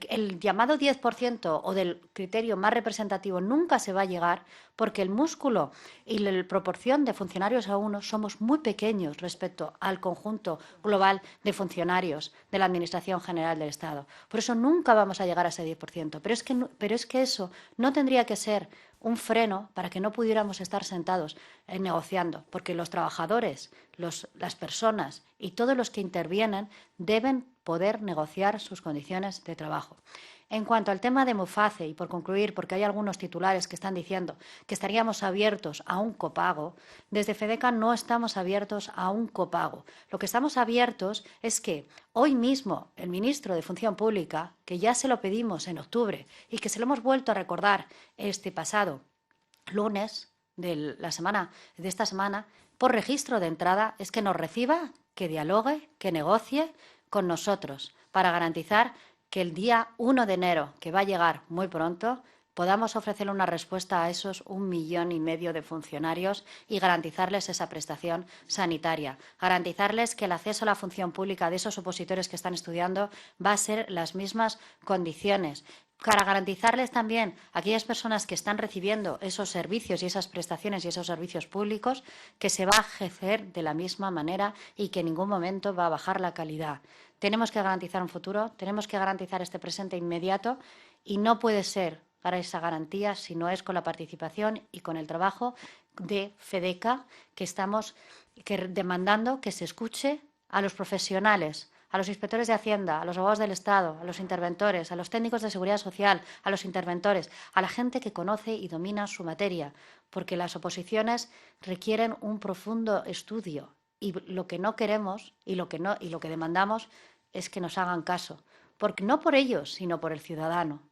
El llamado 10% o del criterio más representativo nunca se va a llegar porque el músculo y la proporción de funcionarios A1 somos muy pequeños respecto al conjunto global de funcionarios de la Administración General del Estado. Por eso nunca vamos a llegar a ese 10%. Pero es que eso no tendría que ser un freno para que no pudiéramos estar sentados negociando, porque los trabajadores, las personas y todos los que intervienen deben poder negociar sus condiciones de trabajo. En cuanto al tema de Muface, y por concluir, porque hay algunos titulares que están diciendo que estaríamos abiertos a un copago, desde FEDECA no estamos abiertos a un copago. Lo que estamos abiertos es que hoy mismo el ministro de Función Pública, que ya se lo pedimos en octubre y que se lo hemos vuelto a recordar este pasado lunes de esta semana, por registro de entrada, es que nos reciba, que dialogue, que negocie con nosotros para garantizar que el día 1 de enero, que va a llegar muy pronto, podamos ofrecerle una respuesta a esos 1,5 millones de funcionarios y garantizarles esa prestación sanitaria, garantizarles que el acceso a la función pública de esos opositores que están estudiando va a ser las mismas condiciones, para garantizarles también a aquellas personas que están recibiendo esos servicios y esas prestaciones y esos servicios públicos que se va a ejercer de la misma manera y que en ningún momento va a bajar la calidad. Tenemos que garantizar un futuro, tenemos que garantizar este presente inmediato y no puede ser para esa garantía si no es con la participación y con el trabajo de FEDECA que estamos demandando que se escuche a los profesionales, a los inspectores de Hacienda, a los abogados del Estado, a los interventores, a los técnicos de seguridad social, a los interventores, a la gente que conoce y domina su materia, porque las oposiciones requieren un profundo estudio y lo que no queremos y lo que demandamos es que nos hagan caso, porque no por ellos, sino por el ciudadano,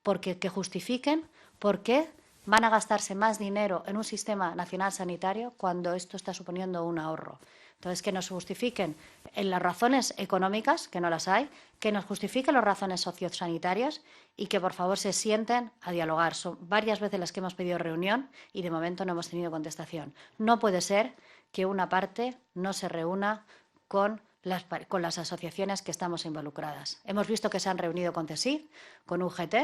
porque que justifiquen por qué van a gastarse más dinero en un sistema nacional sanitario cuando esto está suponiendo un ahorro. Entonces, que nos justifiquen en las razones económicas, que no las hay, que nos justifiquen las razones sociosanitarias y que, por favor, se sienten a dialogar. Son varias veces las que hemos pedido reunión y, de momento, no hemos tenido contestación. No puede ser que una parte no se reúna con con las asociaciones que estamos involucradas. Hemos visto que se han reunido con CESIF, con UGT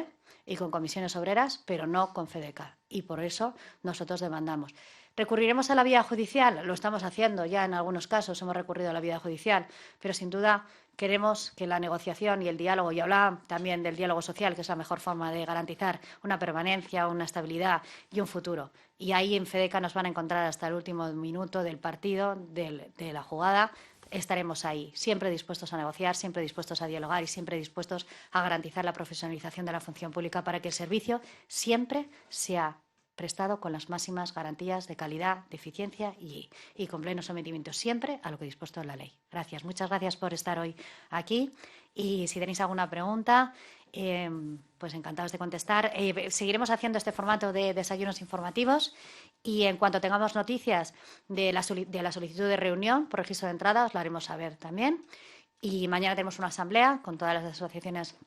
y con comisiones obreras, pero no con FEDECA. Y por eso nosotros demandamos. ¿Recurriremos a la vía judicial? Lo estamos haciendo ya en algunos casos, hemos recurrido a la vía judicial, pero sin duda queremos que la negociación y el diálogo, y hablaba también del diálogo social, que es la mejor forma de garantizar una permanencia, una estabilidad y un futuro. Y ahí en FEDECA nos van a encontrar hasta el último minuto del partido, de la jugada. Estaremos ahí, siempre dispuestos a negociar, siempre dispuestos a dialogar y siempre dispuestos a garantizar la profesionalización de la función pública para que el servicio siempre sea prestado con las máximas garantías de calidad, de eficiencia y con pleno sometimiento siempre a lo que ha dispuesto la ley. Gracias. Muchas gracias por estar hoy aquí y si tenéis alguna pregunta, pues encantados de contestar. Seguiremos haciendo este formato de desayunos informativos y en cuanto tengamos noticias de la solicitud de reunión por registro de entrada os lo haremos saber también. Y mañana tenemos una asamblea con todas las asociaciones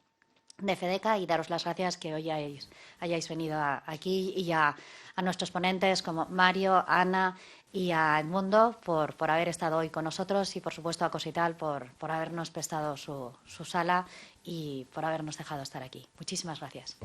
de FEDECA y daros las gracias que hoy hayáis venido aquí y a nuestros ponentes como Mario, Ana y a Edmundo por haber estado hoy con nosotros y, por supuesto, a Cosital por habernos prestado su sala y por habernos dejado estar aquí. Muchísimas gracias.